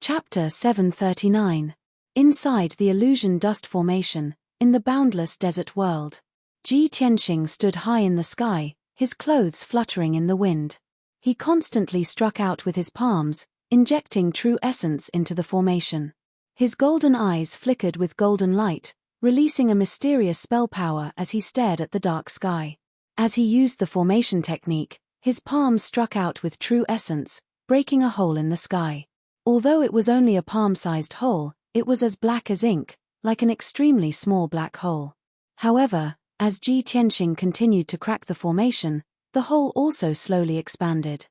Chapter 739. Inside the illusion dust formation, in the boundless desert world. Ji Tianxing stood high in the sky, his clothes fluttering in the wind. He constantly struck out with his palms, injecting true essence into the formation. His golden eyes flickered with golden light, releasing a mysterious spell power as he stared at the dark sky. As he used the formation technique, his palms struck out with true essence, breaking a hole in the sky. Although it was only a palm-sized hole, it was as black as ink, like an extremely small black hole. However, as Ji Tianxing continued to crack the formation, the hole also slowly expanded.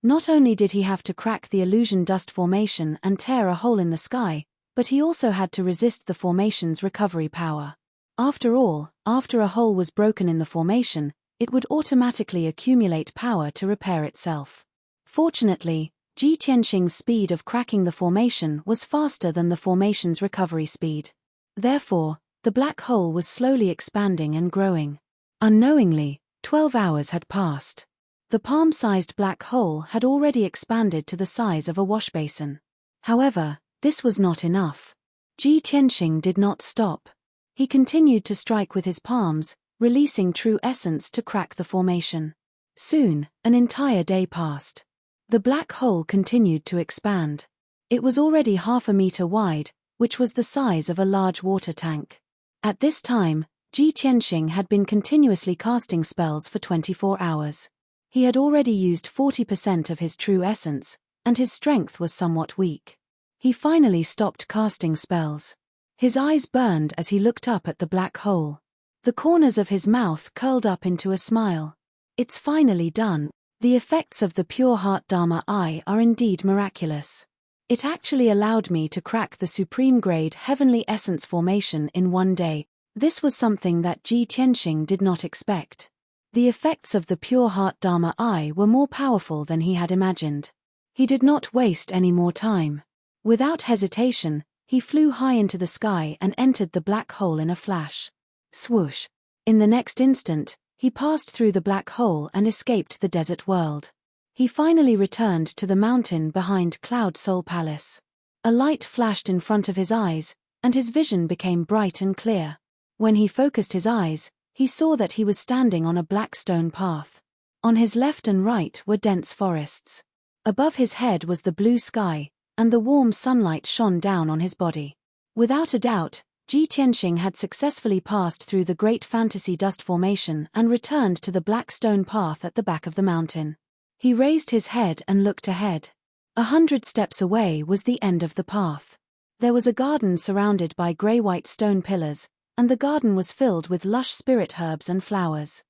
Not only did he have to crack the illusion dust formation and tear a hole in the sky, but he also had to resist the formation's recovery power. After all, after a hole was broken in the formation, it would automatically accumulate power to repair itself. Fortunately, Ji Tianxing's speed of cracking the formation was faster than the formation's recovery speed. Therefore, the black hole was slowly expanding and growing. Unknowingly, 12 hours had passed. The palm-sized black hole had already expanded to the size of a wash basin. However, this was not enough. Ji Tianxing did not stop. He continued to strike with his palms, releasing true essence to crack the formation. Soon, an entire day passed. The black hole continued to expand. It was already 1/2 meter wide, which was the size of a large water tank. At this time, Ji Tianxing had been continuously casting spells for 24 hours. He had already used 40% of his true essence, and his strength was somewhat weak. He finally stopped casting spells. His eyes burned as he looked up at the black hole. The corners of his mouth curled up into a smile. It's finally done. The effects of the pure heart Dharma eye are indeed miraculous. It actually allowed me to crack the supreme grade heavenly essence formation in one day. This was something that Ji Tianxing did not expect. The effects of the pure heart Dharma eye were more powerful than he had imagined. He did not waste any more time. Without hesitation, he flew high into the sky and entered the black hole in a flash. Swoosh! In the next instant, he passed through the black hole and escaped the desert world. He finally returned to the mountain behind Cloud Soul Palace. A light flashed in front of his eyes, and his vision became bright and clear. When he focused his eyes, he saw that he was standing on a black stone path. On his left and right were dense forests. Above his head was the blue sky, and the warm sunlight shone down on his body. Without a doubt, Ji Tianxing had successfully passed through the great fantasy dust formation and returned to the black stone path at the back of the mountain. He raised his head and looked ahead. 100 steps away was the end of the path. There was a garden surrounded by grey-white stone pillars, and the garden was filled with lush spirit herbs and flowers.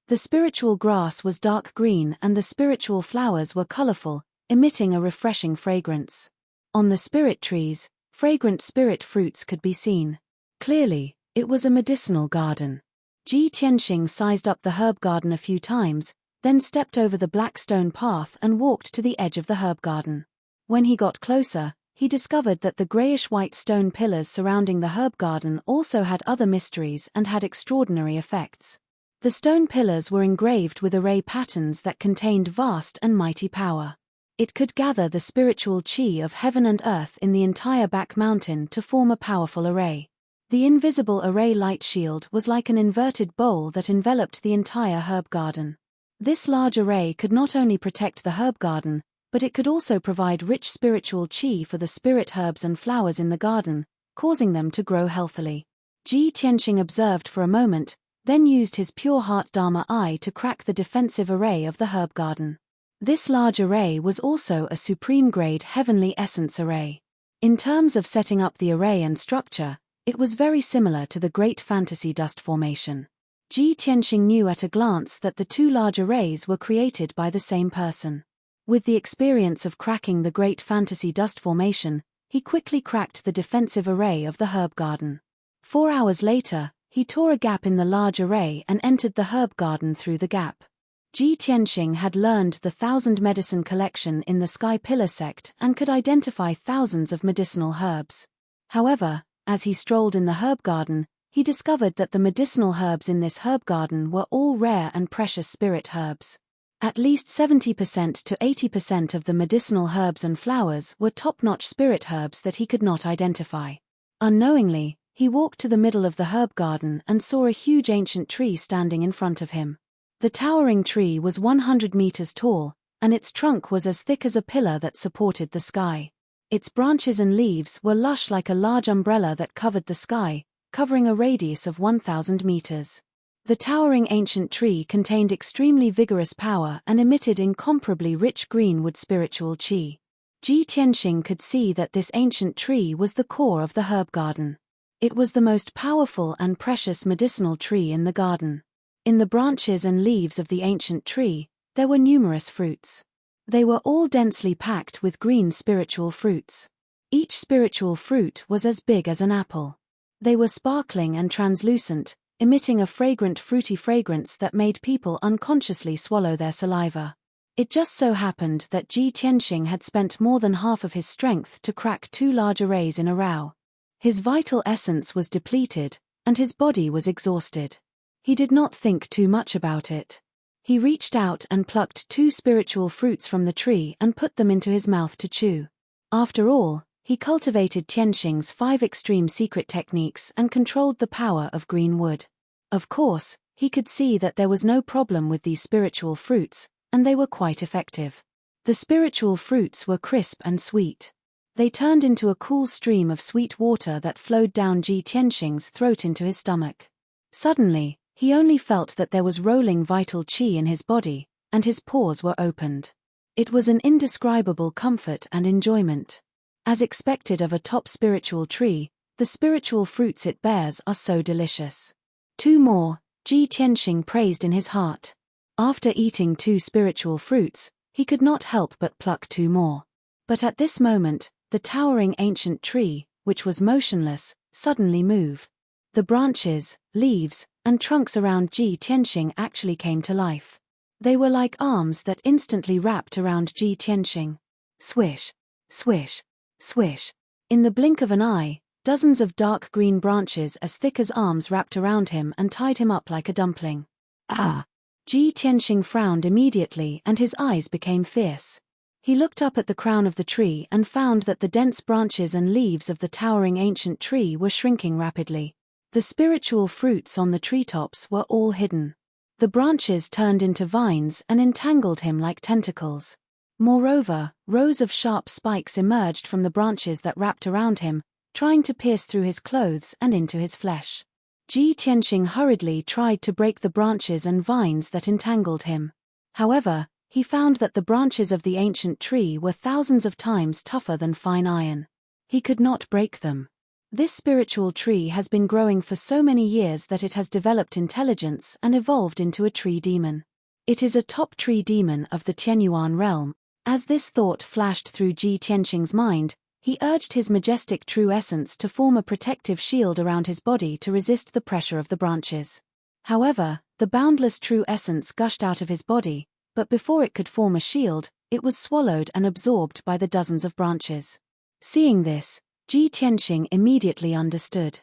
The spiritual grass was dark green and the spiritual flowers were colorful, emitting a refreshing fragrance. On the spirit trees, fragrant spirit fruits could be seen. Clearly, it was a medicinal garden. Ji Tianxing sized up the herb garden a few times, then stepped over the black stone path and walked to the edge of the herb garden. When he got closer, he discovered that the grayish-white stone pillars surrounding the herb garden also had other mysteries and had extraordinary effects. The stone pillars were engraved with array patterns that contained vast and mighty power. It could gather the spiritual chi of heaven and earth in the entire back mountain to form a powerful array. The invisible array light shield was like an inverted bowl that enveloped the entire herb garden. This large array could not only protect the herb garden, but it could also provide rich spiritual chi for the spirit herbs and flowers in the garden, causing them to grow healthily. Ji Tianxing observed for a moment, then used his pure heart Dharma eye to crack the defensive array of the herb garden. This large array was also a supreme grade heavenly essence array. In terms of setting up the array and structure, it was very similar to the great fantasy dust formation. Ji Tianxing knew at a glance that the two large arrays were created by the same person. With the experience of cracking the great fantasy dust formation, he quickly cracked the defensive array of the herb garden. 4 hours later, he tore a gap in the large array and entered the herb garden through the gap. Ji Tianxing had learned the 1,000 medicine collection in the Sky Pillar sect and could identify thousands of medicinal herbs. However, as he strolled in the herb garden, he discovered that the medicinal herbs in this herb garden were all rare and precious spirit herbs. At least 70% to 80% of the medicinal herbs and flowers were top-notch spirit herbs that he could not identify. Unknowingly, he walked to the middle of the herb garden and saw a huge ancient tree standing in front of him. The towering tree was 100 meters tall, and its trunk was as thick as a pillar that supported the sky. Its branches and leaves were lush like a large umbrella that covered the sky, covering a radius of 1,000 meters. The towering ancient tree contained extremely vigorous power and emitted incomparably rich greenwood spiritual qi. Ji Tianxing could see that this ancient tree was the core of the herb garden. It was the most powerful and precious medicinal tree in the garden. In the branches and leaves of the ancient tree, there were numerous fruits. They were all densely packed with green spiritual fruits. Each spiritual fruit was as big as an apple. They were sparkling and translucent, emitting a fragrant fruity fragrance that made people unconsciously swallow their saliva. It just so happened that Ji Tianxing had spent more than half of his strength to crack 2 large arrays in a row. His vital essence was depleted, and his body was exhausted. He did not think too much about it. He reached out and plucked 2 spiritual fruits from the tree and put them into his mouth to chew. After all, he cultivated Tianxing's 5 extreme secret techniques and controlled the power of green wood. Of course, he could see that there was no problem with these spiritual fruits, and they were quite effective. The spiritual fruits were crisp and sweet. They turned into a cool stream of sweet water that flowed down Ji Tianxing's throat into his stomach. Suddenly, he only felt that there was rolling vital qi in his body, and his pores were opened. It was an indescribable comfort and enjoyment. As expected of a top spiritual tree, the spiritual fruits it bears are so delicious. 2 more, Ji Tianxing praised in his heart. After eating 2 spiritual fruits, he could not help but pluck 2 more. But at this moment, the towering ancient tree, which was motionless, suddenly moved. The branches, leaves, and trunks around Ji Tianxing actually came to life. They were like arms that instantly wrapped around Ji Tianxing. Swish, swish, swish. In the blink of an eye, dozens of dark green branches as thick as arms wrapped around him and tied him up like a dumpling. Ah! Ji Tianxing frowned immediately and his eyes became fierce. He looked up at the crown of the tree and found that the dense branches and leaves of the towering ancient tree were shrinking rapidly. The spiritual fruits on the treetops were all hidden. The branches turned into vines and entangled him like tentacles. Moreover, rows of sharp spikes emerged from the branches that wrapped around him, trying to pierce through his clothes and into his flesh. Ji Tianxing hurriedly tried to break the branches and vines that entangled him. However, he found that the branches of the ancient tree were thousands of times tougher than fine iron. He could not break them. This spiritual tree has been growing for so many years that it has developed intelligence and evolved into a tree demon. It is a top tree demon of the Tianyuan realm. As this thought flashed through Ji Tianxing's mind, he urged his majestic true essence to form a protective shield around his body to resist the pressure of the branches. However, the boundless true essence gushed out of his body, but before it could form a shield, it was swallowed and absorbed by the dozens of branches. Seeing this, Ji Tianxing immediately understood.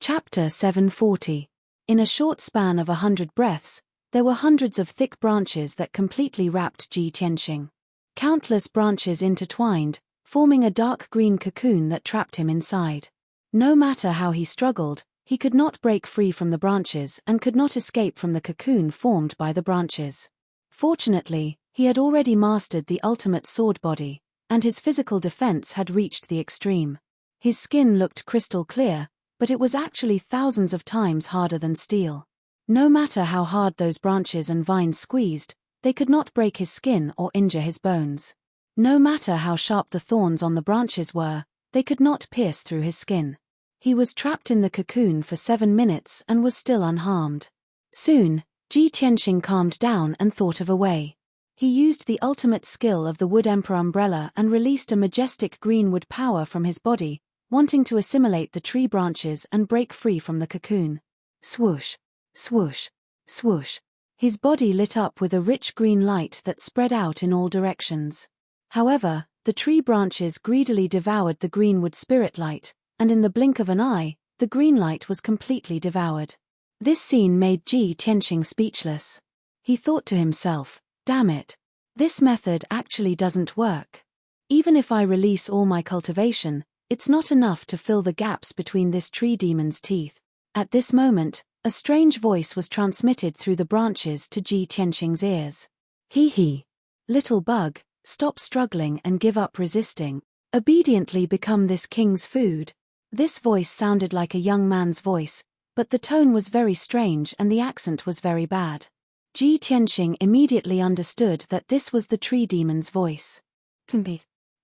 Chapter 740. In a short span of 100 breaths, there were hundreds of thick branches that completely wrapped Ji Tianxing. Countless branches intertwined, forming a dark green cocoon that trapped him inside. No matter how he struggled, he could not break free from the branches and could not escape from the cocoon formed by the branches. Fortunately, he had already mastered the ultimate sword body, and his physical defense had reached the extreme. His skin looked crystal clear, but it was actually thousands of times harder than steel. No matter how hard those branches and vines squeezed, they could not break his skin or injure his bones. No matter how sharp the thorns on the branches were, they could not pierce through his skin. He was trapped in the cocoon for 7 minutes and was still unharmed. Soon, Ji Tianxing calmed down and thought of a way. He used the ultimate skill of the Wood Emperor umbrella and released a majestic green wood power from his body, wanting to assimilate the tree branches and break free from the cocoon. Swoosh, swoosh, swoosh. His body lit up with a rich green light that spread out in all directions. However, the tree branches greedily devoured the greenwood spirit light, and in the blink of an eye, the green light was completely devoured. This scene made Ji Tianxing speechless. He thought to himself, Damn it. This method actually doesn't work. Even if I release all my cultivation, it's not enough to fill the gaps between this tree demon's teeth. At this moment, a strange voice was transmitted through the branches to Ji Tianxing's ears. Hee hee. Little bug, stop struggling and give up resisting. Obediently become this king's food. This voice sounded like a young man's voice, but the tone was very strange and the accent was very bad. Ji Tianxing immediately understood that this was the tree demon's voice.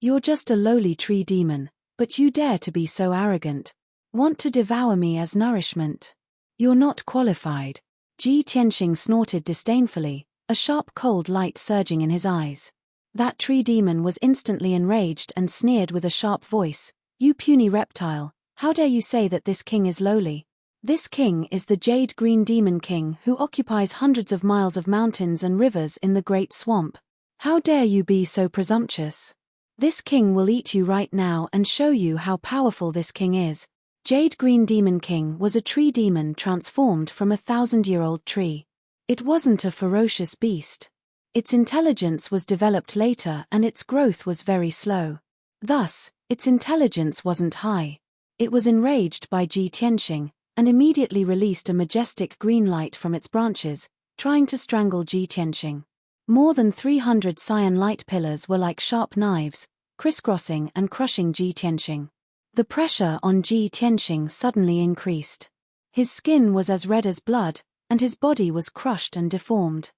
You're just a lowly tree demon, but you dare to be so arrogant. Want to devour me as nourishment? You're not qualified. Ji Tianxing snorted disdainfully, a sharp cold light surging in his eyes. That tree demon was instantly enraged and sneered with a sharp voice. You puny reptile, how dare you say that this king is lowly? This king is the Jade Green Demon King who occupies hundreds of miles of mountains and rivers in the Great Swamp. How dare you be so presumptuous? This king will eat you right now and show you how powerful this king is. Jade Green Demon King was a tree demon transformed from a 1,000-year-old tree. It wasn't a ferocious beast. Its intelligence was developed later and its growth was very slow. Thus, its intelligence wasn't high. It was enraged by Ji Tianxing, and immediately released a majestic green light from its branches, trying to strangle Ji Tianxing. More than 300 cyan light pillars were like sharp knives, crisscrossing and crushing Ji Tianxing. The pressure on Ji Tianxing suddenly increased. His skin was as red as blood, and his body was crushed and deformed.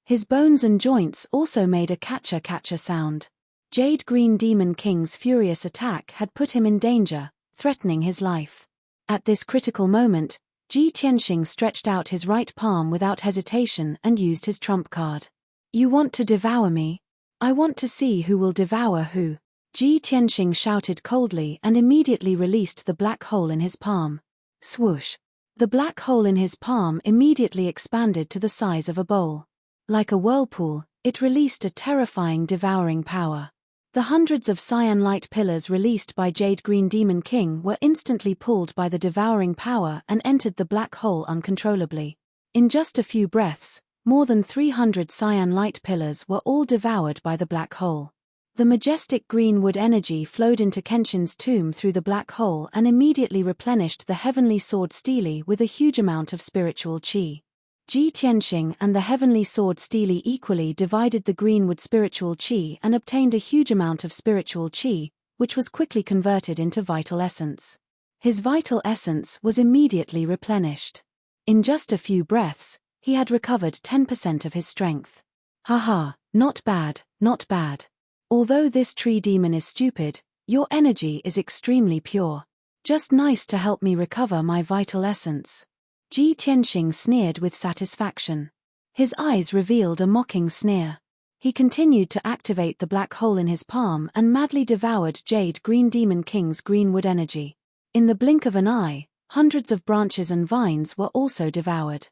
His bones and joints also made a catcher-catcher sound. Jade Green Demon King's furious attack had put him in danger, threatening his life. At this critical moment, Ji Tianxing stretched out his right palm without hesitation and used his trump card. You want to devour me? I want to see who will devour who. Ji Tianxing shouted coldly and immediately released the black hole in his palm. Swoosh. The black hole in his palm immediately expanded to the size of a bowl. Like a whirlpool, it released a terrifying devouring power. The hundreds of cyan light pillars released by Jade Green Demon King were instantly pulled by the devouring power and entered the black hole uncontrollably. In just a few breaths, more than 300 cyan light pillars were all devoured by the black hole. The majestic green wood energy flowed into Kenshin's tomb through the black hole and immediately replenished the heavenly sword Steely with a huge amount of spiritual qi. Ji Tianxing and the heavenly sword Steely equally divided the greenwood spiritual qi and obtained a huge amount of spiritual qi, which was quickly converted into vital essence. His vital essence was immediately replenished. In just a few breaths, he had recovered 10% of his strength. Haha, not bad, not bad. Although this tree demon is stupid, your energy is extremely pure. Just nice to help me recover my vital essence. Ji Tianxing sneered with satisfaction. His eyes revealed a mocking sneer. He continued to activate the black hole in his palm and madly devoured Jade Green Demon King's greenwood energy. In the blink of an eye, hundreds of branches and vines were also devoured.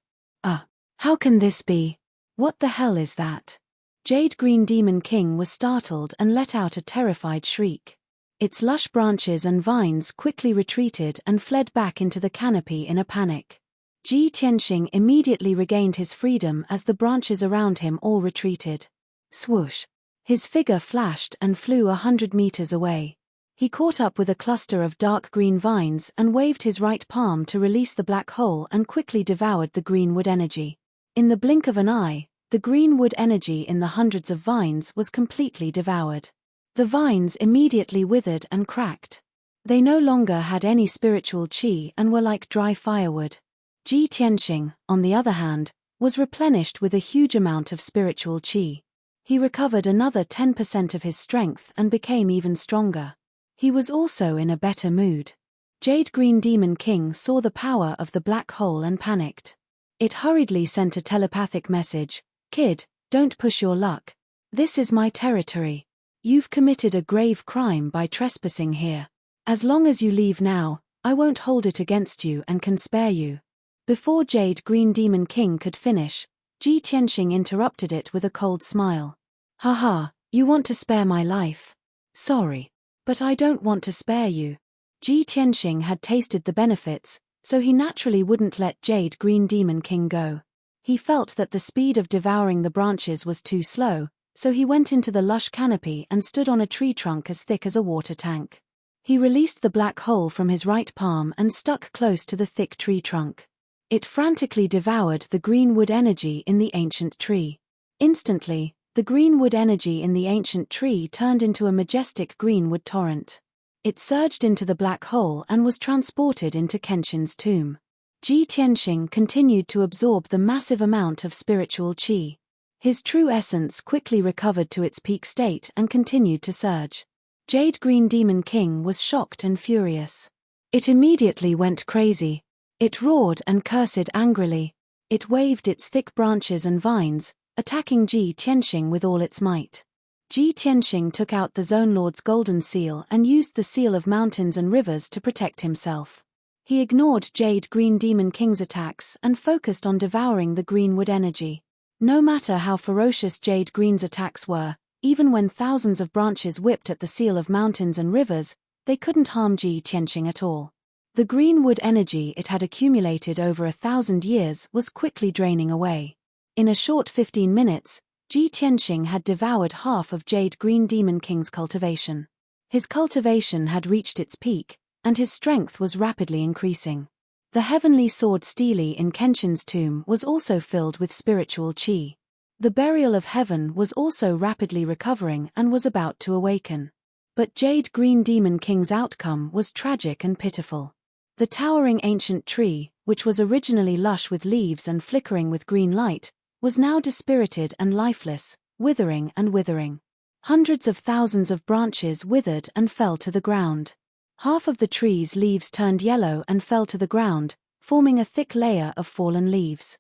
How can this be? What the hell is that? Jade Green Demon King was startled and let out a terrified shriek. Its lush branches and vines quickly retreated and fled back into the canopy in a panic. Ji Tianxing immediately regained his freedom as the branches around him all retreated. Swoosh! His figure flashed and flew 100 meters away. He caught up with a cluster of dark green vines and waved his right palm to release the black hole and quickly devoured the greenwood energy. In the blink of an eye, the greenwood energy in the hundreds of vines was completely devoured. The vines immediately withered and cracked. They no longer had any spiritual qi and were like dry firewood. Ji Tianxing, on the other hand, was replenished with a huge amount of spiritual qi. He recovered another 10% of his strength and became even stronger. He was also in a better mood. Jade Green Demon King saw the power of the black hole and panicked. It hurriedly sent a telepathic message, "Kid, don't push your luck. This is my territory. You've committed a grave crime by trespassing here. As long as you leave now, I won't hold it against you and can spare you." Before Jade Green Demon King could finish, Ji Tianxing interrupted it with a cold smile. Haha, you want to spare my life? Sorry. But I don't want to spare you. Ji Tianxing had tasted the benefits, so he naturally wouldn't let Jade Green Demon King go. He felt that the speed of devouring the branches was too slow, so he went into the lush canopy and stood on a tree trunk as thick as a water tank. He released the black hole from his right palm and stuck close to the thick tree trunk. It frantically devoured the green wood energy in the ancient tree. Instantly, the green wood energy in the ancient tree turned into a majestic green wood torrent. It surged into the black hole and was transported into Kenshin's tomb. Ji Tianxing continued to absorb the massive amount of spiritual qi. His true essence quickly recovered to its peak state and continued to surge. Jade Green Demon King was shocked and furious. It immediately went crazy. It roared and cursed angrily. It waved its thick branches and vines, attacking Ji Tianxing with all its might. Ji Tianxing took out the Zone Lord's golden seal and used the seal of mountains and rivers to protect himself. He ignored Jade Green Demon King's attacks and focused on devouring the greenwood energy. No matter how ferocious Jade Green's attacks were, even when thousands of branches whipped at the seal of mountains and rivers, they couldn't harm Ji Tianxing at all. The greenwood energy it had accumulated over 1,000 years was quickly draining away. In a short 15 minutes, Ji Tianxing had devoured half of Jade Green Demon King's cultivation. His cultivation had reached its peak, and his strength was rapidly increasing. The heavenly sword stele in Kenshin's tomb was also filled with spiritual qi. The burial of heaven was also rapidly recovering and was about to awaken. But Jade Green Demon King's outcome was tragic and pitiful. The towering ancient tree, which was originally lush with leaves and flickering with green light, was now dispirited and lifeless, withering and withering. Hundreds of thousands of branches withered and fell to the ground. Half of the tree's leaves turned yellow and fell to the ground, forming a thick layer of fallen leaves.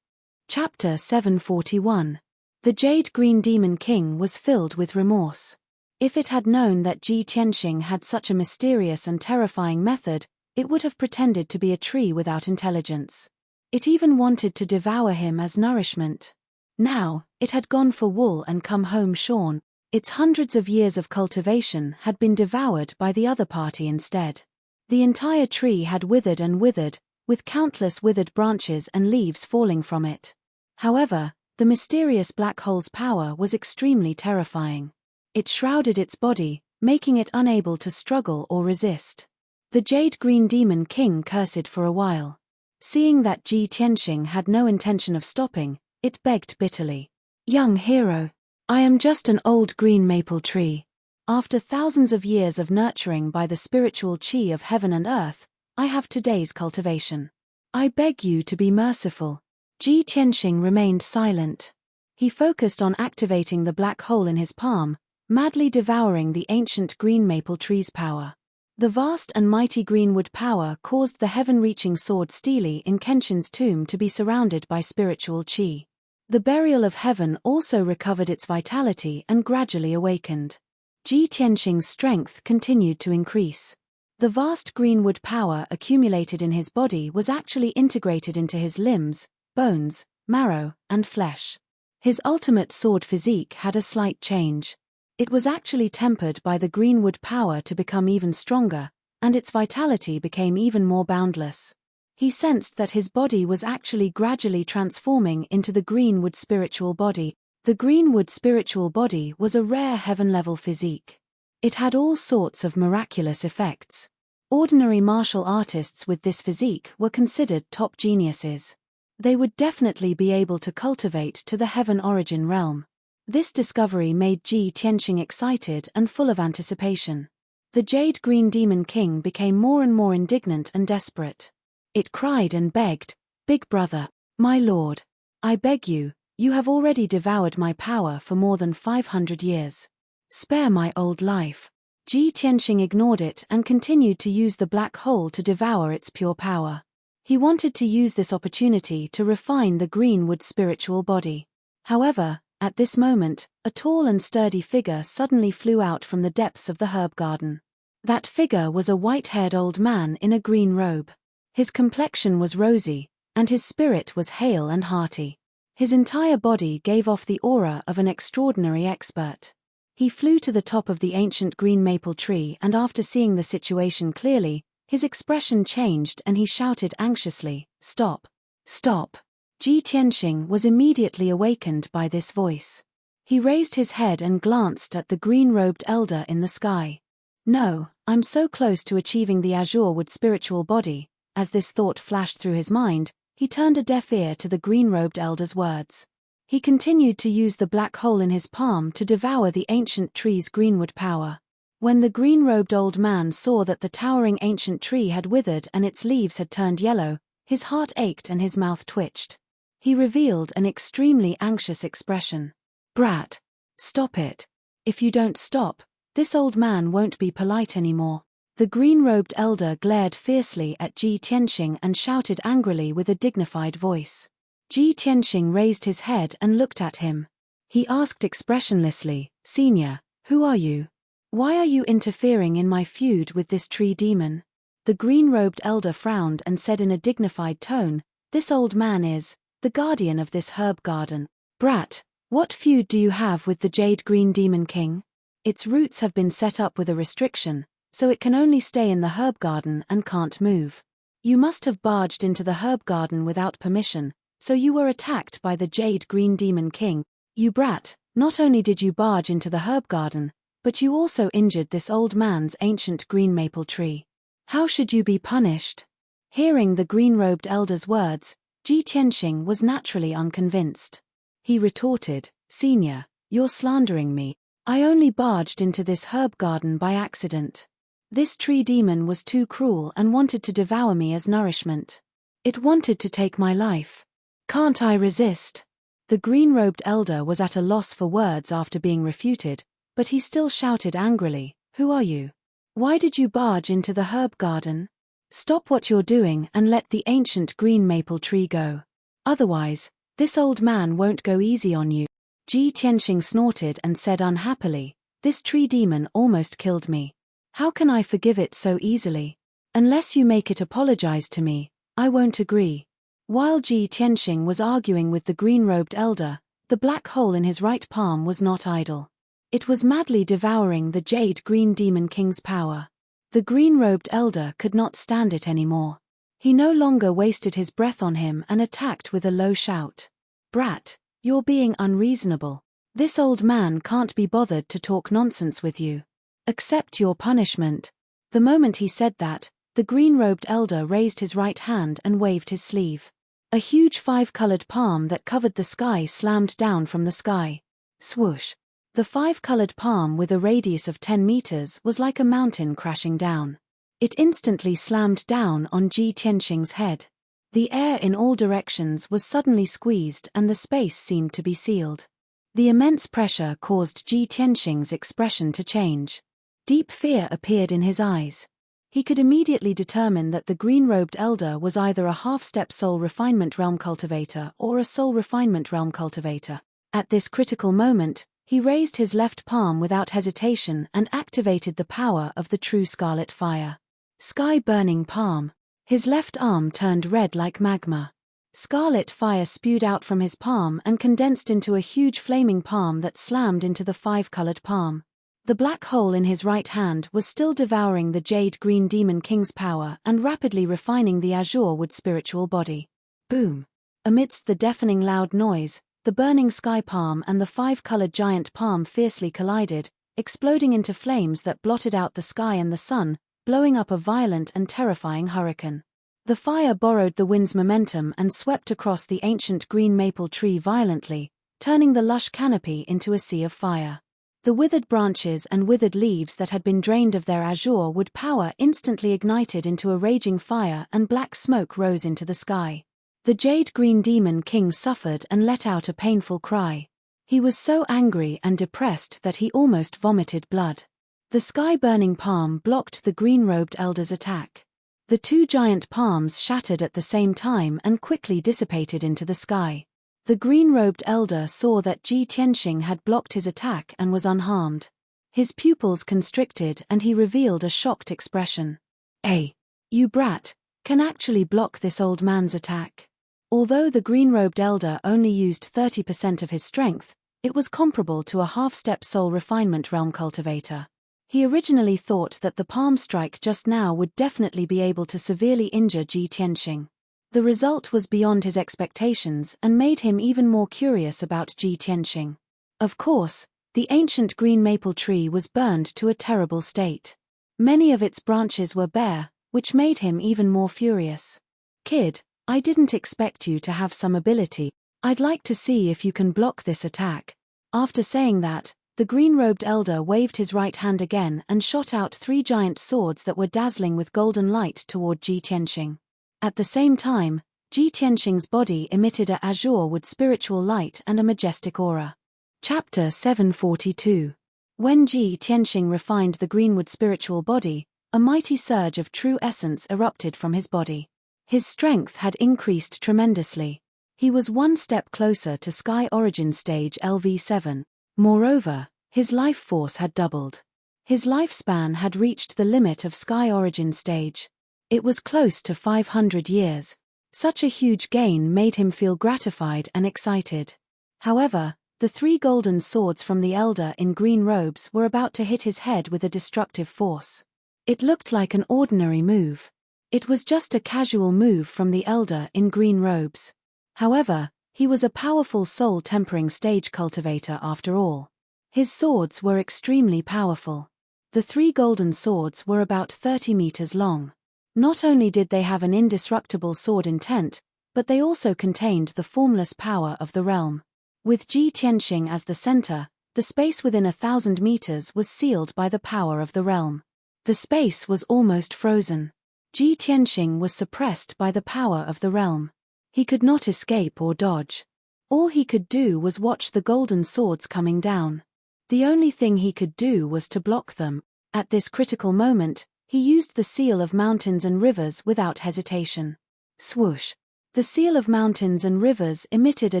Chapter 741. The Jade Green Demon King was filled with remorse. If it had known that Ji Tianxing had such a mysterious and terrifying method, it would have pretended to be a tree without intelligence. It even wanted to devour him as nourishment. Now, it had gone for wool and come home shorn. Its hundreds of years of cultivation had been devoured by the other party instead. The entire tree had withered and withered, with countless withered branches and leaves falling from it. However, the mysterious black hole's power was extremely terrifying. It shrouded its body, making it unable to struggle or resist. The Jade Green Demon King cursed for a while. Seeing that Ji Tianxing had no intention of stopping, it begged bitterly. "Young hero, I am just an old green maple tree. After thousands of years of nurturing by the spiritual qi of heaven and earth, I have today's cultivation. I beg you to be merciful." Ji Tianxing remained silent. He focused on activating the black hole in his palm, madly devouring the ancient green maple tree's power. The vast and mighty greenwood power caused the heaven-reaching sword stele in Kenshin's tomb to be surrounded by spiritual qi. The burial of heaven also recovered its vitality and gradually awakened. Ji Tianxing's strength continued to increase. The vast greenwood power accumulated in his body was actually integrated into his limbs, bones, marrow, and flesh. His ultimate sword physique had a slight change. It was actually tempered by the greenwood power to become even stronger, and its vitality became even more boundless. He sensed that his body was actually gradually transforming into the greenwood spiritual body. The greenwood spiritual body was a rare heaven-level physique. It had all sorts of miraculous effects. Ordinary martial artists with this physique were considered top geniuses. They would definitely be able to cultivate to the heaven origin realm. This discovery made Ji Tianxing excited and full of anticipation. The Jade Green Demon King became more and more indignant and desperate. It cried and begged, "Big brother, my lord, I beg you, you have already devoured my power for more than 500 years. Spare my old life." Ji Tianxing ignored it and continued to use the black hole to devour its pure power. He wanted to use this opportunity to refine the greenwood spiritual body. However, at this moment, a tall and sturdy figure suddenly flew out from the depths of the herb garden. That figure was a white-haired old man in a green robe. His complexion was rosy, and his spirit was hale and hearty. His entire body gave off the aura of an extraordinary expert. He flew to the top of the ancient green maple tree, and after seeing the situation clearly, his expression changed and he shouted anxiously, "Stop! Stop!" Ji Tianxing was immediately awakened by this voice. He raised his head and glanced at the green-robed elder in the sky. No, I'm so close to achieving the azure wood spiritual body. As this thought flashed through his mind, he turned a deaf ear to the green-robed elder's words. He continued to use the black hole in his palm to devour the ancient tree's greenwood power. When the green-robed old man saw that the towering ancient tree had withered and its leaves had turned yellow, his heart ached and his mouth twitched. He revealed an extremely anxious expression. "Brat, stop it. If you don't stop, this old man won't be polite anymore." The green-robed elder glared fiercely at Ji Tianxing and shouted angrily with a dignified voice. Ji Tianxing raised his head and looked at him. He asked expressionlessly, "Senior, who are you? Why are you interfering in my feud with this tree demon?" The green-robed elder frowned and said in a dignified tone, "This old man is the guardian of this herb garden. Brat, what feud do you have with the Jade Green Demon King? Its roots have been set up with a restriction, so it can only stay in the herb garden and can't move. You must have barged into the herb garden without permission, so you were attacked by the Jade Green Demon King. You brat, not only did you barge into the herb garden, but you also injured this old man's ancient green maple tree. How should you be punished?" Hearing the green-robed elder's words, Ji Tianxing was naturally unconvinced. He retorted, "Senior, you're slandering me. I only barged into this herb garden by accident. This tree demon was too cruel and wanted to devour me as nourishment. It wanted to take my life. Can't I resist?" The green-robed elder was at a loss for words after being refuted, but he still shouted angrily, "Who are you? Why did you barge into the herb garden? Stop what you're doing and let the ancient green maple tree go. Otherwise, this old man won't go easy on you." Ji Tianxing snorted and said unhappily, "This tree demon almost killed me. How can I forgive it so easily? Unless you make it apologize to me, I won't agree." While Ji Tianxing was arguing with the green-robed elder, the black hole in his right palm was not idle. It was madly devouring the Jade Green Demon King's power. The green-robed elder could not stand it anymore. He no longer wasted his breath on him and attacked with a low shout. "Brat, you're being unreasonable. This old man can't be bothered to talk nonsense with you. Accept your punishment." The moment he said that, the green-robed elder raised his right hand and waved his sleeve. A huge five-colored palm that covered the sky slammed down from the sky. Swoosh! The five-colored palm with a radius of 10 meters was like a mountain crashing down. It instantly slammed down on Ji Tianxing's head. The air in all directions was suddenly squeezed and the space seemed to be sealed. The immense pressure caused Ji Tianxing's expression to change. Deep fear appeared in his eyes. He could immediately determine that the green-robed elder was either a half-step soul refinement realm cultivator or a soul refinement realm cultivator. At this critical moment, he raised his left palm without hesitation and activated the power of the true scarlet fire. Sky-burning palm. His left arm turned red like magma. Scarlet fire spewed out from his palm and condensed into a huge flaming palm that slammed into the five-colored palm. The black hole in his right hand was still devouring the Jade Green Demon King's power and rapidly refining the azure wood spiritual body. Boom! Amidst the deafening loud noise, the burning sky palm and the five-colored giant palm fiercely collided, exploding into flames that blotted out the sky and the sun, blowing up a violent and terrifying hurricane. The fire borrowed the wind's momentum and swept across the ancient green maple tree violently, turning the lush canopy into a sea of fire. The withered branches and withered leaves that had been drained of their azure wood power instantly ignited into a raging fire and black smoke rose into the sky. The Jade Green Demon King suffered and let out a painful cry. He was so angry and depressed that he almost vomited blood. The sky-burning palm blocked the green-robed elder's attack. The two giant palms shattered at the same time and quickly dissipated into the sky. The green-robed elder saw that Ji Tianxing had blocked his attack and was unharmed. His pupils constricted and he revealed a shocked expression. "Hey, you brat, can actually block this old man's attack." Although the green-robed elder only used 30% of his strength, it was comparable to a half-step soul refinement realm cultivator. He originally thought that the palm strike just now would definitely be able to severely injure Ji Tianxing. The result was beyond his expectations and made him even more curious about Ji Tianxing. Of course, the ancient green maple tree was burned to a terrible state. Many of its branches were bare, which made him even more furious. "Kid, I didn't expect you to have some ability. I'd like to see if you can block this attack." After saying that, the green-robed elder waved his right hand again and shot out 3 giant swords that were dazzling with golden light toward Ji Tianxing. At the same time, Ji Tianxing's body emitted a azure wood spiritual light and a majestic aura. Chapter 742. When Ji Tianxing refined the greenwood spiritual body, a mighty surge of true essence erupted from his body. His strength had increased tremendously. He was one step closer to Sky Origin Stage LV7. Moreover, his life force had doubled. His lifespan had reached the limit of Sky Origin Stage. It was close to 500 years. Such a huge gain made him feel gratified and excited. However, the 3 golden swords from the elder in green robes were about to hit his head with a destructive force. It looked like an ordinary move. It was just a casual move from the elder in green robes. However, he was a powerful soul-tempering stage cultivator after all. His swords were extremely powerful. The 3 golden swords were about 30 meters long. Not only did they have an indestructible sword intent, but they also contained the formless power of the realm. With Ji Tianxing as the center, the space within 1,000 meters was sealed by the power of the realm. The space was almost frozen. Ji Tianxing was suppressed by the power of the realm. He could not escape or dodge. All he could do was watch the golden swords coming down. The only thing he could do was to block them. At this critical moment, he used the seal of mountains and rivers without hesitation. Swoosh! The seal of mountains and rivers emitted a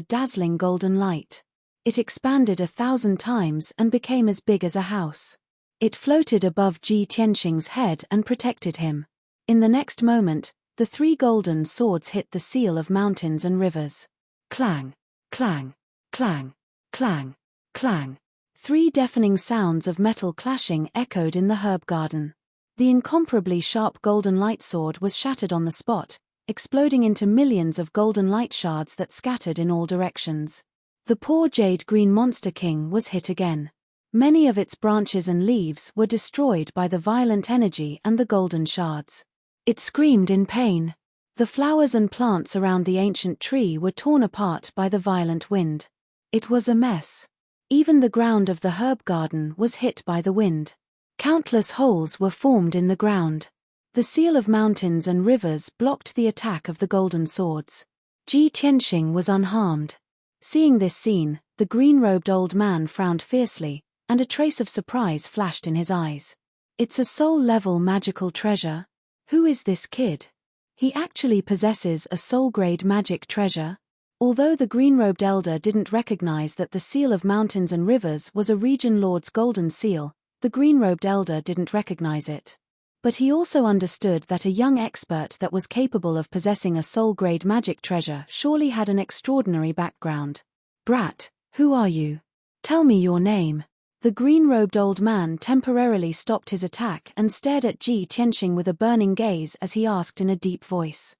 dazzling golden light. It expanded 1,000 times and became as big as a house. It floated above Ji Tianxing's head and protected him. In the next moment, the 3 golden swords hit the seal of mountains and rivers. Clang! Clang! Clang! Clang! Clang! 3 deafening sounds of metal clashing echoed in the herb garden. The incomparably sharp golden light sword was shattered on the spot, exploding into millions of golden light shards that scattered in all directions. The poor jade green monster king was hit again. Many of its branches and leaves were destroyed by the violent energy and the golden shards. It screamed in pain. The flowers and plants around the ancient tree were torn apart by the violent wind. It was a mess. Even the ground of the herb garden was hit by the wind. Countless holes were formed in the ground. The seal of mountains and rivers blocked the attack of the golden swords. Ji Tianxing was unharmed. Seeing this scene, the green-robed old man frowned fiercely, and a trace of surprise flashed in his eyes. "It's a soul-level magical treasure? Who is this kid? He actually possesses a soul-grade magic treasure?" Although the green-robed elder didn't recognize that the seal of mountains and rivers was a region lord's golden seal, the green-robed elder didn't recognize it. But he also understood that a young expert that was capable of possessing a soul-grade magic treasure surely had an extraordinary background. "Brat, who are you? Tell me your name." The green-robed old man temporarily stopped his attack and stared at Ji Tianxing with a burning gaze as he asked in a deep voice.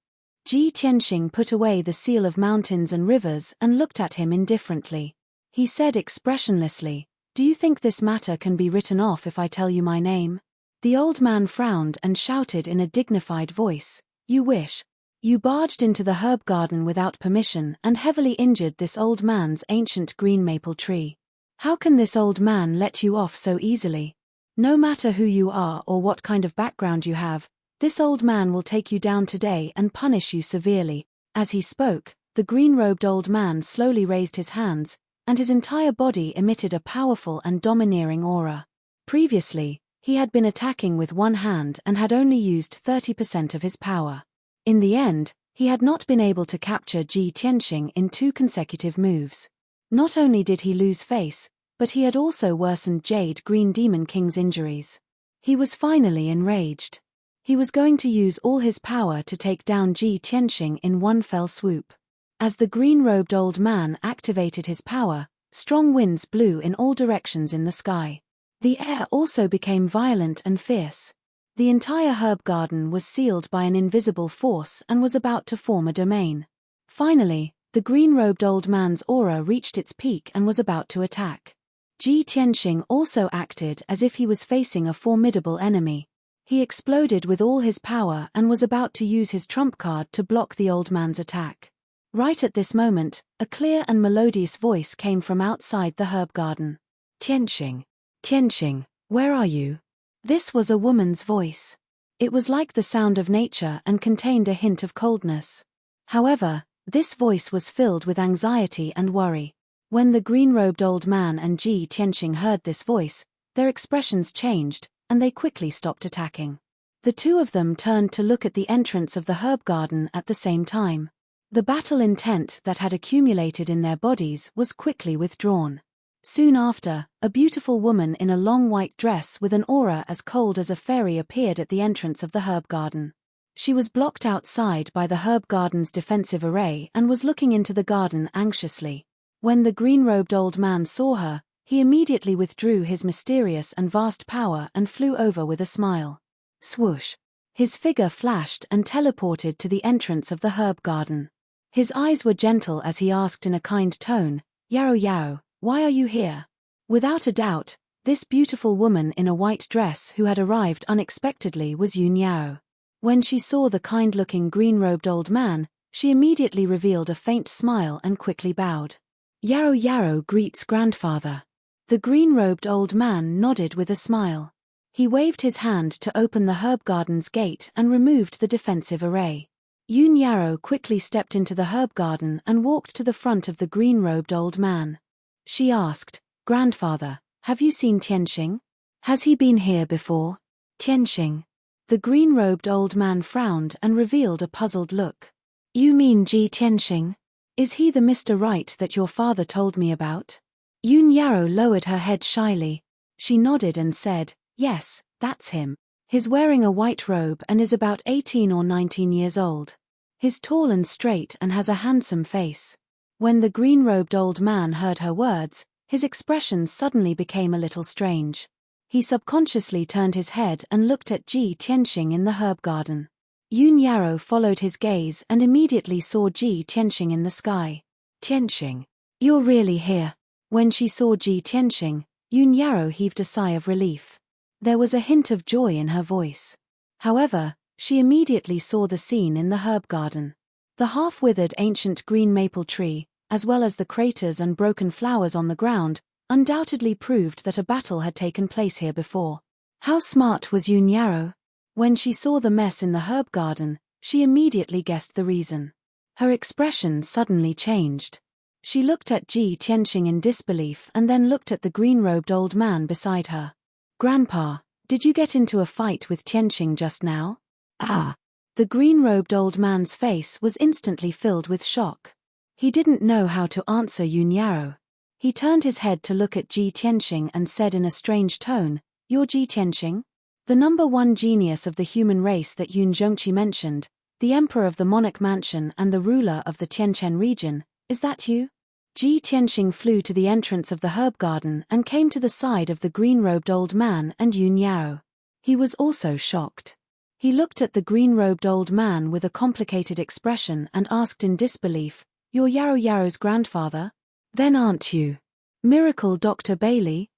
Ji Tianxing put away the seal of mountains and rivers and looked at him indifferently. He said expressionlessly, "Do you think this matter can be written off if I tell you my name?" The old man frowned and shouted in a dignified voice, "You wish." You barged into the herb garden without permission and heavily injured this old man's ancient green maple tree. How can this old man let you off so easily? No matter who you are or what kind of background you have, this old man will take you down today and punish you severely. As he spoke, the green-robed old man slowly raised his hands, and his entire body emitted a powerful and domineering aura. Previously, he had been attacking with one hand and had only used 30% of his power. In the end, he had not been able to capture Ji Tianxing in 2 consecutive moves. Not only did he lose face, but he had also worsened Jade Green Demon King's injuries. He was finally enraged. He was going to use all his power to take down Ji Tianxing in one fell swoop. As the green-robed old man activated his power, strong winds blew in all directions in the sky. The air also became violent and fierce. The entire herb garden was sealed by an invisible force and was about to form a domain. Finally, the green-robed old man's aura reached its peak and was about to attack. Ji Tianxing also acted as if he was facing a formidable enemy. He exploded with all his power and was about to use his trump card to block the old man's attack. Right at this moment, a clear and melodious voice came from outside the herb garden. Tianxing, Tianxing, where are you? This was a woman's voice. It was like the sound of nature and contained a hint of coldness. However, this voice was filled with anxiety and worry. When the green-robed old man and Ji Tianxing heard this voice, their expressions changed, and they quickly stopped attacking. The two of them turned to look at the entrance of the herb garden at the same time. The battle intent that had accumulated in their bodies was quickly withdrawn. Soon after, a beautiful woman in a long white dress with an aura as cold as a fairy appeared at the entrance of the herb garden. She was blocked outside by the herb garden's defensive array and was looking into the garden anxiously. When the green-robed old man saw her, he immediately withdrew his mysterious and vast power and flew over with a smile. Swoosh! His figure flashed and teleported to the entrance of the herb garden. His eyes were gentle as he asked in a kind tone, "Yao Yao, why are you here?" Without a doubt, this beautiful woman in a white dress who had arrived unexpectedly was Yun Yao. When she saw the kind-looking green-robed old man, she immediately revealed a faint smile and quickly bowed. "Yao Yao greets grandfather." The green-robed old man nodded with a smile. He waved his hand to open the herb garden's gate and removed the defensive array. Yun Yao quickly stepped into the herb garden and walked to the front of the green-robed old man. She asked, "Grandfather, have you seen Tianxing? Has he been here before?" Tianxing. The green-robed old man frowned and revealed a puzzled look. "You mean Ji Tianxing? Is he the Mr. Right that your father told me about?" Yun Yao lowered her head shyly. She nodded and said, "Yes, that's him. He's wearing a white robe and is about 18 or 19 years old. He's tall and straight and has a handsome face." When the green-robed old man heard her words, his expression suddenly became a little strange. He subconsciously turned his head and looked at Ji Tianxing in the herb garden. Yun Yao followed his gaze and immediately saw Ji Tianxing in the sky. "Tianxing, you're really here." When she saw Ji Tianxing, Yun Yao heaved a sigh of relief. There was a hint of joy in her voice. However, she immediately saw the scene in the herb garden. The half-withered ancient green maple tree, as well as the craters and broken flowers on the ground, undoubtedly proved that a battle had taken place here before. How smart was Yun Yao? When she saw the mess in the herb garden, she immediately guessed the reason. Her expression suddenly changed. She looked at Ji Tianxing in disbelief and then looked at the green-robed old man beside her. "Grandpa, did you get into a fight with Tianxing just now?" "Ah." The green-robed old man's face was instantly filled with shock. He didn't know how to answer Yun Yao. He turned his head to look at Ji Tianxing and said in a strange tone, "You're Ji Tianxing? The #1 genius of the human race that Yun Zhongqi mentioned, the emperor of the monarch mansion and the ruler of the Tianchen region, is that you?" Ji Tianxing flew to the entrance of the herb garden and came to the side of the green-robed old man and Yun Yao. He was also shocked. He looked at the green-robed old man with a complicated expression and asked in disbelief, "You're Yao Yao's grandfather? Then aren't you Miracle Dr. Bailey?"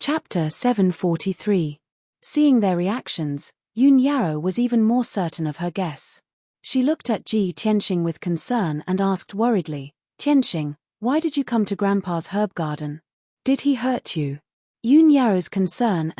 Chapter 743. Seeing their reactions, Yun Yao was even more certain of her guess. She looked at Ji Tianxing with concern and asked worriedly, "Tianxing, why did you come to Grandpa's herb garden? Did he hurt you?" Yun Yao's concern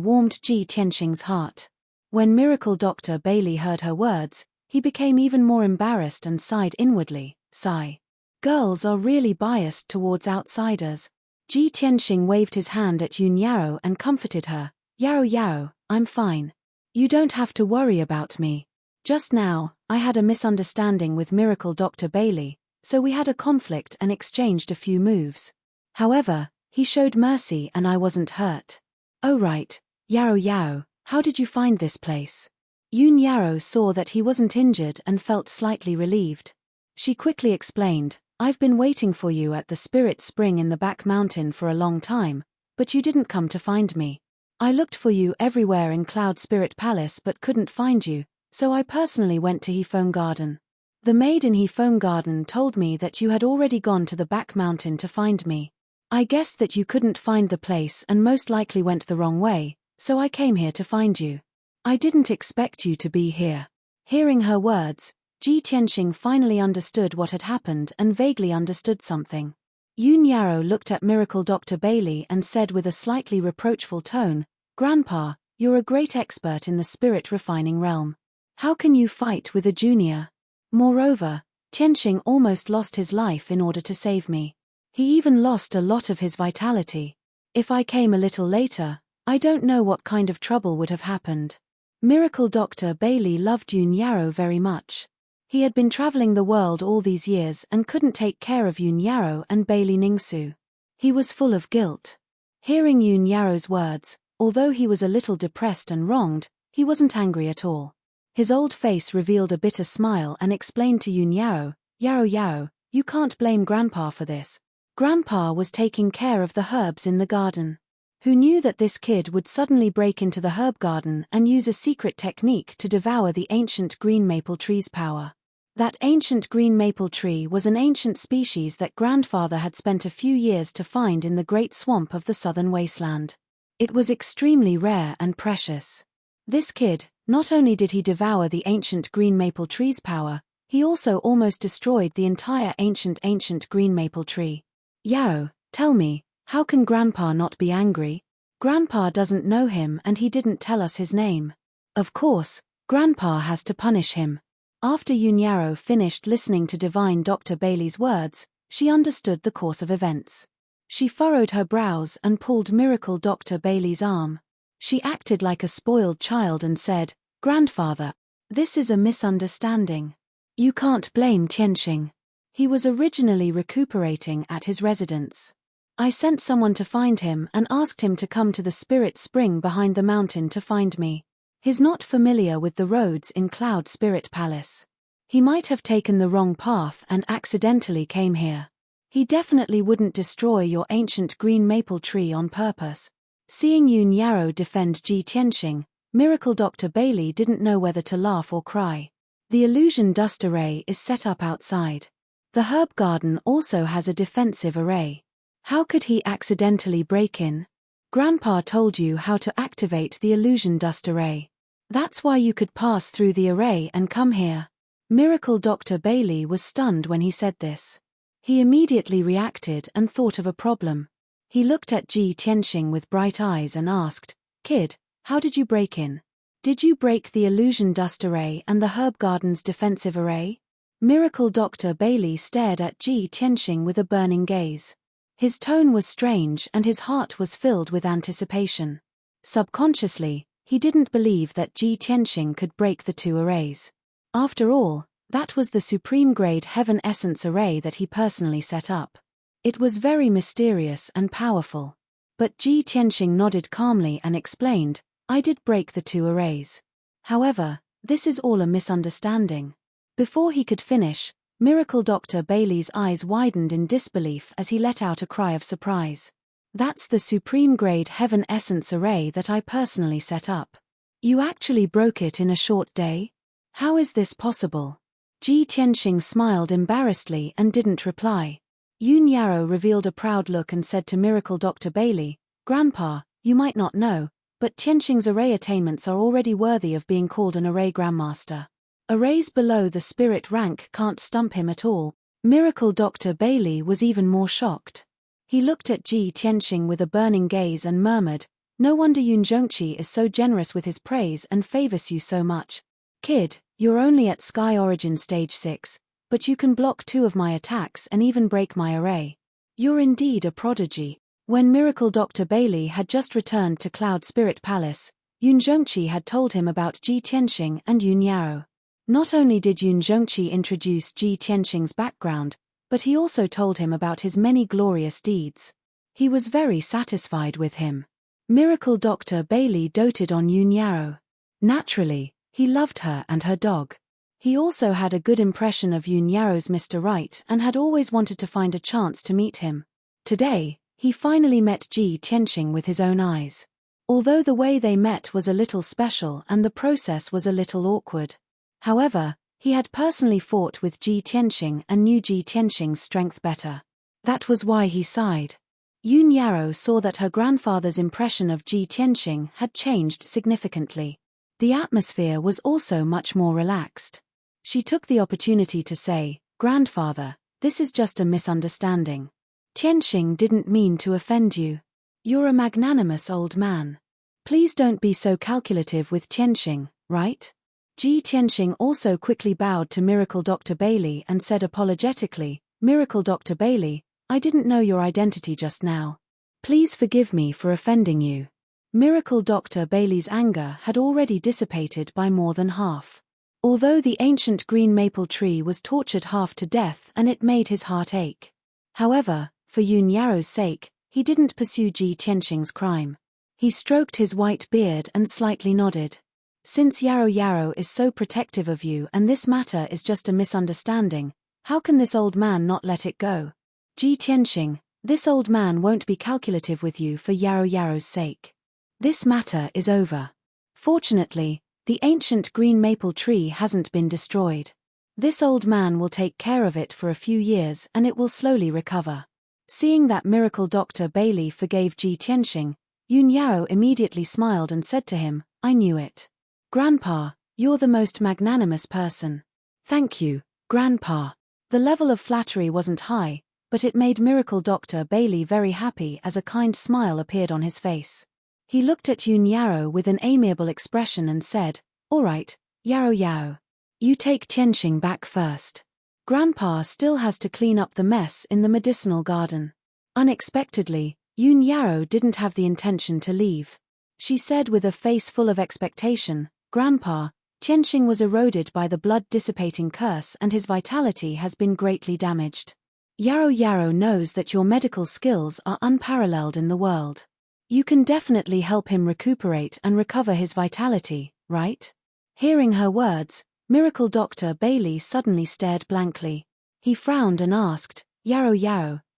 warmed Ji Tianxing's heart. When Miracle Dr. Bailey heard her words, he became even more embarrassed and sighed inwardly, "Sigh. Girls are really biased towards outsiders." Ji Tianxing waved his hand at Yun Yao and comforted her, "Yao Yao, I'm fine. You don't have to worry about me. Just now, I had a misunderstanding with Miracle Dr. Bailey, so we had a conflict and exchanged a few moves. However, he showed mercy and I wasn't hurt." "Oh right, Yao Yao, how did you find this place?" Yun Yao saw that he wasn't injured and felt slightly relieved. She quickly explained, "I've been waiting for you at the Spirit Spring in the back mountain for a long time, but you didn't come to find me. I looked for you everywhere in Cloud Spirit Palace but couldn't find you, so I personally went to Heaphone Garden. The maid in Heaphone Garden told me that you had already gone to the back mountain to find me. I guessed that you couldn't find the place and most likely went the wrong way, so I came here to find you. I didn't expect you to be here. Hearing her words, Ji Tianxing finally understood what had happened and vaguely understood something. Yun Yarrow looked at Miracle Dr. Bailey and said with a slightly reproachful tone, "Grandpa, you're a great expert in the spirit refining realm. How can you fight with a junior? Moreover, Tianxing almost lost his life in order to save me. He even lost a lot of his vitality. If I came a little later, I don't know what kind of trouble would have happened." Miracle Dr. Bailey loved Yun Yarrow very much. He had been traveling the world all these years and couldn't take care of Yun Yarrow and Bailey Ningsu. He was full of guilt. Hearing Yun Yarrow's words, although he was a little depressed and wronged, he wasn't angry at all. His old face revealed a bitter smile and explained to Yun Yarrow, Yarrow, you can't blame Grandpa for this. Grandpa was taking care of the herbs in the garden. Who knew that this kid would suddenly break into the herb garden and use a secret technique to devour the ancient green maple tree's power? That ancient green maple tree was an ancient species that Grandfather had spent a few years to find in the great swamp of the southern wasteland. It was extremely rare and precious. This kid, not only did he devour the ancient green maple tree's power, he also almost destroyed the entire ancient green maple tree. Yarrow, tell me, how can Grandpa not be angry? Grandpa doesn't know him and he didn't tell us his name. Of course, Grandpa has to punish him. After Yun Yarrow finished listening to Divine Dr. Bailey's words, she understood the course of events. She furrowed her brows and pulled Miracle Dr. Bailey's arm. She acted like a spoiled child and said, "Grandfather, this is a misunderstanding. You can't blame Tianxing. He was originally recuperating at his residence. I sent someone to find him and asked him to come to the spirit spring behind the mountain to find me. He's not familiar with the roads in Cloud Spirit Palace. He might have taken the wrong path and accidentally came here. He definitely wouldn't destroy your ancient green maple tree on purpose." Seeing Yun Yarrow defend Ji Tianxing, Miracle Dr. Bailey didn't know whether to laugh or cry. The illusion dust array is set up outside. The herb garden also has a defensive array. How could he accidentally break in? Grandpa told you how to activate the illusion dust array. That's why you could pass through the array and come here. Miracle Dr. Bailey was stunned when he said this. He immediately reacted and thought of a problem. He looked at Ji Tianxing with bright eyes and asked, "Kid, how did you break in? Did you break the illusion dust array and the herb garden's defensive array?" Miracle Dr. Bailey stared at Ji Tianxing with a burning gaze. His tone was strange and his heart was filled with anticipation. Subconsciously, he didn't believe that Ji Tianxing could break the two arrays. After all, that was the supreme-grade Heaven Essence array that he personally set up. It was very mysterious and powerful. But Ji Tianxing nodded calmly and explained, "I did break the two arrays. However, this is all a misunderstanding." Before he could finish, Miracle Dr. Bailey's eyes widened in disbelief as he let out a cry of surprise. "That's the supreme-grade Heaven Essence array that I personally set up. You actually broke it in a short day? How is this possible?" Ji Tianxing smiled embarrassedly and didn't reply. Yun Yarrow revealed a proud look and said to Miracle Dr. Bailey, "Grandpa, you might not know, but Tianxing's array attainments are already worthy of being called an array grandmaster. Arrays below the spirit rank can't stump him at all." Miracle Dr. Bailey was even more shocked. He looked at Ji Tianxing with a burning gaze and murmured, "No wonder Yun Zhongqi is so generous with his praise and favors you so much. Kid, you're only at Sky Origin Stage 6, but you can block 2 of my attacks and even break my array. You're indeed a prodigy." When Miracle Dr. Bailey had just returned to Cloud Spirit Palace, Yun Zhongqi had told him about Ji Tianxing and Yun Yarrow. Not only did Yun Zhongqi introduce Ji Tianxing's background, but he also told him about his many glorious deeds. He was very satisfied with him. Miracle Dr. Bailey doted on Yun Yarrow. Naturally, he loved her and her dog. He also had a good impression of Yun Yarrow's Mr. Right and had always wanted to find a chance to meet him. Today, he finally met Ji Tianxing with his own eyes. although the way they met was a little special and the process was a little awkward. However, he had personally fought with Ji Tianxing and knew Ji Tianxing's strength better. That was why he sighed. Yun Yarrow saw that her grandfather's impression of Ji Tianxing had changed significantly. The atmosphere was also much more relaxed. She took the opportunity to say, "Grandfather, this is just a misunderstanding. Tianxing didn't mean to offend you. You're a magnanimous old man. Please don't be so calculative with Tianxing, right?" Ji Tianxing also quickly bowed to Miracle Dr. Bailey and said apologetically, "Miracle Dr. Bailey, I didn't know your identity just now. Please forgive me for offending you." Miracle Dr. Bailey's anger had already dissipated by more than half. Although the ancient green maple tree was tortured half to death and it made his heart ache. However, for Yun Yarrow's sake, he didn't pursue Ji Tianxing's crime. He stroked his white beard and slightly nodded. "Since Yarrow is so protective of you and this matter is just a misunderstanding, how can this old man not let it go? Ji Tianxing, this old man won't be calculative with you for Yarrow's sake. This matter is over. Fortunately, the ancient green maple tree hasn't been destroyed. This old man will take care of it for a few years and it will slowly recover." Seeing that Miracle Dr. Bailey forgave Ji Tianxing, Yun Yarrow immediately smiled and said to him, "I knew it. Grandpa, you're the most magnanimous person." "Thank you, Grandpa." The level of flattery wasn't high, but it made Miracle Dr. Bailey very happy as a kind smile appeared on his face. He looked at Yun Yarrow with an amiable expression and said, "All right, Yarrow. You take Tianxing back first. Grandpa still has to clean up the mess in the medicinal garden." Unexpectedly, Yun Yarrow didn't have the intention to leave. She said with a face full of expectation, "Grandpa, Tianxing was eroded by the blood-dissipating curse and his vitality has been greatly damaged. Yarrow knows that your medical skills are unparalleled in the world. You can definitely help him recuperate and recover his vitality, right?" Hearing her words, Miracle Dr. Bailey suddenly stared blankly. He frowned and asked, Yarrow,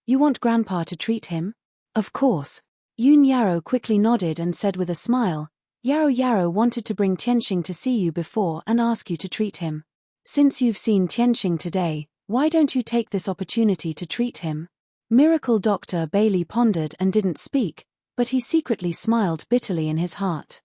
you want Grandpa to treat him?" "Of course." Yun Yarrow quickly nodded and said with a smile, Yarrow wanted to bring Tianxing to see you before and ask you to treat him. Since you've seen Tianxing today, why don't you take this opportunity to treat him?" Miracle Dr. Bailey pondered and didn't speak, but he secretly smiled bitterly in his heart.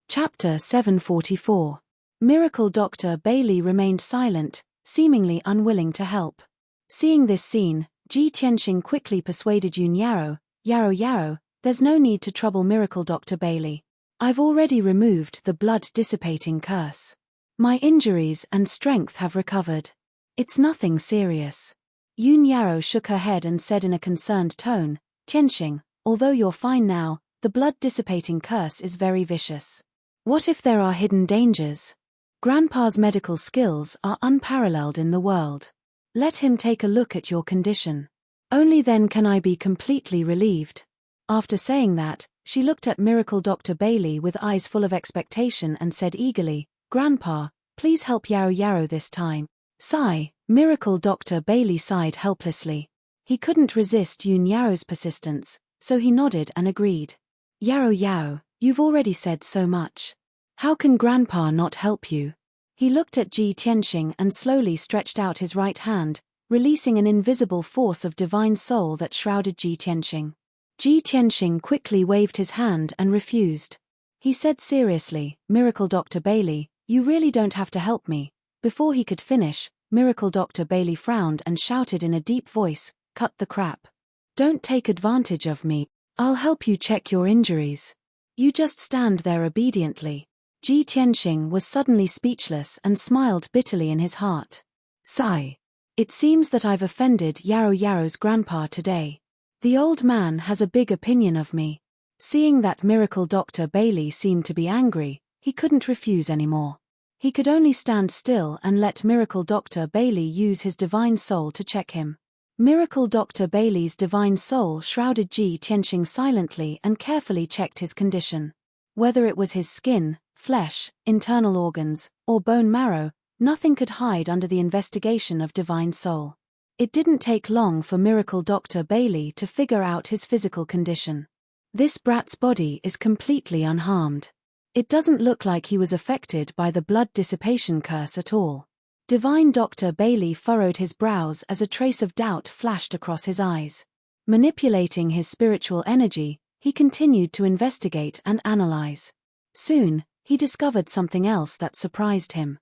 Chapter 744. Miracle Dr. Bailey remained silent, seemingly unwilling to help. Seeing this scene, Ji Tianxing quickly persuaded Yun Yarrow, Yarrow, there's no need to trouble Miracle Dr. Bailey. I've already removed the blood-dissipating curse. My injuries and strength have recovered. It's nothing serious. Yun Yarrow shook her head and said in a concerned tone, Tianxing, although you're fine now, the blood-dissipating curse is very vicious. What if there are hidden dangers? Grandpa's medical skills are unparalleled in the world. Let him take a look at your condition. Only then can I be completely relieved." After saying that, she looked at Miracle Dr. Bailey with eyes full of expectation and said eagerly, "Grandpa, please help Yarrow this time." Sigh, Miracle Dr. Bailey sighed helplessly. He couldn't resist Yun Yarrow's persistence, so he nodded and agreed. Yarrow, you've already said so much. How can Grandpa not help you?" He looked at Ji Tianxing and slowly stretched out his right hand, releasing an invisible force of divine soul that shrouded Ji Tianxing. Ji Tianxing quickly waved his hand and refused. He said seriously, "Miracle Dr. Bailey, you really don't have to help me." Before he could finish, Miracle Dr. Bailey frowned and shouted in a deep voice, "Cut the crap. Don't take advantage of me. I'll help you check your injuries. You just stand there obediently." Ji Tianxing was suddenly speechless and smiled bitterly in his heart. Sigh. It seems that I've offended Yarrow's grandpa today. The old man has a big opinion of me. Seeing that Miracle Dr. Bailey seemed to be angry, he couldn't refuse anymore. He could only stand still and let Miracle Dr. Bailey use his divine soul to check him. Miracle Dr. Bailey's divine soul shrouded Ji Tianxing silently and carefully checked his condition. Whether it was his skin, flesh, internal organs, or bone marrow, nothing could hide under the investigation of divine soul. It didn't take long for Miracle Dr. Bailey to figure out his physical condition. This brat's body is completely unharmed. It doesn't look like he was affected by the blood dissipation curse at all. Divine Dr. Bailey furrowed his brows as a trace of doubt flashed across his eyes. Manipulating his spiritual energy, he continued to investigate and analyze. Soon, he discovered something else that surprised him.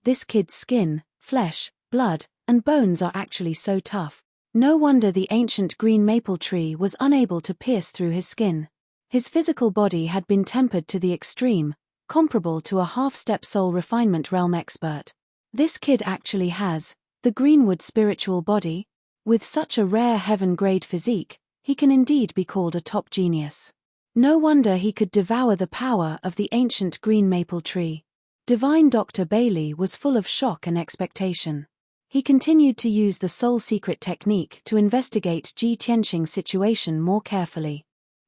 This kid's skin, flesh, blood, and bones are actually so tough. No wonder the ancient green maple tree was unable to pierce through his skin. His physical body had been tempered to the extreme, comparable to a half-step soul refinement realm expert. This kid actually has the Greenwood spiritual body. With such a rare heaven-grade physique, he can indeed be called a top genius. No wonder he could devour the power of the ancient green maple tree. Divine Dr. Bailey was full of shock and expectation. He continued to use the soul secret technique to investigate Ji Tianxing's situation more carefully.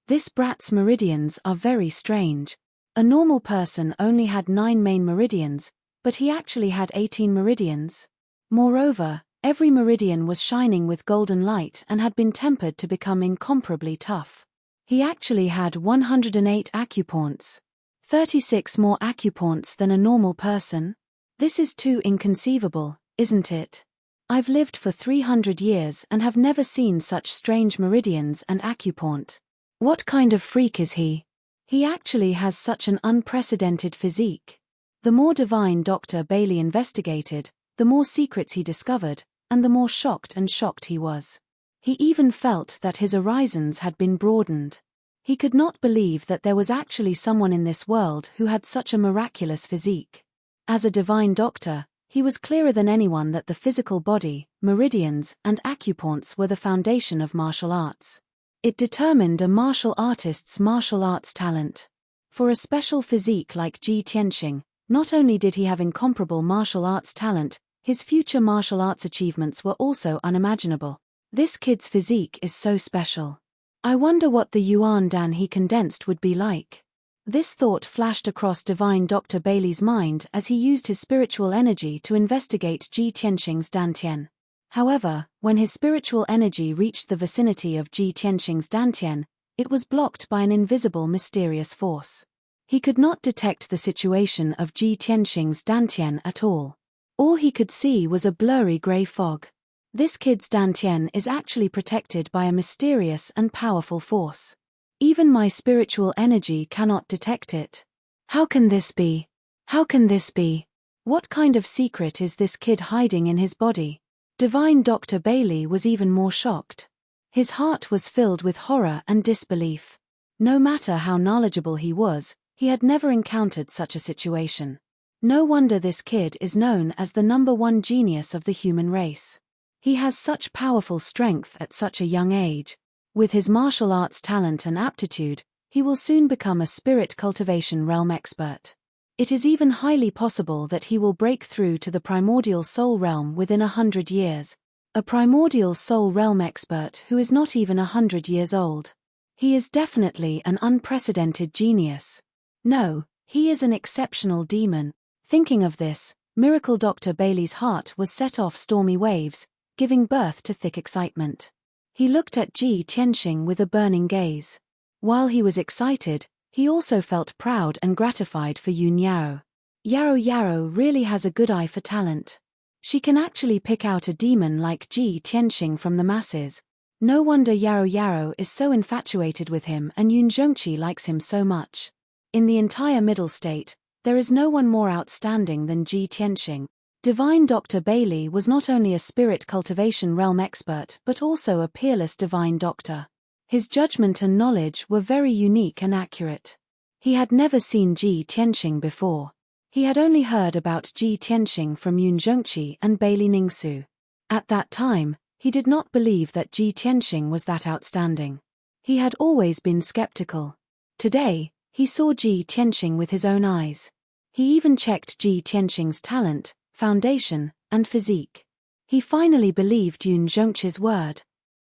This brat's meridians are very strange. A normal person only had 9 main meridians, but he actually had 18 meridians. Moreover, every meridian was shining with golden light and had been tempered to become incomparably tough. He actually had 108 acupoints. 36 more acupoints than a normal person? This is too inconceivable, isn't it? I've lived for 300 years and have never seen such strange meridians and acupoint. What kind of freak is he? He actually has such an unprecedented physique. The more Divine Dr. Bailey investigated, the more secrets he discovered, and the more shocked he was. He even felt that his horizons had been broadened. He could not believe that there was actually someone in this world who had such a miraculous physique. As a divine doctor, he was clearer than anyone that the physical body, meridians, and acupoints were the foundation of martial arts. It determined a martial artist's martial arts talent. For a special physique like Ji Tianxing, not only did he have incomparable martial arts talent, his future martial arts achievements were also unimaginable. This kid's physique is so special. I wonder what the Yuan Dan he condensed would be like. This thought flashed across Divine Dr. Bailey's mind as he used his spiritual energy to investigate Ji Tianxing's Dantian. However, when his spiritual energy reached the vicinity of Ji Tianxing's Dantian, it was blocked by an invisible mysterious force. He could not detect the situation of Ji Tianxing's Dantian at all. All he could see was a blurry grey fog. This kid's Dantian is actually protected by a mysterious and powerful force. Even my spiritual energy cannot detect it. How can this be? How can this be? What kind of secret is this kid hiding in his body? Divine Dr. Bailey was even more shocked. His heart was filled with horror and disbelief. No matter how knowledgeable he was, he had never encountered such a situation. No wonder this kid is known as the #1 genius of the human race. He has such powerful strength at such a young age. With his martial arts talent and aptitude, he will soon become a spirit cultivation realm expert. It is even highly possible that he will break through to the primordial soul realm within 100 years. A primordial soul realm expert who is not even 100 years old. He is definitely an unprecedented genius. No, he is an exceptional demon. Thinking of this, Miracle Dr. Bailey's heart was set off stormy waves, giving birth to thick excitement. He looked at Ji Tianxing with a burning gaze. While he was excited, he also felt proud and gratified for Yun Yao. Yao really has a good eye for talent. She can actually pick out a demon like Ji Tianxing from the masses. No wonder Yao is so infatuated with him and Yun Zhongqi likes him so much. In the entire Middle State, there is no one more outstanding than Ji Tianxing. Divine Dr. Bailey was not only a spirit cultivation realm expert but also a peerless divine doctor. His judgment and knowledge were very unique and accurate. He had never seen Ji Tianxing before. He had only heard about Ji Tianxing from Yun Zhongqi and Bailey Ningsu. At that time, he did not believe that Ji Tianxing was that outstanding. He had always been skeptical. Today, he saw Ji Tianxing with his own eyes. He even checked Ji Tianxing's talent, foundation, and physique. He finally believed Yun Zhongqi's word.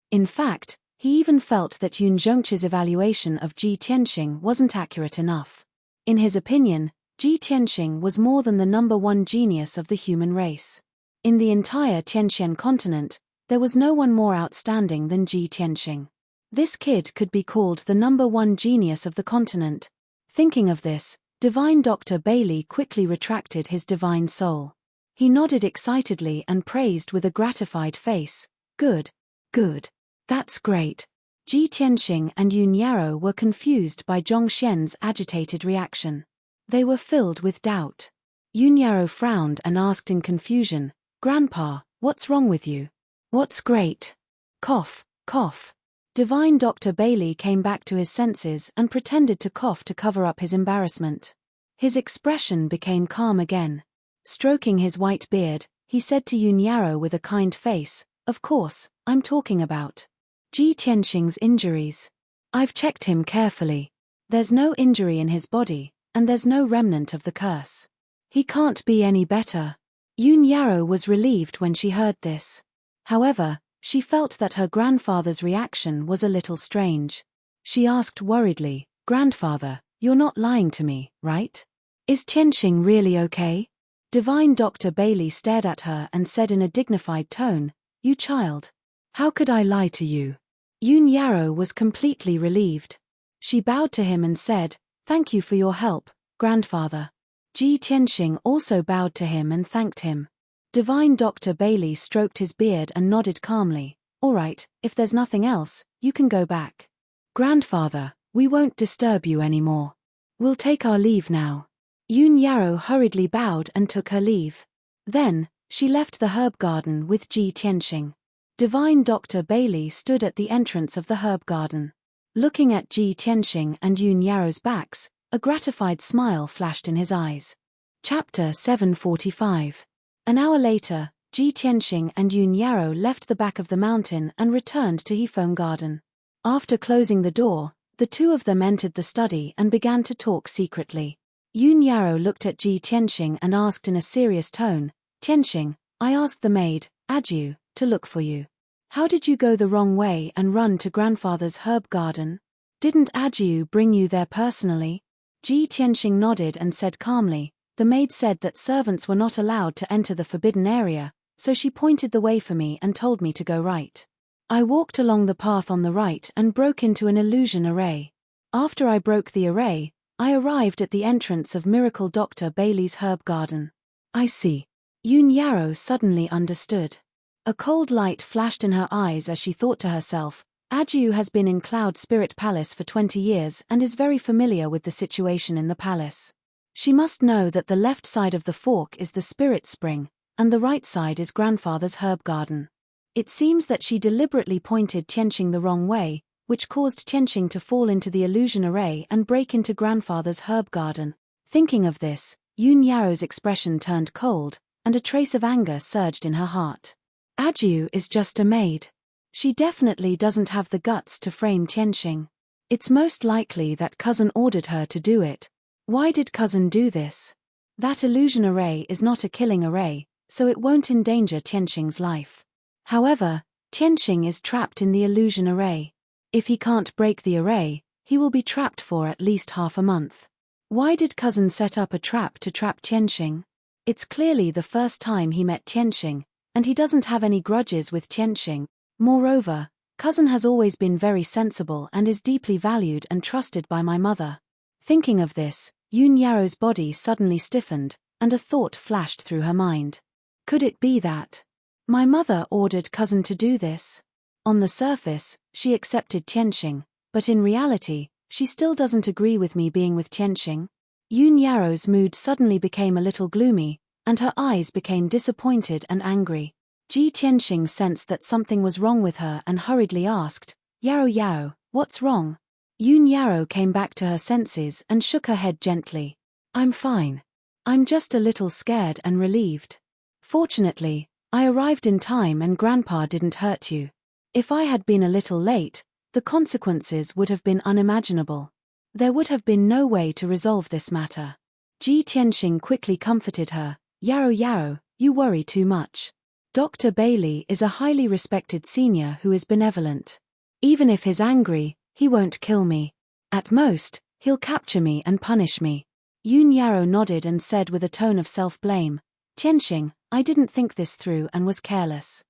In fact, he even felt that Yun Zhongqi's evaluation of Ji Tianxing wasn't accurate enough. In his opinion, Ji Tianxing was more than the #1 genius of the human race. In the entire Tianxian continent, there was no one more outstanding than Ji Tianxing. This kid could be called the #1 genius of the continent. Thinking of this, Divine Dr. Bailey quickly retracted his divine soul. He nodded excitedly and praised with a gratified face. Good. Good. That's great. Ji Tianxing and Yun Yarrow were confused by Zhong Xian's agitated reaction. They were filled with doubt. Yun Yarrow frowned and asked in confusion, "Grandpa, what's wrong with you?" "What's great?" Cough, cough. Divine Dr. Bailey came back to his senses and pretended to cough to cover up his embarrassment. His expression became calm again. Stroking his white beard, he said to Yun Yarrow with a kind face, "Of course, I'm talking about Ji Tianxing's injuries. I've checked him carefully. There's no injury in his body, and there's no remnant of the curse. He can't be any better." Yun Yarrow was relieved when she heard this. However, she felt that her grandfather's reaction was a little strange. She asked worriedly, "Grandfather, you're not lying to me, right? Is Tianxing really okay?" Divine Dr. Bailey stared at her and said in a dignified tone, "You child. How could I lie to you?" Yun Yarrow was completely relieved. She bowed to him and said, "Thank you for your help, grandfather." Ji Tianxing also bowed to him and thanked him. Divine Dr. Bailey stroked his beard and nodded calmly. "All right, if there's nothing else, you can go back. Grandfather, we won't disturb you anymore. We'll take our leave now." Yun Yarrow hurriedly bowed and took her leave. Then, she left the herb garden with Ji Tianxing. Divine Dr. Bailey stood at the entrance of the herb garden. Looking at Ji Tianxing and Yun Yarrow's backs, a gratified smile flashed in his eyes. Chapter 745. An hour later, Ji Tianxing and Yun Yarrow left the back of the mountain and returned to Heavenpiercer Garden. After closing the door, the two of them entered the study and began to talk secretly. Yun Yarrow looked at Ji Tianxing and asked in a serious tone, "Tianxing, I asked the maid, Adju, to look for you. How did you go the wrong way and run to grandfather's herb garden? Didn't Adju bring you there personally?" Ji Tianxing nodded and said calmly, "The maid said that servants were not allowed to enter the forbidden area, so she pointed the way for me and told me to go right. I walked along the path on the right and broke into an illusion array. After I broke the array, I arrived at the entrance of Miracle Dr. Bailey's herb garden." "I see." Yun Yarrow suddenly understood. A cold light flashed in her eyes as she thought to herself, "Adju has been in Cloud Spirit Palace for 20 years and is very familiar with the situation in the palace. She must know that the left side of the fork is the spirit spring, and the right side is grandfather's herb garden. It seems that she deliberately pointed Tianxing the wrong way, which caused Tianxing to fall into the illusion array and break into grandfather's herb garden." Thinking of this, Yun Yarrow's expression turned cold, and a trace of anger surged in her heart. Adju is just a maid. She definitely doesn't have the guts to frame Tianxing. It's most likely that cousin ordered her to do it. Why did cousin do this? That illusion array is not a killing array, so it won't endanger Tianxing's life. However, Tianxing is trapped in the illusion array. If he can't break the array, he will be trapped for at least half a month. Why did cousin set up a trap to trap Tianxing? It's clearly the first time he met Tianxing, and he doesn't have any grudges with Tianxing. Moreover, cousin has always been very sensible and is deeply valued and trusted by my mother. Thinking of this, Yun Yarrow's body suddenly stiffened, and a thought flashed through her mind. Could it be that my mother ordered cousin to do this? On the surface, she accepted Tianxing, but in reality, she still doesn't agree with me being with Tianxing. Yun Yarrow's mood suddenly became a little gloomy, and her eyes became disappointed and angry. Ji Tianxing sensed that something was wrong with her and hurriedly asked, "Yarrow Yarrow, what's wrong?" Yun Yarrow came back to her senses and shook her head gently. "I'm fine. I'm just a little scared and relieved. Fortunately, I arrived in time and Grandpa didn't hurt you. If I had been a little late, the consequences would have been unimaginable. There would have been no way to resolve this matter." Ji Tianxing quickly comforted her. "Yarrow Yarrow, you worry too much. Dr. Bailey is a highly respected senior who is benevolent. Even if he's angry, he won't kill me. At most, he'll capture me and punish me." Yun Yarrow nodded and said with a tone of self-blame, "Tianxing, I didn't think this through and was careless.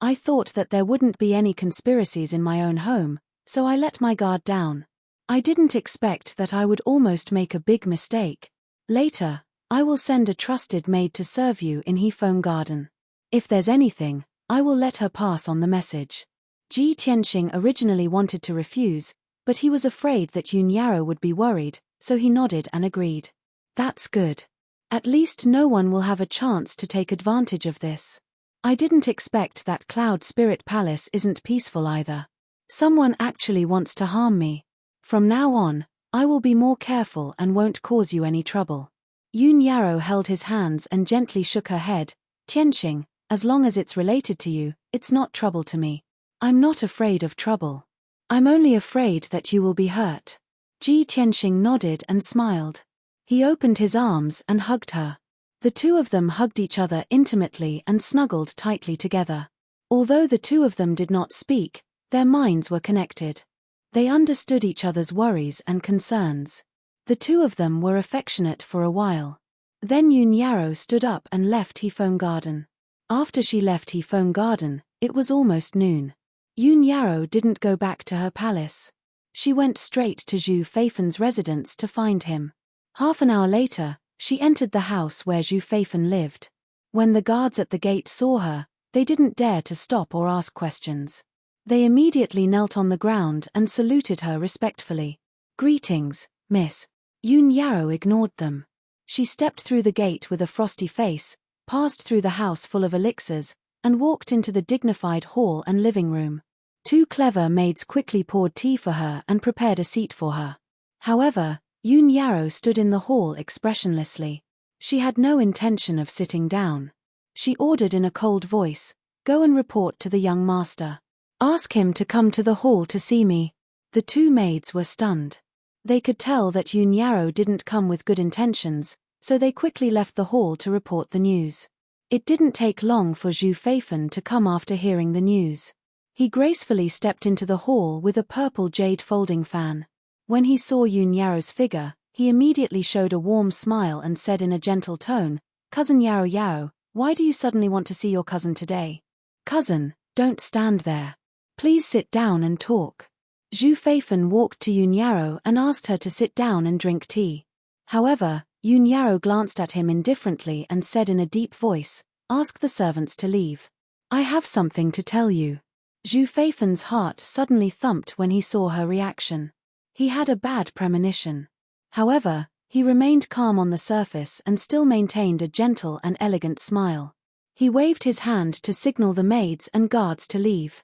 I thought that there wouldn't be any conspiracies in my own home, so I let my guard down. I didn't expect that I would almost make a big mistake. Later, I will send a trusted maid to serve you in Heavenpiercer Garden. If there's anything, I will let her pass on the message. Ji Tianxing originally wanted to refuse, but he was afraid that Yun Yarrow would be worried, so he nodded and agreed. That's good. At least no one will have a chance to take advantage of this. I didn't expect that Cloud Spirit Palace isn't peaceful either. Someone actually wants to harm me. From now on, I will be more careful and won't cause you any trouble. Yun Yarrow held his hands and gently shook her head. Tianxing, as long as it's related to you, it's not trouble to me. I'm not afraid of trouble. I'm only afraid that you will be hurt. Ji Tianxing nodded and smiled. He opened his arms and hugged her. The two of them hugged each other intimately and snuggled tightly together. Although the two of them did not speak, their minds were connected. They understood each other's worries and concerns. The two of them were affectionate for a while. Then Yun Yarrow stood up and left Heavenpiercer Garden. After she left Heavenpiercer Garden, it was almost noon. Yun Yarrow didn't go back to her palace. She went straight to Zhu Feifen's residence to find him. Half an hour later, she entered the house where Zhu Feifen lived. When the guards at the gate saw her, they didn't dare to stop or ask questions. They immediately knelt on the ground and saluted her respectfully. Greetings, miss. Yun Yarrow ignored them. She stepped through the gate with a frosty face, passed through the house full of elixirs, and walked into the dignified hall and living room. Two clever maids quickly poured tea for her and prepared a seat for her. However, Yun Yarrow stood in the hall expressionlessly. She had no intention of sitting down. She ordered in a cold voice, "Go and report to the young master. Ask him to come to the hall to see me." The two maids were stunned. They could tell that Yun Yarrow didn't come with good intentions, so they quickly left the hall to report the news. It didn't take long for Zhu Feifen to come after hearing the news. He gracefully stepped into the hall with a purple jade folding fan. When he saw Yun Yarrow's figure, he immediately showed a warm smile and said in a gentle tone, "Cousin Yarrow Yarrow, why do you suddenly want to see your cousin today?" "Cousin, don't stand there. Please sit down and talk." Zhu Feifen walked to Yun Yarrow and asked her to sit down and drink tea. However, Yun Yarrow glanced at him indifferently and said in a deep voice, "Ask the servants to leave. I have something to tell you." Zhu Feifen's heart suddenly thumped when he saw her reaction. He had a bad premonition. However, he remained calm on the surface and still maintained a gentle and elegant smile. He waved his hand to signal the maids and guards to leave.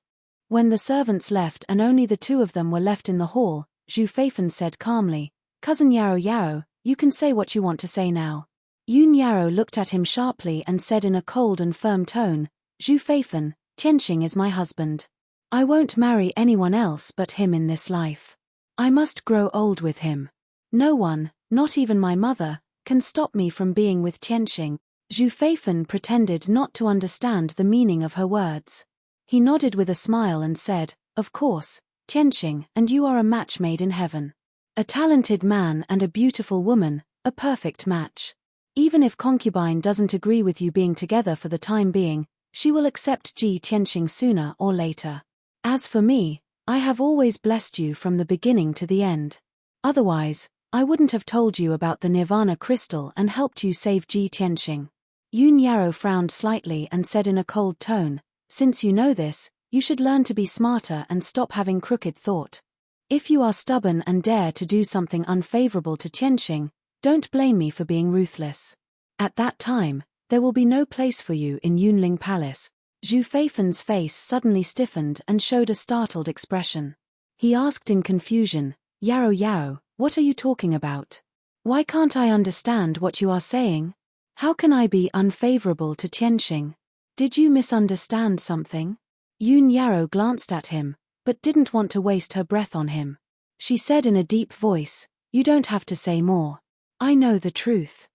When the servants left and only the two of them were left in the hall, Zhu Feifen said calmly, "Cousin Yarrow Yarrow, you can say what you want to say now." Yun Yarrow looked at him sharply and said in a cold and firm tone, "Zhu Feifen, Tianxing is my husband. I won't marry anyone else but him in this life. I must grow old with him. No one, not even my mother, can stop me from being with Tianxing." Zhu Feifen pretended not to understand the meaning of her words. He nodded with a smile and said, "Of course, Tianxing, and you are a match made in heaven. A talented man and a beautiful woman, a perfect match. Even if concubine doesn't agree with you being together for the time being, she will accept Ji Tianxing sooner or later. As for me, I have always blessed you from the beginning to the end. Otherwise, I wouldn't have told you about the Nirvana crystal and helped you save Ji Tianxing." Yun Yarrow frowned slightly and said in a cold tone, "Since you know this, you should learn to be smarter and stop having crooked thought. If you are stubborn and dare to do something unfavorable to Tianxing, don't blame me for being ruthless. At that time, there will be no place for you in Yunling Palace." Zhu Feifen's face suddenly stiffened and showed a startled expression. He asked in confusion, "Yarrow Yarrow, what are you talking about? Why can't I understand what you are saying? How can I be unfavorable to Tianxing? Did you misunderstand something?" Yun Yarrow glanced at him, but didn't want to waste her breath on him. She said in a deep voice, "You don't have to say more. I know the truth."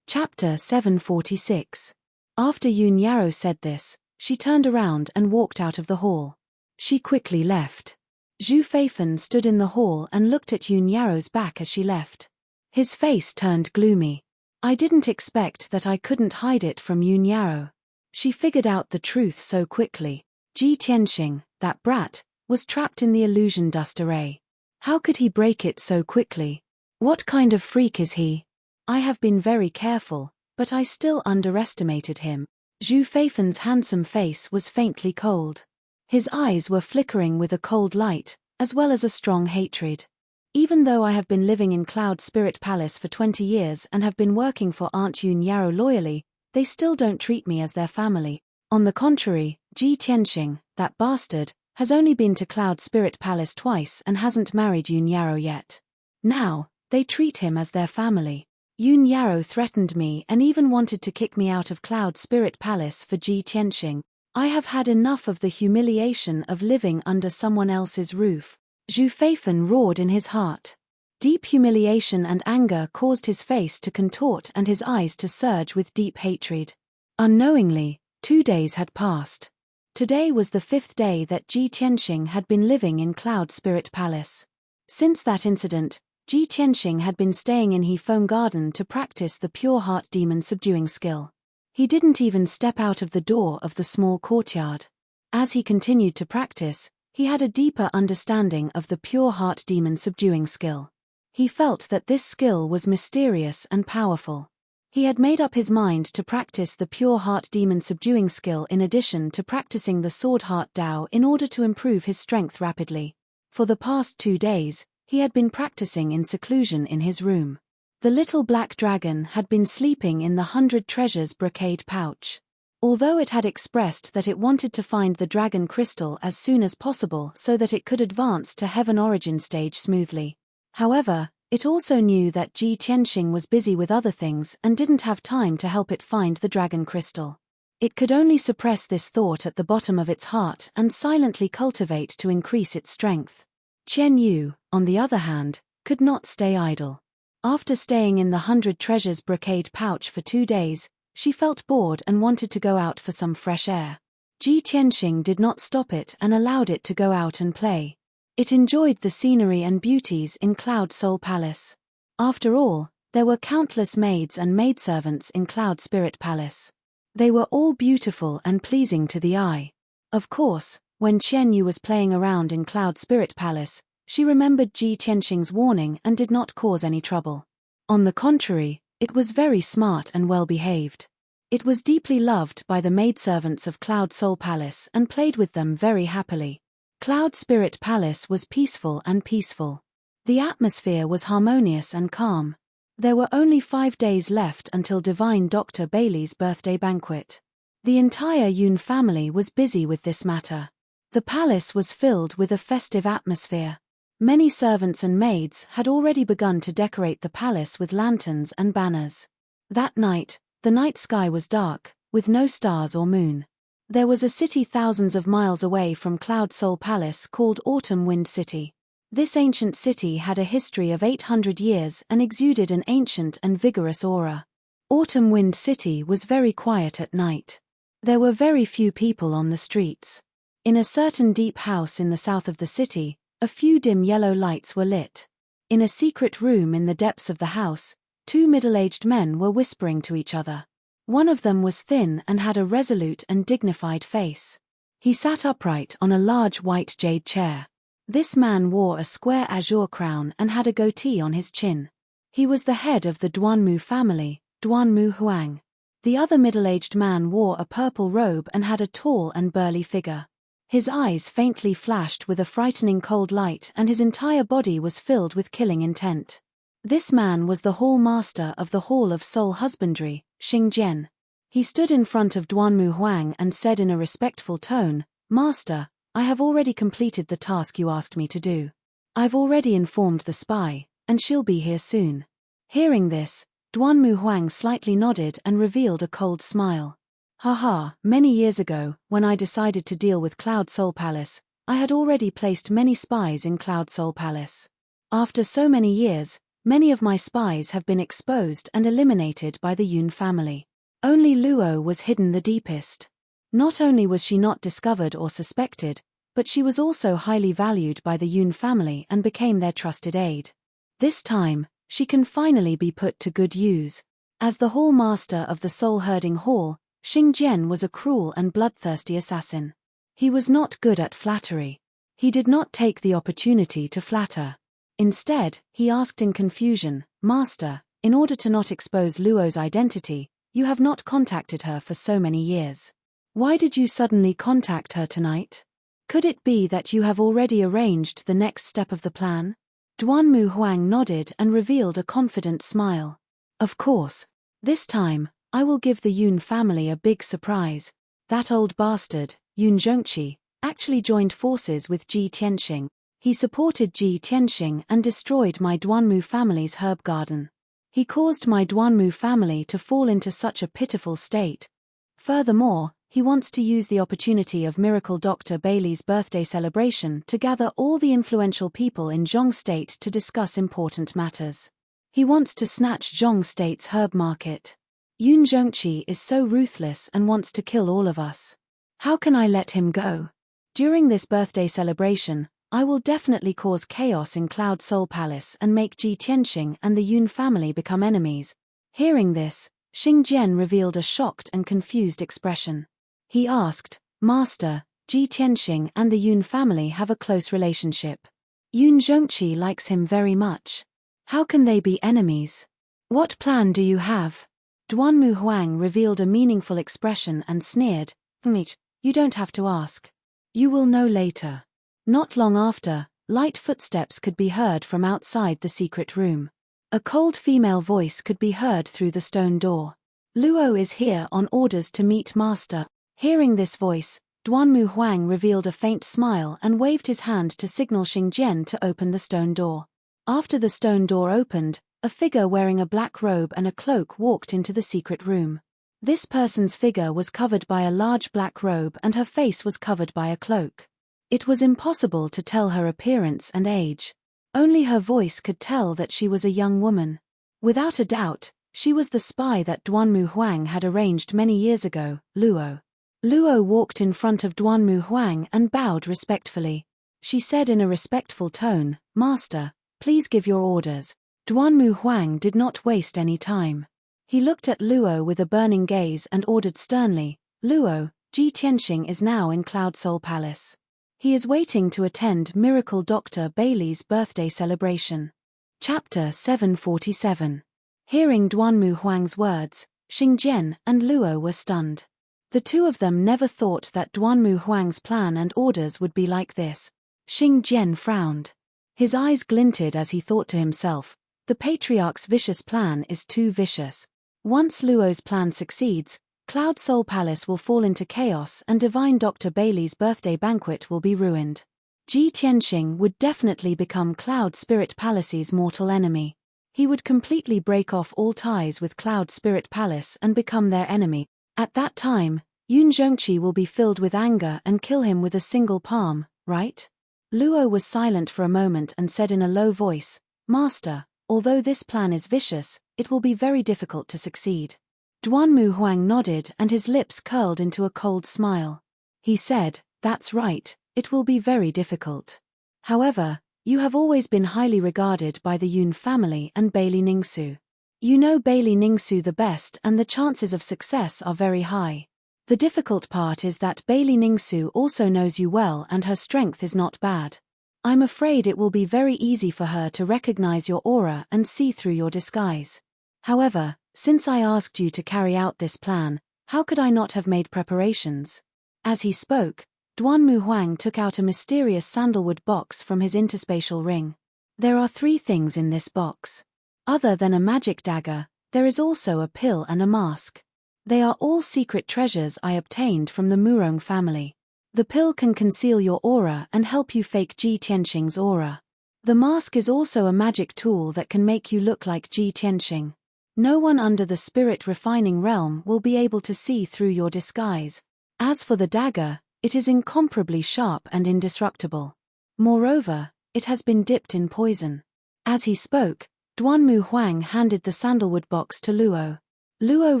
Chapter 746. After Yun Yarrow said this, she turned around and walked out of the hall. She quickly left. Zhu Feifen stood in the hall and looked at Yun Yarrow's back as she left. His face turned gloomy. "I didn't expect that I couldn't hide it from Yun Yarrow. She figured out the truth so quickly. Ji Tianxing, that brat, was trapped in the illusion dust array. How could he break it so quickly? What kind of freak is he? I have been very careful, but I still underestimated him. Zhu Feifen's handsome face was faintly cold. His eyes were flickering with a cold light, as well as a strong hatred. Even though I have been living in Cloud Spirit Palace for 20 years and have been working for Aunt Yun Yarrow loyally, they still don't treat me as their family. On the contrary, Ji Tianxing, that bastard, has only been to Cloud Spirit Palace twice and hasn't married Yun Yarrow yet. Now, they treat him as their family. Yun Yarrow threatened me and even wanted to kick me out of Cloud Spirit Palace for Ji Tianxing. I have had enough of the humiliation of living under someone else's roof. Zhu Feifen roared in his heart. Deep humiliation and anger caused his face to contort and his eyes to surge with deep hatred. Unknowingly, 2 days had passed. Today was the 5th day that Ji Tianxing had been living in Cloud Spirit Palace. Since that incident, Ji Tianxing had been staying in Hefeng Garden to practice the pure heart demon subduing skill. He didn't even step out of the door of the small courtyard. As he continued to practice, he had a deeper understanding of the pure heart demon subduing skill. He felt that this skill was mysterious and powerful. He had made up his mind to practice the pure heart demon subduing skill in addition to practicing the sword heart Dao in order to improve his strength rapidly. For the past 2 days, he had been practicing in seclusion in his room. The little black dragon had been sleeping in the 100 treasures brocade pouch. Although it had expressed that it wanted to find the dragon crystal as soon as possible so that it could advance to heaven origin stage smoothly. However, it also knew that Ji Tianxing was busy with other things and didn't have time to help it find the dragon crystal. It could only suppress this thought at the bottom of its heart and silently cultivate to increase its strength. Chen Yu, on the other hand, could not stay idle. After staying in the 100 treasures brocade pouch for 2 days, she felt bored and wanted to go out for some fresh air. Ji Tianxing did not stop it and allowed it to go out and play. It enjoyed the scenery and beauties in Cloud Soul Palace. After all, there were countless maids and maidservants in Cloud Spirit Palace. They were all beautiful and pleasing to the eye. Of course, when Chen Yu was playing around in Cloud Spirit Palace, she remembered Ji Tianxing's warning and did not cause any trouble. On the contrary, it was very smart and well-behaved. It was deeply loved by the maidservants of Cloud Soul Palace and played with them very happily. Cloud Spirit Palace was peaceful and peaceful. The atmosphere was harmonious and calm. There were only 5 days left until Divine Dr. Bailey's birthday banquet. The entire Yun family was busy with this matter. The palace was filled with a festive atmosphere. Many servants and maids had already begun to decorate the palace with lanterns and banners. That night, the night sky was dark, with no stars or moon. There was a city thousands of miles away from Cloud Soul Palace called Autumn Wind City. This ancient city had a history of 800 years and exuded an ancient and vigorous aura. Autumn Wind City was very quiet at night. There were very few people on the streets. In a certain deep house in the south of the city, a few dim yellow lights were lit. In a secret room in the depths of the house, 2 middle-aged men were whispering to each other. One of them was thin and had a resolute and dignified face. He sat upright on a large white jade chair. This man wore a square azure crown and had a goatee on his chin. He was the head of the Duanmu family, Duanmu Huang. The other middle-aged man wore a purple robe and had a tall and burly figure. His eyes faintly flashed with a frightening cold light and his entire body was filled with killing intent. This man was the hall master of the Hall of Soul Husbandry, Xing Jian. He stood in front of Duanmu Huang and said in a respectful tone, "Master, I have already completed the task you asked me to do. I've already informed the spy, and she'll be here soon." Hearing this, Duanmu Huang slightly nodded and revealed a cold smile. Haha, many years ago, when I decided to deal with Cloud Soul Palace, I had already placed many spies in Cloud Soul Palace. After so many years, many of my spies have been exposed and eliminated by the Yun family. Only Luo was hidden the deepest. Not only was she not discovered or suspected, but she was also highly valued by the Yun family and became their trusted aide. This time, she can finally be put to good use. As the hall master of the Soul Herding Hall, Xing Jian was a cruel and bloodthirsty assassin. He was not good at flattery. He did not take the opportunity to flatter. Instead, he asked in confusion, "Master, in order to not expose Luo's identity, you have not contacted her for so many years. Why did you suddenly contact her tonight? Could it be that you have already arranged the next step of the plan?" Duanmu Huang nodded and revealed a confident smile. "Of course. This time, I will give the Yun family a big surprise. That old bastard, Yun Zhongqi, actually joined forces with Ji Tianxing. He supported Ji Tianxing and destroyed my Duanmu family's herb garden. He caused my Duanmu family to fall into such a pitiful state. Furthermore, he wants to use the opportunity of Miracle Dr. Bailey's birthday celebration to gather all the influential people in Zhong State to discuss important matters. He wants to snatch Zhong State's herb market. Yun Zhongqi is so ruthless and wants to kill all of us. How can I let him go? During this birthday celebration, I will definitely cause chaos in Cloud Soul Palace and make Ji Tianxing and the Yun family become enemies." Hearing this, Xing Jian revealed a shocked and confused expression. He asked, "Master, Ji Tianxing and the Yun family have a close relationship. Yun Zhongqi likes him very much. How can they be enemies? What plan do you have?" Duanmu Huang revealed a meaningful expression and sneered, "You don't have to ask. You will know later." Not long after, light footsteps could be heard from outside the secret room. A cold female voice could be heard through the stone door. "Luo is here on orders to meet Master." Hearing this voice, Duanmu Huang revealed a faint smile and waved his hand to signal Xing Jian to open the stone door. After the stone door opened, a figure wearing a black robe and a cloak walked into the secret room. This person's figure was covered by a large black robe and her face was covered by a cloak. It was impossible to tell her appearance and age. Only her voice could tell that she was a young woman. Without a doubt, she was the spy that Duanmu Huang had arranged many years ago, Luo. Luo walked in front of Duanmu Huang and bowed respectfully. She said in a respectful tone, "Master, please give your orders." Duanmu Huang did not waste any time. He looked at Luo with a burning gaze and ordered sternly, "Luo, Ji Tianxing is now in Cloud Soul Palace. He is waiting to attend Miracle Dr. Bailey's birthday celebration." Chapter 747. Hearing Duanmu Huang's words, Xing Jian and Luo were stunned. The two of them never thought that Duanmu Huang's plan and orders would be like this. Xing Jian frowned. His eyes glinted as he thought to himself, "The Patriarch's vicious plan is too vicious. Once Luo's plan succeeds, Cloud Soul Palace will fall into chaos and Divine Dr. Bailey's birthday banquet will be ruined. Ji Tianxing would definitely become Cloud Spirit Palace's mortal enemy. He would completely break off all ties with Cloud Spirit Palace and become their enemy. At that time, Yun Zhongqi will be filled with anger and kill him with a single palm, right?" Luo was silent for a moment and said in a low voice, "Master, although this plan is vicious, it will be very difficult to succeed." Duanmu Huang nodded and his lips curled into a cold smile. He said, "That's right, it will be very difficult. However, you have always been highly regarded by the Yun family and Bailey Ningsu. You know Bailey Ningsu the best and the chances of success are very high. The difficult part is that Bailey Ningsu also knows you well and her strength is not bad. I'm afraid it will be very easy for her to recognize your aura and see through your disguise. However, since I asked you to carry out this plan, how could I not have made preparations?" As he spoke, Duanmu Huang took out a mysterious sandalwood box from his interspatial ring. There are 3 things in this box. Other than a magic dagger, there is also a pill and a mask. They are all secret treasures I obtained from the Murong family. The pill can conceal your aura and help you fake Ji Tianxing's aura. The mask is also a magic tool that can make you look like Ji Tianxing. No one under the spirit refining realm will be able to see through your disguise. As for the dagger, it is incomparably sharp and indestructible. Moreover, it has been dipped in poison." As he spoke, Duanmu Huang handed the sandalwood box to Luo. Luo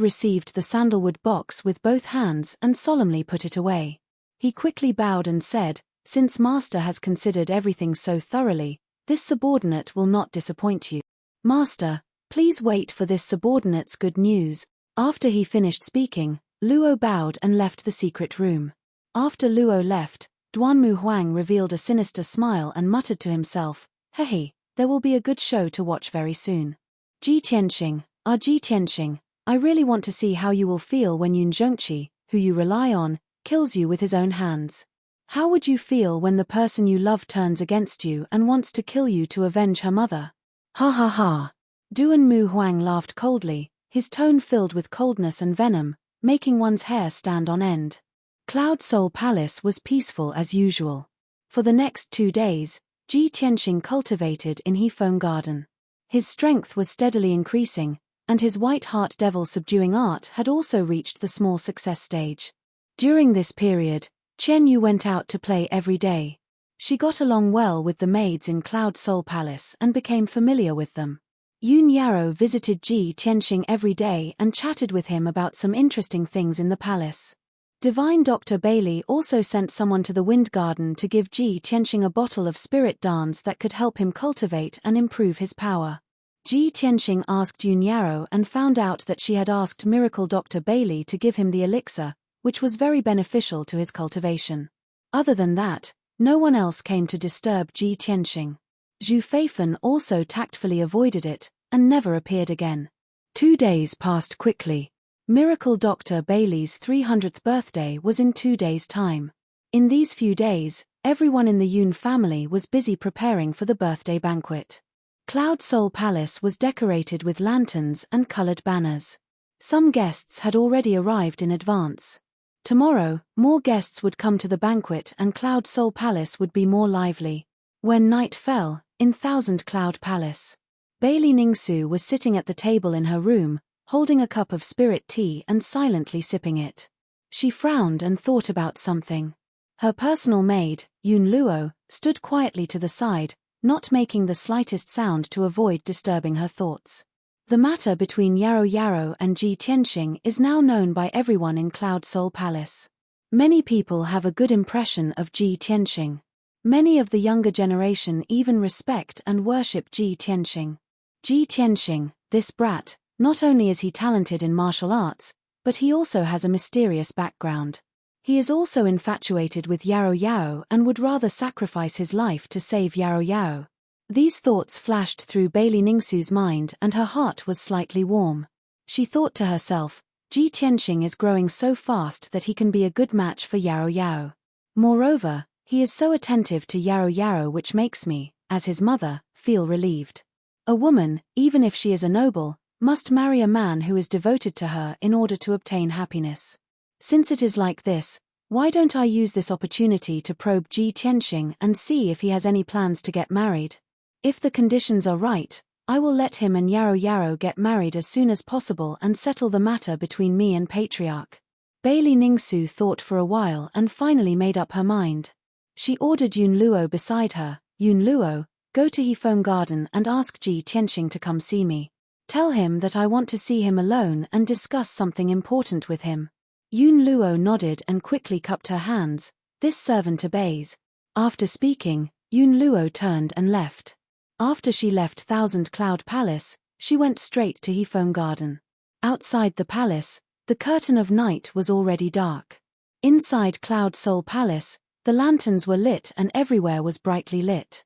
received the sandalwood box with both hands and solemnly put it away. He quickly bowed and said, "Since Master has considered everything so thoroughly, this subordinate will not disappoint you. Master, please wait for this subordinate's good news." After he finished speaking, Luo bowed and left the secret room. After Luo left, Duanmu Huang revealed a sinister smile and muttered to himself, "Hehe, there will be a good show to watch very soon. Ji Tianxing, Ji Tianxing, I really want to see how you will feel when Yun Zhongqi, who you rely on, kills you with his own hands. How would you feel when the person you love turns against you and wants to kill you to avenge her mother?" Ha ha ha. Duanmu Huang laughed coldly, his tone filled with coldness and venom, making one's hair stand on end. Cloud Soul Palace was peaceful as usual. For the next 2 days, Ji Tianxing cultivated in Heifeng Garden. His strength was steadily increasing, and his White Heart Devil subduing art had also reached the small success stage. During this period, Chen Yu went out to play every day. She got along well with the maids in Cloud Soul Palace and became familiar with them. Yun Yarrow visited Ji Tianxing every day and chatted with him about some interesting things in the palace. Divine Dr. Bailey also sent someone to the Wind Garden to give Ji Tianxing a bottle of spirit dance that could help him cultivate and improve his power. Ji Tianxing asked Yun Yarrow and found out that she had asked Miracle Dr. Bailey to give him the elixir, which was very beneficial to his cultivation. Other than that, no one else came to disturb Ji Tianxing. Zhu Feifen also tactfully avoided it, and never appeared again. 2 days passed quickly. Miracle Dr. Bailey's 300th birthday was in 2 days' time. In these few days, everyone in the Yun family was busy preparing for the birthday banquet. Cloud Soul Palace was decorated with lanterns and colored banners. Some guests had already arrived in advance. Tomorrow, more guests would come to the banquet and Cloud Soul Palace would be more lively. When night fell, in Thousand Cloud Palace, Bailey Ningsu was sitting at the table in her room, holding a cup of spirit tea and silently sipping it. She frowned and thought about something. Her personal maid, Yun Luo, stood quietly to the side, not making the slightest sound to avoid disturbing her thoughts. The matter between Yarrow and Ji Tianxing is now known by everyone in Cloud Soul Palace. Many people have a good impression of Ji Tianxing. Many of the younger generation even respect and worship Ji Tianxing. Ji Tianxing, this brat, not only is he talented in martial arts, but he also has a mysterious background. He is also infatuated with Yarrow and would rather sacrifice his life to save Yarrow. These thoughts flashed through Bailey Ningsu's mind and her heart was slightly warm. She thought to herself, Ji Tianxing is growing so fast that he can be a good match for Yarrow. Moreover, he is so attentive to Yarrow which makes me, as his mother, feel relieved. A woman, even if she is a noble, must marry a man who is devoted to her in order to obtain happiness. Since it is like this, why don't I use this opportunity to probe Ji Tianxing and see if he has any plans to get married? If the conditions are right, I will let him and Yarrow get married as soon as possible and settle the matter between me and Patriarch. Bailey Ningsu thought for a while and finally made up her mind. She ordered Yun Luo beside her, Yun Luo, go to Heifeng Garden and ask Ji Tianxing to come see me. Tell him that I want to see him alone and discuss something important with him. Yun Luo nodded and quickly cupped her hands. This servant obeys. After speaking, Yun Luo turned and left. After she left Thousand Cloud Palace, she went straight to Heifeng Garden. Outside the palace, the curtain of night was already dark. Inside Cloud Soul Palace, the lanterns were lit and everywhere was brightly lit.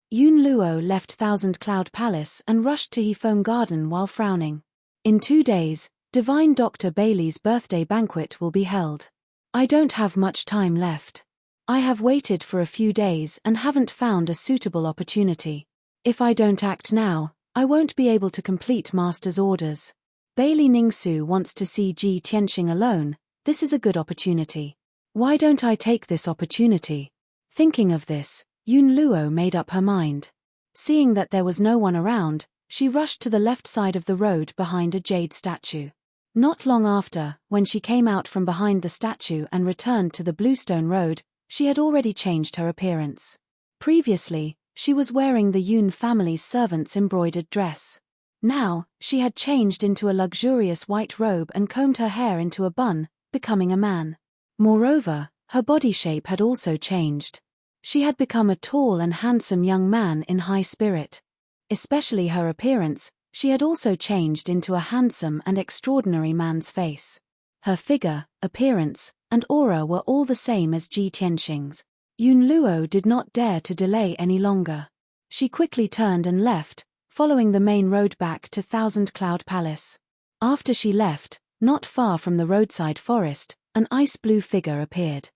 Yun Luo left Thousand Cloud Palace and rushed to Heifeng Garden while frowning. In 2 days, Divine Dr. Bailey's birthday banquet will be held. I don't have much time left. I have waited for a few days and haven't found a suitable opportunity. If I don't act now, I won't be able to complete Master's orders. Bailey Ningsu wants to see Ji Tianxing alone. This is a good opportunity. Why don't I take this opportunity? Thinking of this, Yun Luo made up her mind. Seeing that there was no one around, she rushed to the left side of the road behind a jade statue. Not long after, when she came out from behind the statue and returned to the Bluestone Road, she had already changed her appearance. Previously, she was wearing the Yun family's servant's embroidered dress. Now, she had changed into a luxurious white robe and combed her hair into a bun, becoming a man. Moreover, her body shape had also changed. She had become a tall and handsome young man in high spirit. Especially her appearance, she had also changed into a handsome and extraordinary man's face. Her figure, appearance, and aura were all the same as Ji Tianxing's. Yun Luo did not dare to delay any longer. She quickly turned and left, following the main road back to Thousand Cloud Palace. After she left, not far from the roadside forest, an ice-blue figure appeared.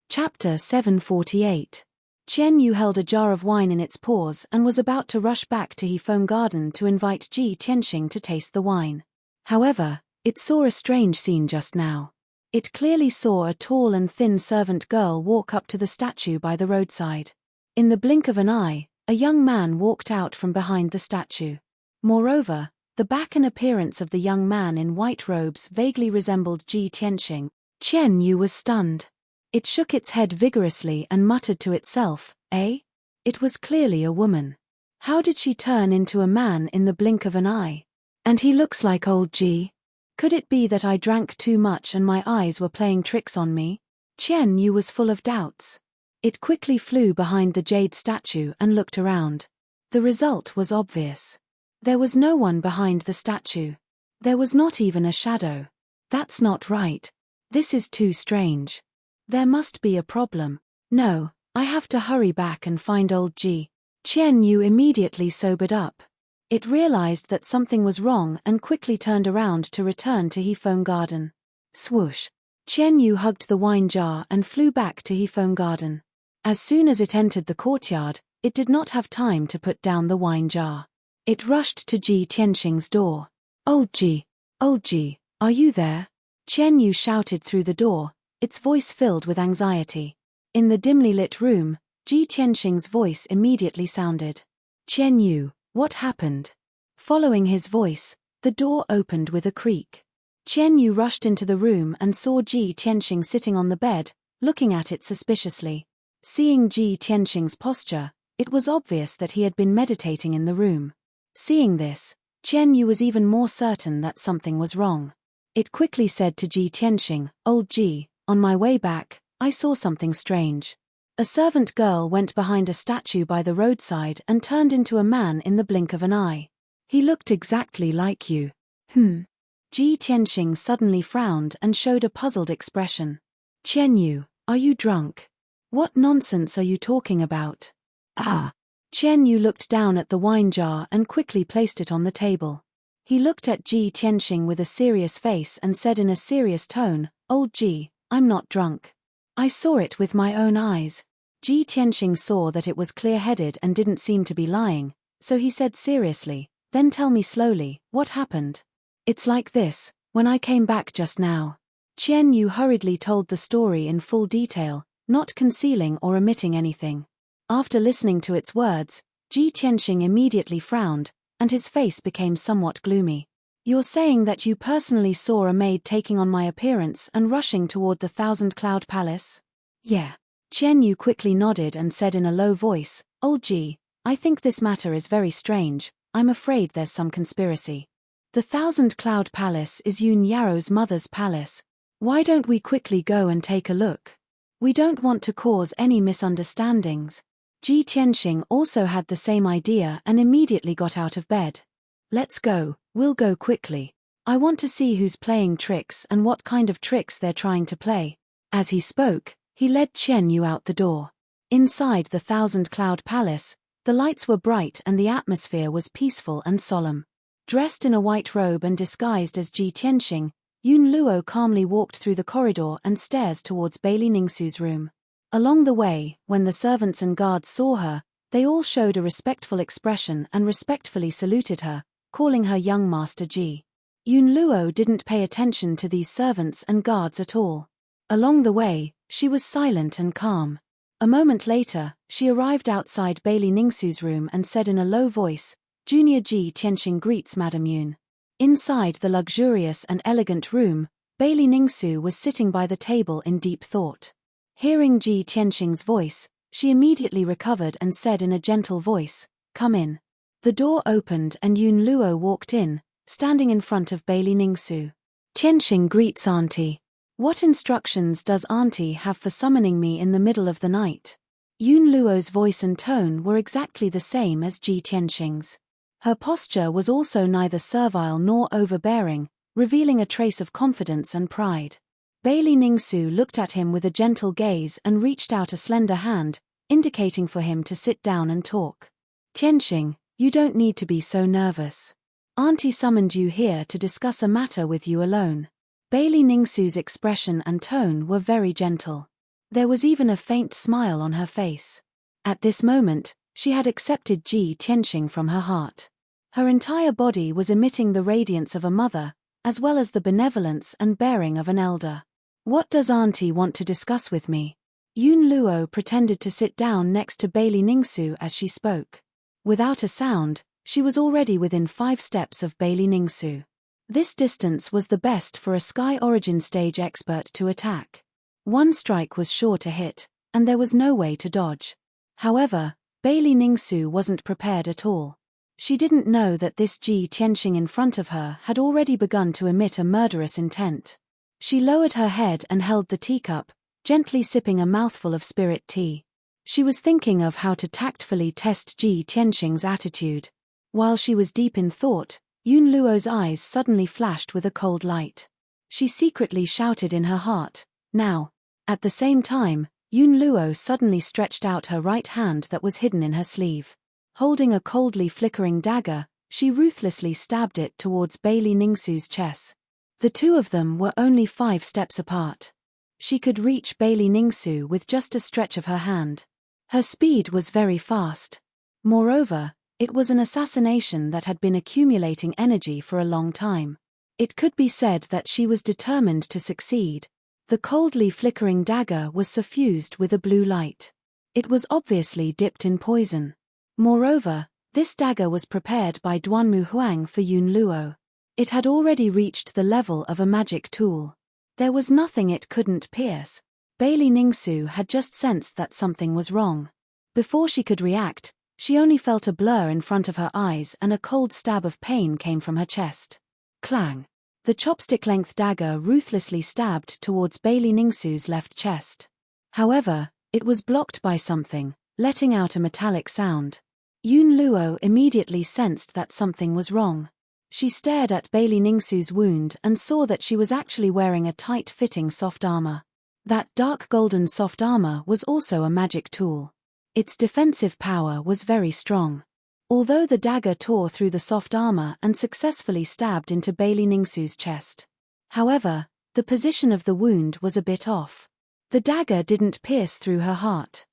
Chapter 748. Qian Yu held a jar of wine in its paws and was about to rush back to Hefeng Garden to invite Ji Tianxing to taste the wine. However, it saw a strange scene just now. It clearly saw a tall and thin servant girl walk up to the statue by the roadside. In the blink of an eye, a young man walked out from behind the statue. Moreover, the back and appearance of the young man in white robes vaguely resembled Ji Tianxing. Qian Yu was stunned. It shook its head vigorously and muttered to itself, "Eh? It was clearly a woman. How did she turn into a man in the blink of an eye? And he looks like old Ji. Could it be that I drank too much and my eyes were playing tricks on me?" Qian Yu was full of doubts. It quickly flew behind the jade statue and looked around. The result was obvious. There was no one behind the statue. There was not even a shadow. That's not right. This is too strange. There must be a problem. No, I have to hurry back and find old Ji. Qian Yu immediately sobered up. It realized that something was wrong and quickly turned around to return to Hefeng Garden. Swoosh! Qian Yu hugged the wine jar and flew back to Hefeng Garden. As soon as it entered the courtyard, it did not have time to put down the wine jar. It rushed to Ji Tianxing's door. Old Ji, are you there?" Qian Yu shouted through the door, its voice filled with anxiety. In the dimly lit room, Ji Tianxing's voice immediately sounded. "Qian Yu, what happened?" Following his voice, the door opened with a creak. Qian Yu rushed into the room and saw Ji Tianxing sitting on the bed, looking at it suspiciously. Seeing Ji Tianxing's posture, it was obvious that he had been meditating in the room. Seeing this, Qian Yu was even more certain that something was wrong. It quickly said to Ji Tianxing, "Old Ji, on my way back, I saw something strange. A servant girl went behind a statue by the roadside and turned into a man in the blink of an eye. He looked exactly like you." Ji Tianxing suddenly frowned and showed a puzzled expression. "Qian Yu, are you drunk? What nonsense are you talking about?" Qian Yu looked down at the wine jar and quickly placed it on the table. He looked at Ji Tianxing with a serious face and said in a serious tone, "Old Ji, I'm not drunk. I saw it with my own eyes." Ji Tianxing saw that it was clear-headed and didn't seem to be lying, so he said seriously, "Then tell me slowly, what happened?" "It's like this, when I came back just now." Qian Yu hurriedly told the story in full detail, not concealing or omitting anything. After listening to its words, Ji Tianxing immediately frowned, and his face became somewhat gloomy. "You're saying that you personally saw a maid taking on my appearance and rushing toward the Thousand Cloud Palace?" "Yeah." Qian Yu quickly nodded and said in a low voice, "Old Ji, I think this matter is very strange. I'm afraid there's some conspiracy. The Thousand Cloud Palace is Yun Yaro's mother's palace. Why don't we quickly go and take a look? We don't want to cause any misunderstandings." Ji Tianxing also had the same idea and immediately got out of bed. "Let's go, we'll go quickly. I want to see who's playing tricks and what kind of tricks they're trying to play." As he spoke, he led Qian Yu out the door. Inside the Thousand Cloud Palace, the lights were bright and the atmosphere was peaceful and solemn. Dressed in a white robe and disguised as Ji Tianxing, Yun Luo calmly walked through the corridor and stairs towards Bailey Ningxu's room. Along the way, when the servants and guards saw her, they all showed a respectful expression and respectfully saluted her, calling her young master Ji. Yun Luo didn't pay attention to these servants and guards at all. Along the way, she was silent and calm. A moment later, she arrived outside Bailey Ningxu's room and said in a low voice, "Junior Ji Tianxing greets Madame Yun." Inside the luxurious and elegant room, Bailey Ningxu was sitting by the table in deep thought. Hearing Ji Tianxing's voice, she immediately recovered and said in a gentle voice, "Come in." The door opened and Yun Luo walked in, standing in front of Bailey Ningxu. "Tianxing greets Auntie. What instructions does Auntie have for summoning me in the middle of the night?" Yun Luo's voice and tone were exactly the same as Ji Tianxing's. Her posture was also neither servile nor overbearing, revealing a trace of confidence and pride. Bailey Ningsu looked at him with a gentle gaze and reached out a slender hand, indicating for him to sit down and talk. Tianxing, you don't need to be so nervous. Auntie summoned you here to discuss a matter with you alone. Bailey Ningsu's expression and tone were very gentle. There was even a faint smile on her face. At this moment, she had accepted Ji Tianxing from her heart. Her entire body was emitting the radiance of a mother, as well as the benevolence and bearing of an elder. What does Auntie want to discuss with me? Yun Luo pretended to sit down next to Bailey Ningsu as she spoke. Without a sound, she was already within 5 steps of Bailey Ningsu. This distance was the best for a Sky Origin stage expert to attack. One strike was sure to hit, and there was no way to dodge. However, Bailey Ningsu wasn't prepared at all. She didn't know that this Ji Tianxing in front of her had already begun to emit a murderous intent. She lowered her head and held the teacup, gently sipping a mouthful of spirit tea. She was thinking of how to tactfully test Ji Tianxing's attitude. While she was deep in thought, Yun Luo's eyes suddenly flashed with a cold light. She secretly shouted in her heart, "Now!" At the same time, Yun Luo suddenly stretched out her right hand that was hidden in her sleeve. Holding a coldly flickering dagger, she ruthlessly stabbed it towards Bailey Ningsu's chest. The two of them were only 5 steps apart. She could reach Bailey Ningsu with just a stretch of her hand. Her speed was very fast. Moreover, it was an assassination that had been accumulating energy for a long time. It could be said that she was determined to succeed. The coldly flickering dagger was suffused with a blue light. It was obviously dipped in poison. Moreover, this dagger was prepared by Duanmu Huang for Yun Luo. It had already reached the level of a magic tool. There was nothing it couldn't pierce. Bailey Ningsu had just sensed that something was wrong. Before she could react, she only felt a blur in front of her eyes and a cold stab of pain came from her chest. Clang! The chopstick-length dagger ruthlessly stabbed towards Bailey Ningsu's left chest. However, it was blocked by something, letting out a metallic sound. Yun Luo immediately sensed that something was wrong. She stared at Bailey Ningsu's wound and saw that she was actually wearing a tight-fitting soft armor. That dark golden soft armor was also a magic tool. Its defensive power was very strong. Although the dagger tore through the soft armor and successfully stabbed into Bailey Ningsu's chest. However, the position of the wound was a bit off. The dagger didn't pierce through her heart.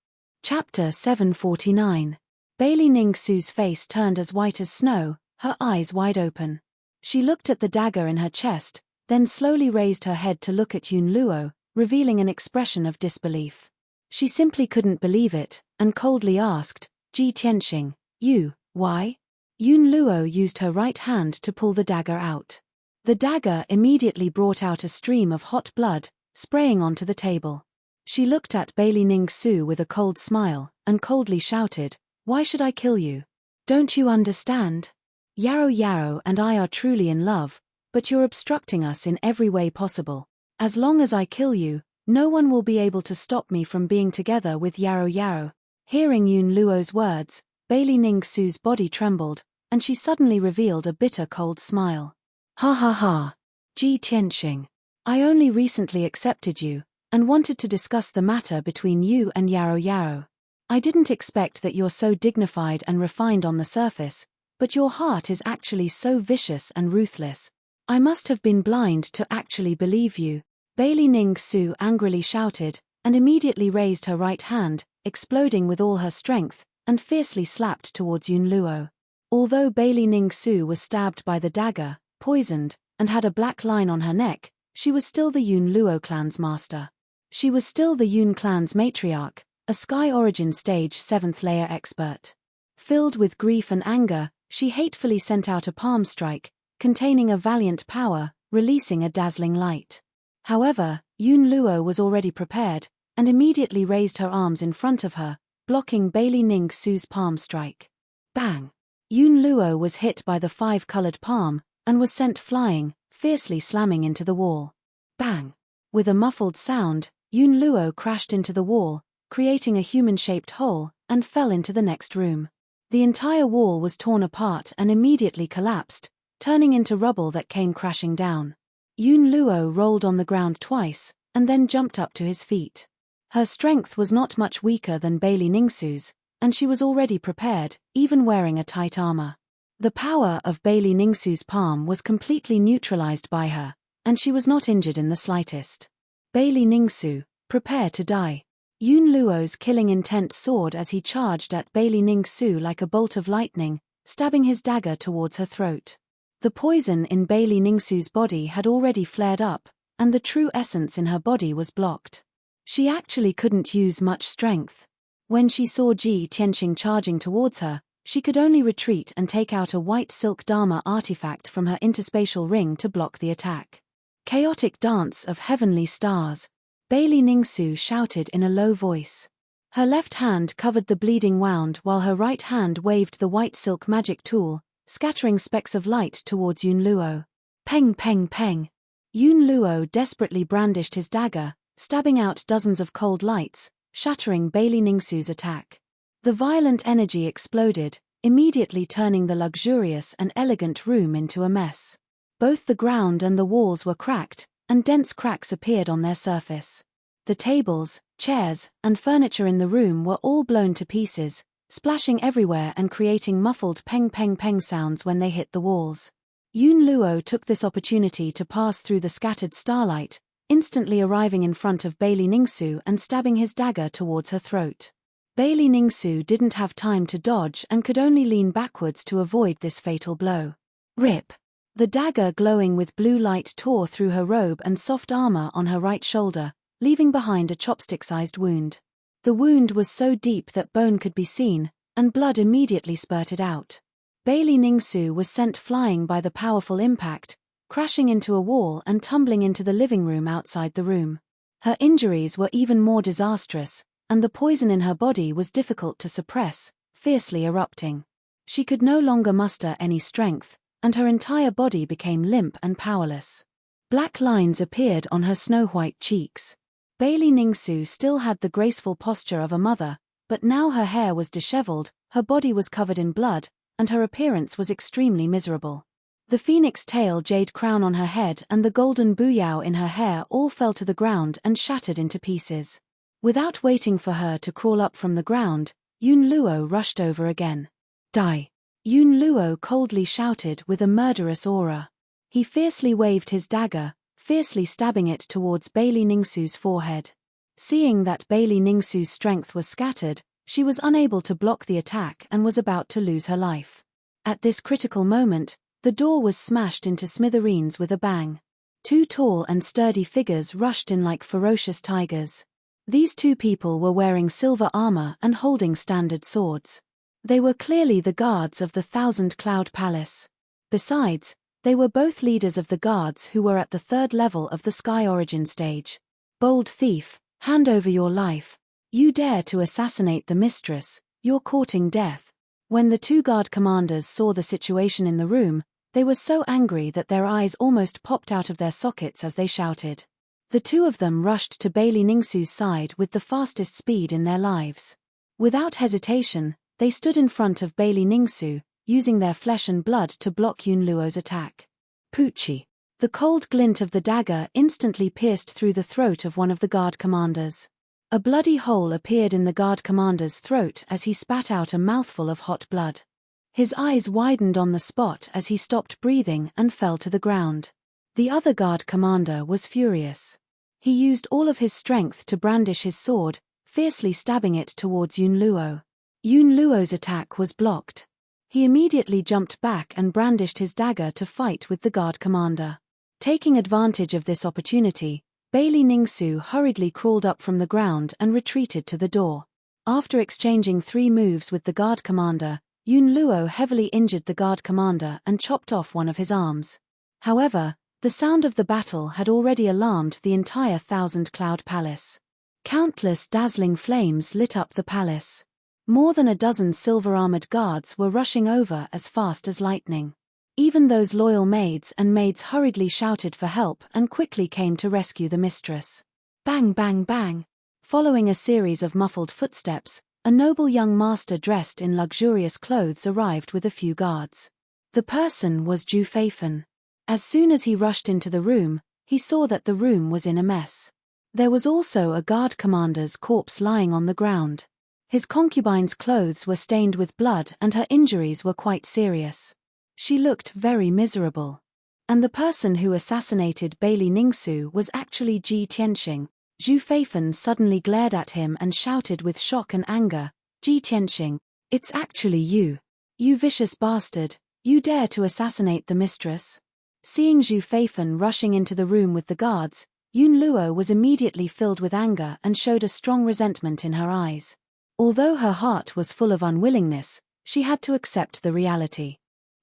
Chapter 749. Bailey Ningsu's face turned as white as snow, her eyes wide open. She looked at the dagger in her chest, then slowly raised her head to look at Yun Luo, revealing an expression of disbelief. She simply couldn't believe it, and coldly asked, "Ji Tianxing, you, why?" Yun Luo used her right hand to pull the dagger out. The dagger immediately brought out a stream of hot blood, spraying onto the table. She looked at Bailey Ningsu with a cold smile, and coldly shouted, "Why should I kill you? Don't you understand? Yarrow Yarrow and I are truly in love, but you're obstructing us in every way possible. As long as I kill you, no one will be able to stop me from being together with Yarrow Yarrow." Hearing Yun Luo's words, Bailey Ningsu's body trembled, and she suddenly revealed a bitter cold smile. "Ha ha ha. Ji Tianxing. I only recently accepted you, and wanted to discuss the matter between you and Yarrow Yarrow. I didn't expect that you're so dignified and refined on the surface, but your heart is actually so vicious and ruthless. I must have been blind to actually believe you." Bailey Ningsu angrily shouted, and immediately raised her right hand, exploding with all her strength, and fiercely slapped towards Yun Luo. Although Bailey Ningsu was stabbed by the dagger, poisoned, and had a black line on her neck, she was still the Yun Luo clan's master. She was still the Yun clan's matriarch, a Sky Origin Stage 7th layer expert. Filled with grief and anger, she hatefully sent out a palm strike, containing a valiant power, releasing a dazzling light. However, Yun Luo was already prepared, and immediately raised her arms in front of her, blocking Bailey Ningsu's palm strike. Bang! Yun Luo was hit by the 5-colored palm, and was sent flying, fiercely slamming into the wall. Bang! With a muffled sound, Yun Luo crashed into the wall, creating a human-shaped hole, and fell into the next room. The entire wall was torn apart and immediately collapsed, turning into rubble that came crashing down. Yun Luo rolled on the ground twice, and then jumped up to his feet. Her strength was not much weaker than Bailey Ningsu's, and she was already prepared, even wearing a tight armor. The power of Bailey Ningsu's palm was completely neutralized by her, and she was not injured in the slightest. Bailey Ningsu, prepare to die. Yun Luo's killing intent soared as he charged at Bailey Ningsu like a bolt of lightning, stabbing his dagger towards her throat. The poison in Bailey Ningsu's body had already flared up, and the true essence in her body was blocked. She actually couldn't use much strength. When she saw Ji Tianqing charging towards her, she could only retreat and take out a white silk Dharma artifact from her interspatial ring to block the attack. Chaotic dance of heavenly stars, Bailey Ningsu shouted in a low voice. Her left hand covered the bleeding wound while her right hand waved the white silk magic tool, scattering specks of light towards Yun Luo. Peng peng peng. Yun Luo desperately brandished his dagger, stabbing out dozens of cold lights, shattering Bailey Ningsu's attack. The violent energy exploded, immediately turning the luxurious and elegant room into a mess. Both the ground and the walls were cracked, and dense cracks appeared on their surface. The tables, chairs, and furniture in the room were all blown to pieces, splashing everywhere and creating muffled peng peng peng sounds when they hit the walls. Yun Luo took this opportunity to pass through the scattered starlight, instantly arriving in front of Bailey Ningsu and stabbing his dagger towards her throat. Bailey Ningsu didn't have time to dodge and could only lean backwards to avoid this fatal blow. Rip! The dagger glowing with blue light tore through her robe and soft armor on her right shoulder, leaving behind a chopstick-sized wound. The wound was so deep that bone could be seen, and blood immediately spurted out. Bailey Ningsu was sent flying by the powerful impact, crashing into a wall and tumbling into the living room outside the room. Her injuries were even more disastrous, and the poison in her body was difficult to suppress, fiercely erupting. She could no longer muster any strength, and her entire body became limp and powerless. Black lines appeared on her snow-white cheeks. Bailey Ningsu still had the graceful posture of a mother, but now her hair was disheveled, her body was covered in blood, and her appearance was extremely miserable. The phoenix tail jade crown on her head and the golden buyao in her hair all fell to the ground and shattered into pieces. Without waiting for her to crawl up from the ground, Yun Luo rushed over again. Die! Yun Luo coldly shouted with a murderous aura. He fiercely waved his dagger, fiercely stabbing it towards Bailey Ningsu's forehead. Seeing that Bailey Ningsu's strength was scattered, she was unable to block the attack and was about to lose her life. At this critical moment, the door was smashed into smithereens with a bang. Two tall and sturdy figures rushed in like ferocious tigers. These two people were wearing silver armor and holding standard swords. They were clearly the guards of the Thousand Cloud Palace. Besides, they were both leaders of the guards who were at the third level of the Sky Origin stage. Bold thief, hand over your life. You dare to assassinate the mistress, you're courting death. When the two guard commanders saw the situation in the room, they were so angry that their eyes almost popped out of their sockets as they shouted. The two of them rushed to Bailey Ningsu's side with the fastest speed in their lives. Without hesitation, they stood in front of Bailey Ningsu, using their flesh and blood to block Yun Luo's attack. Poochie. The cold glint of the dagger instantly pierced through the throat of one of the guard commanders. A bloody hole appeared in the guard commander's throat as he spat out a mouthful of hot blood. His eyes widened on the spot as he stopped breathing and fell to the ground. The other guard commander was furious. He used all of his strength to brandish his sword, fiercely stabbing it towards Yun Luo. Yun Luo's attack was blocked. He immediately jumped back and brandished his dagger to fight with the guard commander. Taking advantage of this opportunity, Bailey Ningsu hurriedly crawled up from the ground and retreated to the door. After exchanging 3 moves with the guard commander, Yun Luo heavily injured the guard commander and chopped off one of his arms. However, the sound of the battle had already alarmed the entire Thousand Cloud Palace. Countless dazzling flames lit up the palace. More than a dozen silver-armored guards were rushing over as fast as lightning. Even those loyal maids and maids hurriedly shouted for help and quickly came to rescue the mistress. Bang bang bang! Following a series of muffled footsteps, a noble young master dressed in luxurious clothes arrived with a few guards. The person was Ju Feifen. As soon as he rushed into the room, he saw that the room was in a mess. There was also a guard commander's corpse lying on the ground. His concubine's clothes were stained with blood and her injuries were quite serious. She looked very miserable. And the person who assassinated Bailey Ningsu was actually Ji Tianxing. Zhu Feifan suddenly glared at him and shouted with shock and anger, "Ji Tianxing, it's actually you. You vicious bastard, you dare to assassinate the mistress?" Seeing Zhu Feifan rushing into the room with the guards, Yun Luo was immediately filled with anger and showed a strong resentment in her eyes. Although her heart was full of unwillingness, she had to accept the reality.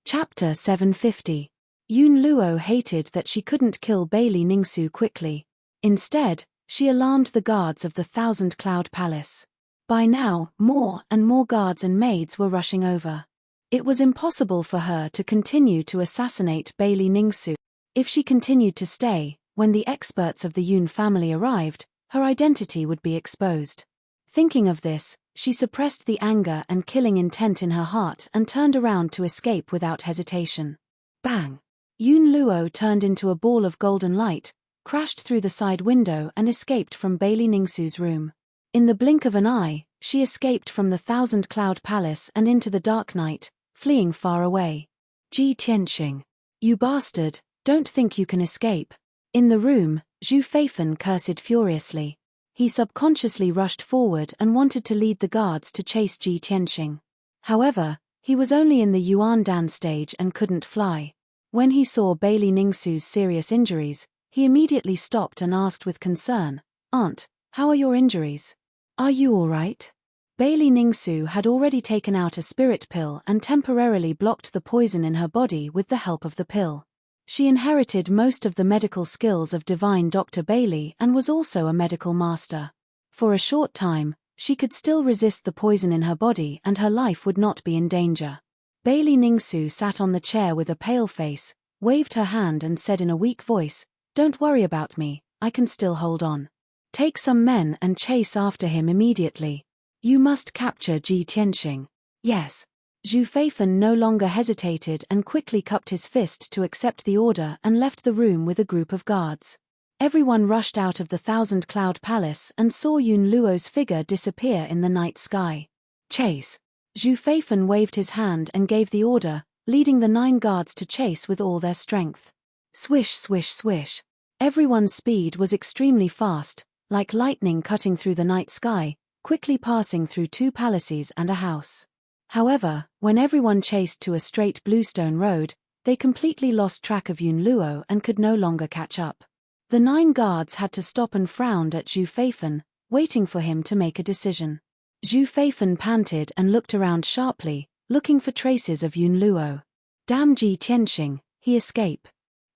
Chapter 750. Yun Luo hated that she couldn't kill Bailey Ningsu quickly. Instead, she alarmed the guards of the Thousand Cloud Palace. By now, more and more guards and maids were rushing over. It was impossible for her to continue to assassinate Bailey Ningsu. If she continued to stay, when the experts of the Yun family arrived, her identity would be exposed. Thinking of this, she suppressed the anger and killing intent in her heart and turned around to escape without hesitation. Bang! Yun Luo turned into a ball of golden light, crashed through the side window and escaped from Bailey Ningsu's room. In the blink of an eye, she escaped from the Thousand Cloud Palace and into the dark night, fleeing far away. Ji Tianxing. You bastard, don't think you can escape. In the room, Zhu Feifan cursed furiously. He subconsciously rushed forward and wanted to lead the guards to chase Ji Tianxing. However, he was only in the Yuan Dan stage and couldn't fly. When he saw Bailey Ningsu's serious injuries, he immediately stopped and asked with concern, "Aunt, how are your injuries? Are you all right?" Bailey Ningsu had already taken out a spirit pill and temporarily blocked the poison in her body with the help of the pill. She inherited most of the medical skills of divine Dr. Bailey and was also a medical master. For a short time, she could still resist the poison in her body and her life would not be in danger. Bailey Ningsu sat on the chair with a pale face, waved her hand and said in a weak voice, "Don't worry about me, I can still hold on. Take some men and chase after him immediately. You must capture Ji Tianxing." Yes. Zhu Feifan no longer hesitated and quickly cupped his fist to accept the order and left the room with a group of guards. Everyone rushed out of the Thousand Cloud Palace and saw Yun Luo's figure disappear in the night sky. Chase. Zhu Feifan waved his hand and gave the order, leading the 9 guards to chase with all their strength. Swish, swish, swish. Everyone's speed was extremely fast, like lightning cutting through the night sky, quickly passing through 2 palaces and a house. However, when everyone chased to a straight bluestone road, they completely lost track of Yun Luo and could no longer catch up. The 9 guards had to stop and frowned at Zhu Feifan, waiting for him to make a decision. Zhu Feifan panted and looked around sharply, looking for traces of Yun Luo. Damn Ji Tianxing, he escape.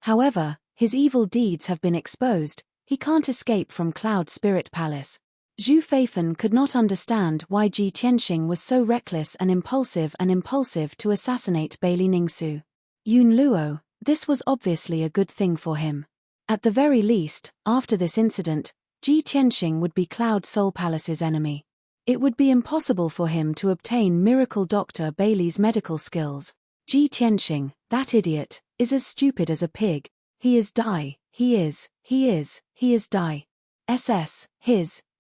However, his evil deeds have been exposed, he can't escape from Cloud Spirit Palace. Zhu Feifan could not understand why Ji Tianxing was so reckless and impulsive to assassinate Bailey Ningsu. Yun Luo, this was obviously a good thing for him. At the very least, after this incident, Ji Tianxing would be Cloud Soul Palace's enemy. It would be impossible for him to obtain Miracle Dr. Bailey's medical skills. Ji Tianxing, that idiot, is as stupid as a pig. He is die, he is die.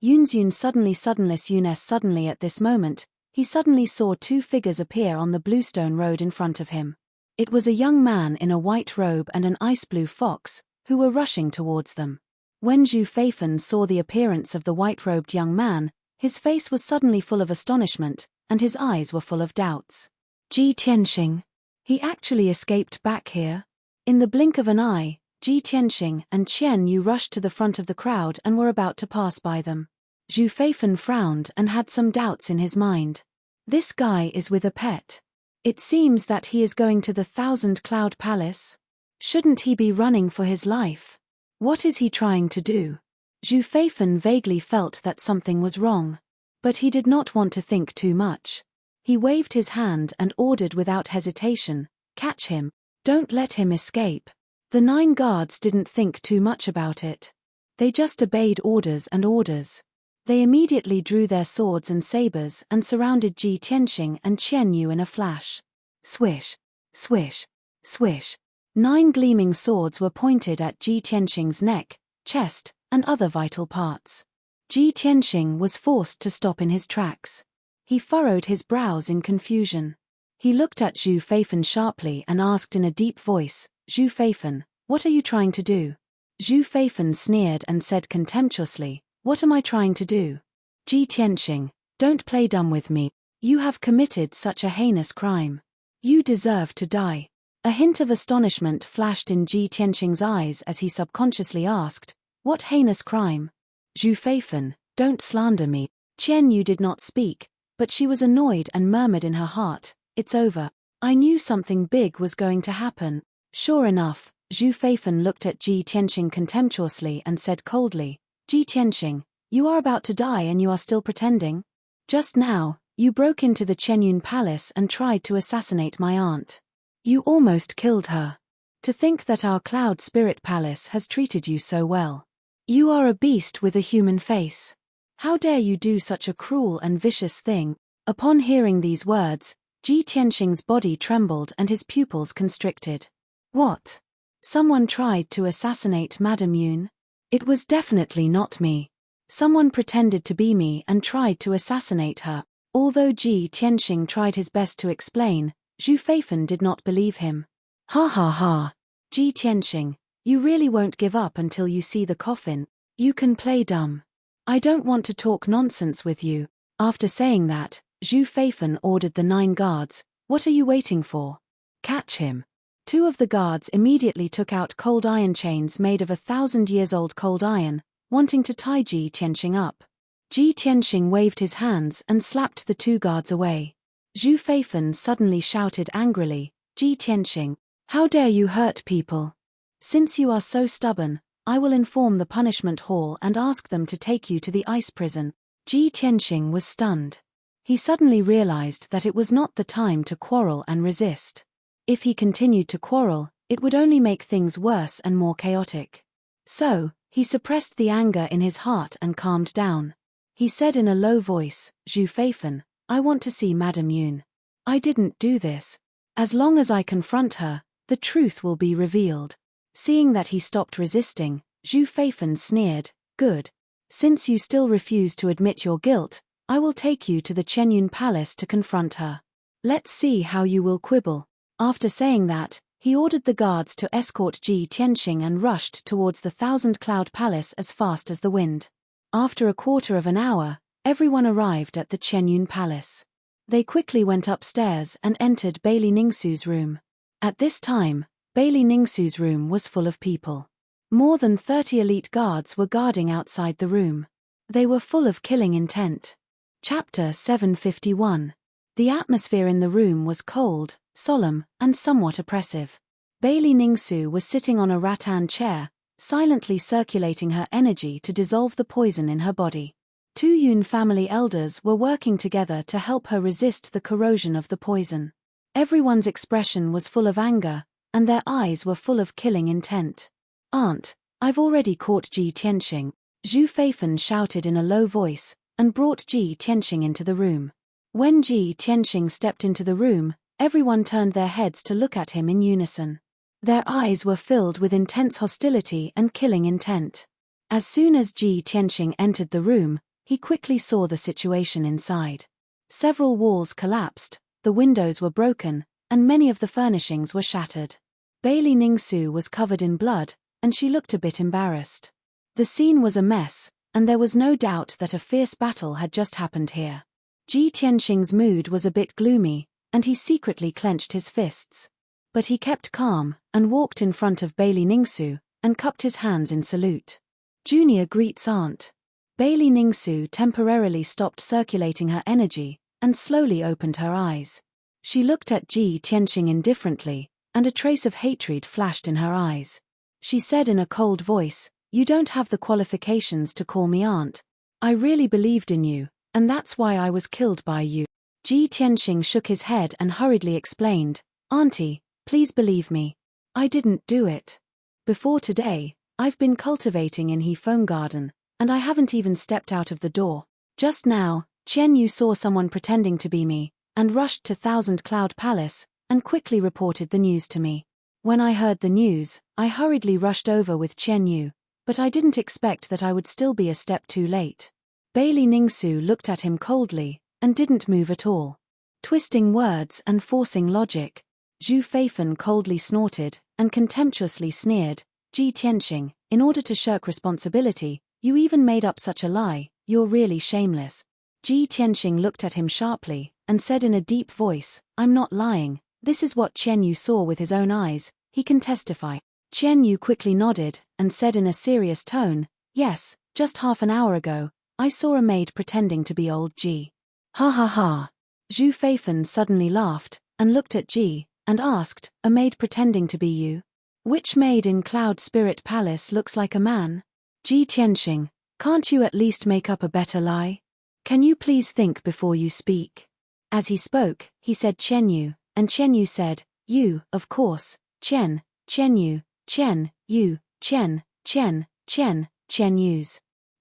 Yun suddenly at this moment, he suddenly saw 2 figures appear on the bluestone road in front of him. It was a young man in a white robe and an ice blue fox, who were rushing towards them. When Zhu Feifan saw the appearance of the white-robed young man, his face was suddenly full of astonishment, and his eyes were full of doubts. Ji Tianxing. He actually escaped back here? In the blink of an eye, Ji Tianxing and Qian Yu rushed to the front of the crowd and were about to pass by them. Zhu Feifan frowned and had some doubts in his mind. This guy is with a pet. It seems that he is going to the Thousand Cloud Palace. Shouldn't he be running for his life? What is he trying to do? Zhu Feifan vaguely felt that something was wrong. But he did not want to think too much. He waved his hand and ordered without hesitation, "Catch him. Don't let him escape." The 9 guards didn't think too much about it. They just obeyed orders and orders. They immediately drew their swords and sabers and surrounded Ji Tianxing and Qian Yu in a flash. Swish, swish, swish. 9 gleaming swords were pointed at Ji Tianxing's neck, chest, and other vital parts. Ji Tianxing was forced to stop in his tracks. He furrowed his brows in confusion. He looked at Zhu Feifan sharply and asked in a deep voice, "Zhu Feifan, what are you trying to do?" Zhu Feifan sneered and said contemptuously, "What am I trying to do? Ji Tianxing, don't play dumb with me. You have committed such a heinous crime. You deserve to die." A hint of astonishment flashed in Ji Tianxing's eyes as he subconsciously asked, "What heinous crime?" "Zhu Feifan, don't slander me." Qian Yu did not speak, but she was annoyed and murmured in her heart, "It's over. I knew something big was going to happen." Sure enough, Zhu Feifan looked at Ji Tianxing contemptuously and said coldly, "Ji Tianxing, you are about to die and you are still pretending? Just now, you broke into the Chenyun Palace and tried to assassinate my aunt. You almost killed her. To think that our Cloud Spirit Palace has treated you so well. You are a beast with a human face. How dare you do such a cruel and vicious thing?" Upon hearing these words, Ji Tianxing's body trembled and his pupils constricted. What? Someone tried to assassinate Madame Yun? It was definitely not me. Someone pretended to be me and tried to assassinate her. Although Ji Tianxing tried his best to explain, Zhu Feifan did not believe him. "Ha ha ha. Ji Tianxing, you really won't give up until you see the coffin. You can play dumb. I don't want to talk nonsense with you." After saying that, Zhu Feifan ordered the 9 guards, "What are you waiting for? Catch him." 2 of the guards immediately took out cold iron chains made of 1,000-years-old cold iron, wanting to tie Ji Tianxing up. Ji Tianxing waved his hands and slapped the 2 guards away. Zhu Feifan suddenly shouted angrily, "Ji Tianxing, how dare you hurt people? Since you are so stubborn, I will inform the punishment hall and ask them to take you to the ice prison." Ji Tianxing was stunned. He suddenly realized that it was not the time to quarrel and resist. If he continued to quarrel, it would only make things worse and more chaotic. So, he suppressed the anger in his heart and calmed down. He said in a low voice, "Zhu Feifan, I want to see Madame Yun. I didn't do this. As long as I confront her, the truth will be revealed." Seeing that he stopped resisting, Zhu Feifan sneered, "Good. Since you still refuse to admit your guilt, I will take you to the Chenyun Palace to confront her. Let's see how you will quibble." After saying that, he ordered the guards to escort Ji Tianxing and rushed towards the 1,000-cloud palace as fast as the wind. After a quarter of an hour, everyone arrived at the Chenyun Palace. They quickly went upstairs and entered Bailey Ningsu's room. At this time, Bailey Ningsu's room was full of people. More than 30 elite guards were guarding outside the room. They were full of killing intent. Chapter 751. The atmosphere in the room was cold, solemn, and somewhat oppressive. Bailey Ningsu was sitting on a rattan chair, silently circulating her energy to dissolve the poison in her body. 2 Yun family elders were working together to help her resist the corrosion of the poison. Everyone's expression was full of anger, and their eyes were full of killing intent. "Aunt, I've already caught Ji Tianxing," Zhu Feifan shouted in a low voice, and brought Ji Tianxing into the room. When Ji Tianxing stepped into the room, everyone turned their heads to look at him in unison. Their eyes were filled with intense hostility and killing intent. As soon as Ji Tianxing entered the room, he quickly saw the situation inside. Several walls collapsed, the windows were broken, and many of the furnishings were shattered. Bailey Ningsu was covered in blood, and she looked a bit embarrassed. The scene was a mess, and there was no doubt that a fierce battle had just happened here. Ji Tianxing's mood was a bit gloomy, and he secretly clenched his fists. But he kept calm, and walked in front of Bailey Ningsu, and cupped his hands in salute. "Junior greets aunt." Bailey Ningsu temporarily stopped circulating her energy, and slowly opened her eyes. She looked at Ji Tianxing indifferently, and a trace of hatred flashed in her eyes. She said in a cold voice, "You don't have the qualifications to call me aunt. I really believed in you, and that's why I was killed by you." Ji Tianxing shook his head and hurriedly explained, "Auntie, please believe me. I didn't do it. Before today, I've been cultivating in Heavenpiercer garden, and I haven't even stepped out of the door. Just now, Qian Yu saw someone pretending to be me, and rushed to 1,000-Cloud Palace, and quickly reported the news to me. When I heard the news, I hurriedly rushed over with Qian Yu. but I didn't expect that I would still be a step too late. Bailey Ningsu looked at him coldly, and didn't move at all. Twisting words and forcing logic. Zhu Feifan coldly snorted, and contemptuously sneered, Ji Tianxing, in order to shirk responsibility, you even made up such a lie, you're really shameless. Ji Tianxing looked at him sharply, and said in a deep voice, I'm not lying, this is what Chen Yu saw with his own eyes, he can testify. Chen Yu quickly nodded, and said in a serious tone, yes, just half an hour ago, I saw a maid pretending to be old Ji. Ha ha ha. Zhu Feifan suddenly laughed, and looked at Ji, and asked, a maid pretending to be you? Which maid in Cloud Spirit Palace looks like a man? Ji Tianxing, can't you at least make up a better lie? Can you please think before you speak? As he spoke, he said Chen Yu, and Chen Yu said, you, of course, Chen Yu, Chen Yus.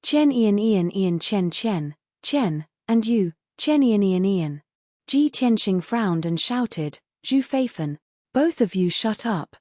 Chen Ian Chen, and you, Chen Ian. Ji Tianxing frowned and shouted, Zhu Feifan, both of you shut up.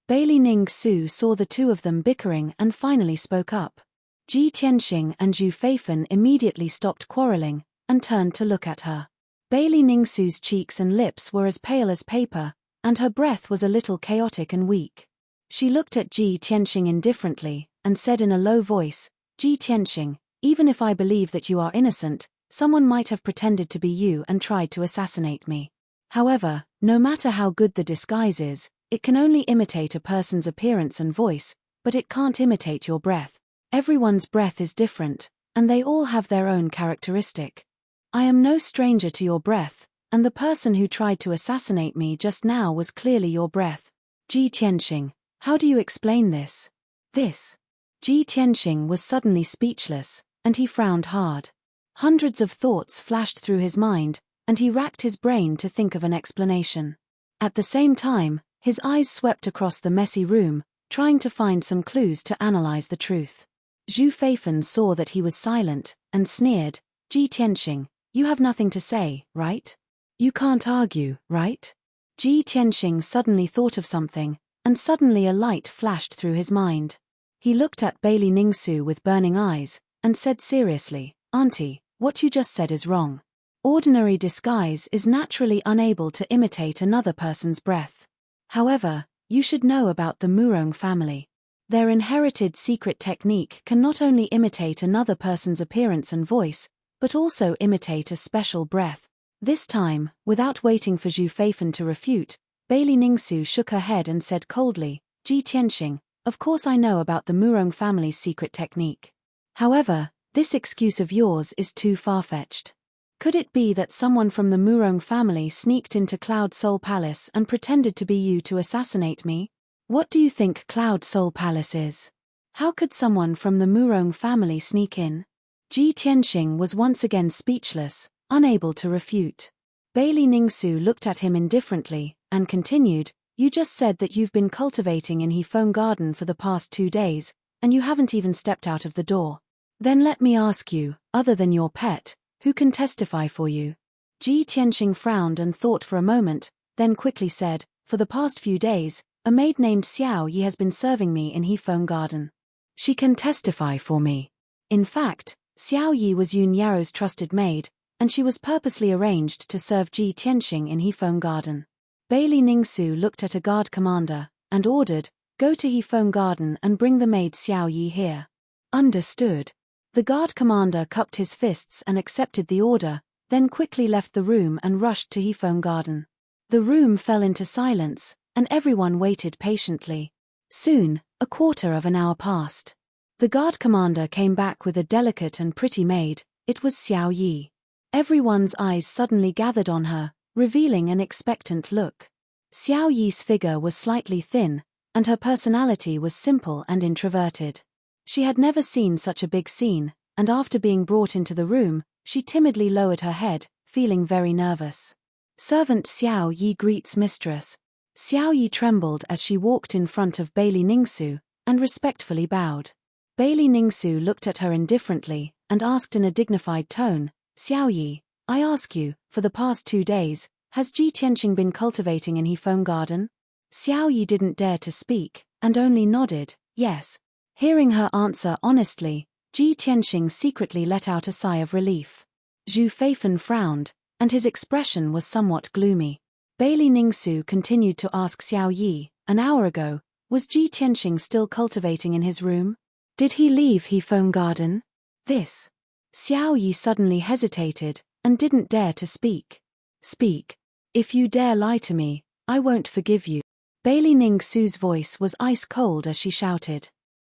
Bailey Ningsu saw the two of them bickering and finally spoke up. Ji Tianxing and Zhu Feifan immediately stopped quarreling, and turned to look at her. Bailey Ningsu's cheeks and lips were as pale as paper, and her breath was a little chaotic and weak. She looked at Ji Tianxing indifferently, and said in a low voice, Ji Tianxing, even if I believe that you are innocent, someone might have pretended to be you and tried to assassinate me. However, no matter how good the disguise is, it can only imitate a person's appearance and voice, but it can't imitate your breath. Everyone's breath is different, and they all have their own characteristic. I am no stranger to your breath, and the person who tried to assassinate me just now was clearly your breath. Ji Tianxing, how do you explain this? Ji Tianxing was suddenly speechless, and he frowned hard. Hundreds of thoughts flashed through his mind, and he racked his brain to think of an explanation. At the same time, his eyes swept across the messy room, trying to find some clues to analyze the truth. Zhu Feifan saw that he was silent, and sneered, Ji Tianxing, you have nothing to say, right? You can't argue, right? Ji Tianxing suddenly thought of something, and suddenly a light flashed through his mind. He looked at Bailey Ningsu with burning eyes, and said seriously, Auntie, what you just said is wrong. Ordinary disguise is naturally unable to imitate another person's breath. However, you should know about the Murong family. Their inherited secret technique can not only imitate another person's appearance and voice, but also imitate a special breath. This time, without waiting for Zhu Feifan to refute, Bailey Ningsu shook her head and said coldly, Ji Tianxing, of course I know about the Murong family's secret technique. However, this excuse of yours is too far-fetched. Could it be that someone from the Murong family sneaked into Cloud Soul Palace and pretended to be you to assassinate me? What do you think Cloud Soul Palace is? How could someone from the Murong family sneak in? Ji Tianxing was once again speechless, unable to refute. Bailey Ningsu looked at him indifferently, and continued, you just said that you've been cultivating in Heavenpiercer Garden for the past 2 days, and you haven't even stepped out of the door. Then let me ask you, other than your pet, who can testify for you? Ji Tianxing frowned and thought for a moment, then quickly said, for the past few days, a maid named Xiao Yi has been serving me in Heavenpiercer Garden. She can testify for me. In fact, Xiao Yi was Yun Yaro's trusted maid, and she was purposely arranged to serve Ji Tianxing in Heavenpiercer Garden. Bailey Ningsu looked at a guard commander, and ordered, go to Heavenpiercer Garden and bring the maid Xiao Yi here. Understood. The guard commander cupped his fists and accepted the order, then quickly left the room and rushed to Heavenpiercer Garden. The room fell into silence, and everyone waited patiently. Soon, a quarter of an hour passed. The guard commander came back with a delicate and pretty maid. It was Xiao Yi. Everyone's eyes suddenly gathered on her, revealing an expectant look. Xiao Yi's figure was slightly thin, and her personality was simple and introverted. She had never seen such a big scene, and after being brought into the room, she timidly lowered her head, feeling very nervous. Servant Xiao Yi greets mistress. Xiao Yi trembled as she walked in front of Bailey Ningsu, and respectfully bowed. Bailey Ningsu looked at her indifferently, and asked in a dignified tone, Xiao Yi, I ask you, for the past 2 days, has Ji Tianxing been cultivating in Heavenpiercer Garden? Xiao Yi didn't dare to speak, and only nodded, yes. Hearing her answer honestly, Ji Tianxing secretly let out a sigh of relief. Zhu Feifan frowned, and his expression was somewhat gloomy. Bailey Ningsu continued to ask Xiao Yi, an hour ago, was Ji Tianxing still cultivating in his room? Did he leave Heavenpiercer Garden? This. Xiao Yi suddenly hesitated, and didn't dare to speak. Speak. If you dare lie to me, I won't forgive you. Bailey Ningsu's voice was ice cold as she shouted.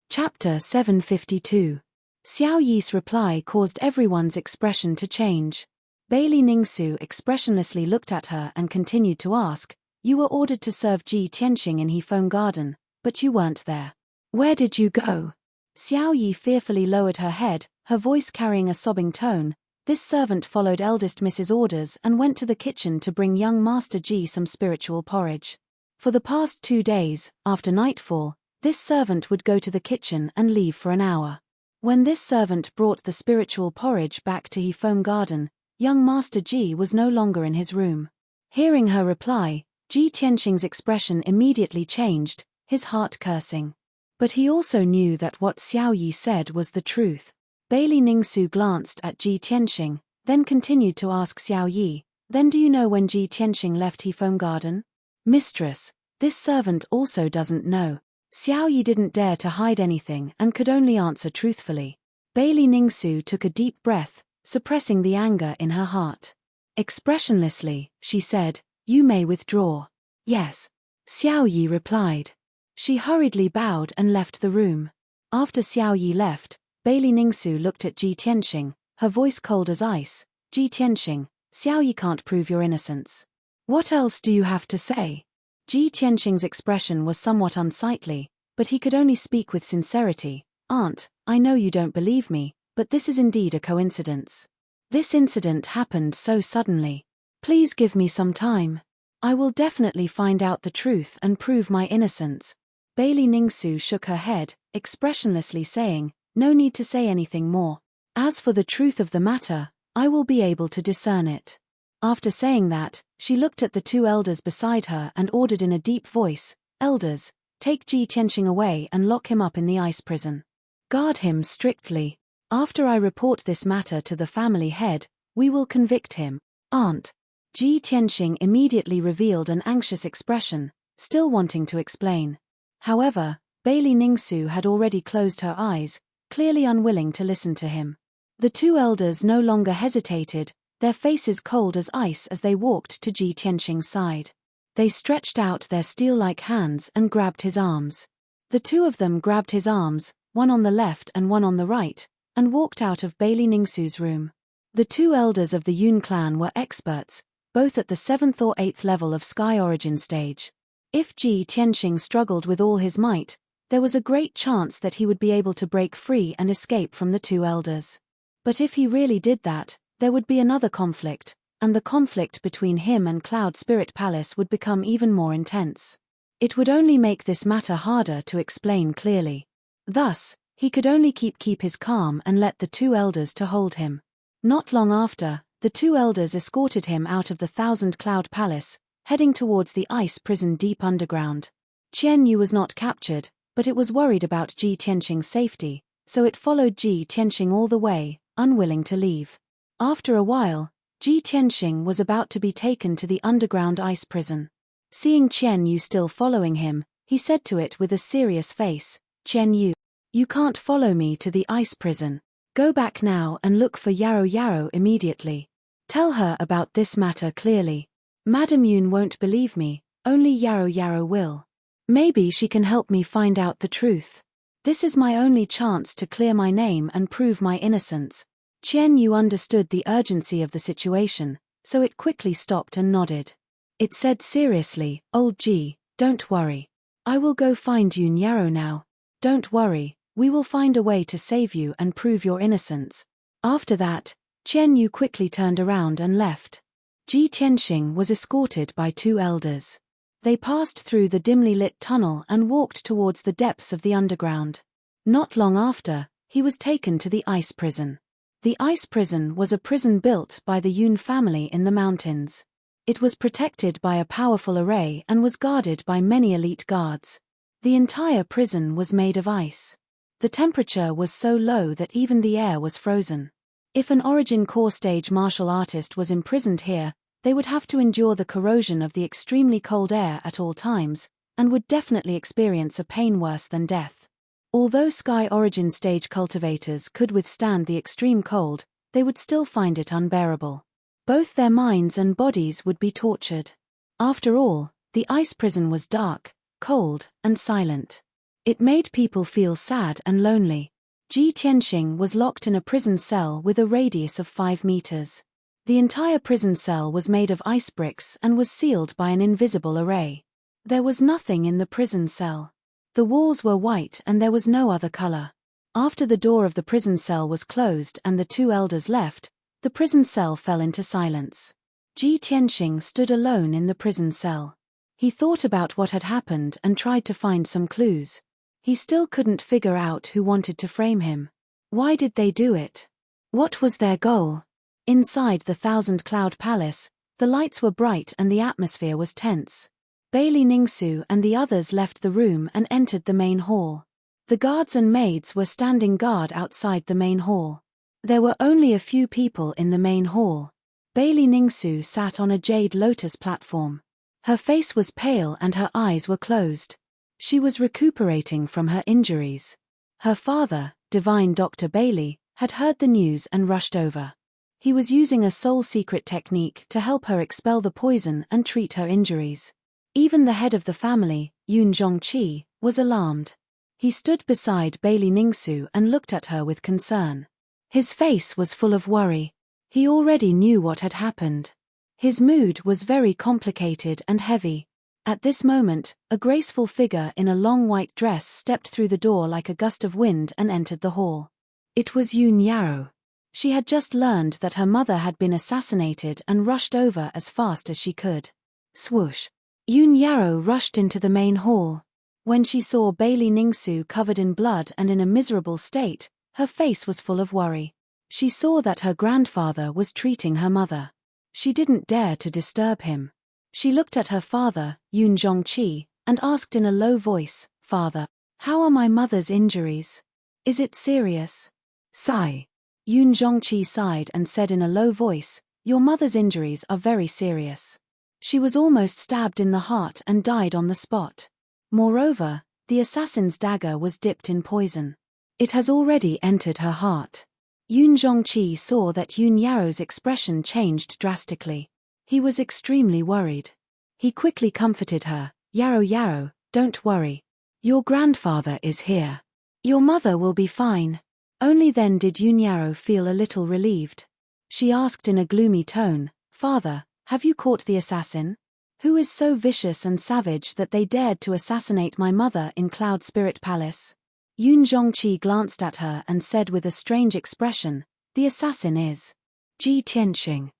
Chapter 752. Xiao Yi's reply caused everyone's expression to change. Bailey Ningsu expressionlessly looked at her and continued to ask, you were ordered to serve Ji Tianxing in Heavenpiercer Garden, but you weren't there. Where did you go? Xiao Yi fearfully lowered her head, her voice carrying a sobbing tone. This servant followed eldest Miss's orders and went to the kitchen to bring young Master Ji some spiritual porridge. For the past 2 days, after nightfall, this servant would go to the kitchen and leave for an hour. When this servant brought the spiritual porridge back to Heavenpiercer Garden, young Master Ji was no longer in his room. Hearing her reply, Ji Tianxing's expression immediately changed, his heart cursing. But he also knew that what Xiao Yi said was the truth. Bailey Ningsu glanced at Ji Tianxing, then continued to ask Xiao Yi, then do you know when Ji Tianxing left Heavenpiercer Garden? Mistress, this servant also doesn't know. Xiao Yi didn't dare to hide anything and could only answer truthfully. Bailey Ningsu took a deep breath, suppressing the anger in her heart. Expressionlessly, she said, you may withdraw. Yes. Xiao Yi replied. She hurriedly bowed and left the room. After Xiao Yi left, Bailey Ningsu looked at Ji Tianxing, her voice cold as ice. Ji Tianxing, Xiao Yi can't prove your innocence. What else do you have to say? Ji Tianxing's expression was somewhat unsightly, but he could only speak with sincerity. Aunt, I know you don't believe me, but this is indeed a coincidence. This incident happened so suddenly. Please give me some time. I will definitely find out the truth and prove my innocence. Bailey Ningsu shook her head, expressionlessly saying, no need to say anything more. As for the truth of the matter, I will be able to discern it. After saying that, she looked at the 2 elders beside her and ordered in a deep voice, Elders, take Ji Tianxing away and lock him up in the ice prison. Guard him strictly. After I report this matter to the family head, we will convict him. Aunt. Ji Tianxing immediately revealed an anxious expression, still wanting to explain. However, Bailey Ningsu had already closed her eyes, clearly unwilling to listen to him. The 2 elders no longer hesitated, their faces cold as ice as they walked to Ji Tianxing's side. They stretched out their steel-like hands and grabbed his arms. The 2 of them grabbed his arms, one on the left and one on the right, and walked out of Bailey Ningsu's room. The 2 elders of the Yun clan were experts, both at the 7th or 8th level of Sky Origin stage. If Ji Tianxing struggled with all his might, there was a great chance that he would be able to break free and escape from the 2 elders. But if he really did that, there would be another conflict, and the conflict between him and Cloud Spirit Palace would become even more intense. It would only make this matter harder to explain clearly. Thus, he could only keep his calm and let the 2 elders to hold him. Not long after, the 2 elders escorted him out of the 1000 Cloud Palace, heading towards the ice prison deep underground. Qian Yu was not captured, but it was worried about Ji Tianxing's safety, so it followed Ji Tianxing all the way, unwilling to leave. After a while, Ji Tianxing was about to be taken to the underground ice prison. Seeing Qian Yu still following him, he said to it with a serious face, Qian Yu, you can't follow me to the ice prison. Go back now and look for Yarrow Yarrow immediately. Tell her about this matter clearly. Madame Yun won't believe me, only Yarrow Yarrow will. Maybe she can help me find out the truth. This is my only chance to clear my name and prove my innocence. Qian Yu understood the urgency of the situation, so it quickly stopped and nodded. It said seriously, Old Ji, don't worry. I will go find Yun Yarrow now. Don't worry, we will find a way to save you and prove your innocence. After that, Qian Yu quickly turned around and left. Ji Tianxing was escorted by 2 elders. They passed through the dimly lit tunnel and walked towards the depths of the underground. Not long after, he was taken to the ice prison. The ice prison was a prison built by the Yun family in the mountains. It was protected by a powerful array and was guarded by many elite guards. The entire prison was made of ice. The temperature was so low that even the air was frozen. If an Origin core stage martial artist was imprisoned here, they would have to endure the corrosion of the extremely cold air at all times, and would definitely experience a pain worse than death. Although Sky Origin stage cultivators could withstand the extreme cold, they would still find it unbearable. Both their minds and bodies would be tortured. After all, the ice prison was dark, cold, and silent. It made people feel sad and lonely. Ji Tianxing was locked in a prison cell with a radius of 5 meters. The entire prison cell was made of ice bricks and was sealed by an invisible array. There was nothing in the prison cell. The walls were white and there was no other color. After the door of the prison cell was closed and the two elders left, the prison cell fell into silence. Ji Tianxing stood alone in the prison cell. He thought about what had happened and tried to find some clues. He still couldn't figure out who wanted to frame him. Why did they do it? What was their goal? Inside the 1,000-cloud palace, the lights were bright and the atmosphere was tense. Bailey Ningsu and the others left the room and entered the main hall. The guards and maids were standing guard outside the main hall. There were only a few people in the main hall. Bailey Ningsu sat on a jade lotus platform. Her face was pale and her eyes were closed. She was recuperating from her injuries. Her father, Divine Dr. Bailey, had heard the news and rushed over. He was using a soul secret technique to help her expel the poison and treat her injuries. Even the head of the family, Yun Zhongqi, was alarmed. He stood beside Bailey Ningsu and looked at her with concern. His face was full of worry. He already knew what had happened. His mood was very complicated and heavy. At this moment, a graceful figure in a long white dress stepped through the door like a gust of wind and entered the hall. It was Yun Yarrow. She had just learned that her mother had been assassinated and rushed over as fast as she could. Swoosh! Yun Yarrow rushed into the main hall. When she saw Bailey Ningsu covered in blood and in a miserable state, her face was full of worry. She saw that her grandfather was treating her mother. She didn't dare to disturb him. She looked at her father, Yun Zhongqi, and asked in a low voice, "Father, how are my mother's injuries? Is it serious?" Sigh. Yun Zhongqi sighed and said in a low voice, "Your mother's injuries are very serious. She was almost stabbed in the heart and died on the spot. Moreover, the assassin's dagger was dipped in poison. It has already entered her heart." Yun Zhongqi saw that Yun Yarrow's expression changed drastically. He was extremely worried. He quickly comforted her, Yarrow, don't worry. Your grandfather is here. Your mother will be fine." Only then did Yun Yarrow feel a little relieved. She asked in a gloomy tone, "Father, have you caught the assassin? Who is so vicious and savage that they dared to assassinate my mother in Cloud Spirit Palace?" Yun Zhongqi glanced at her and said with a strange expression, "The assassin is Ji Tianxing."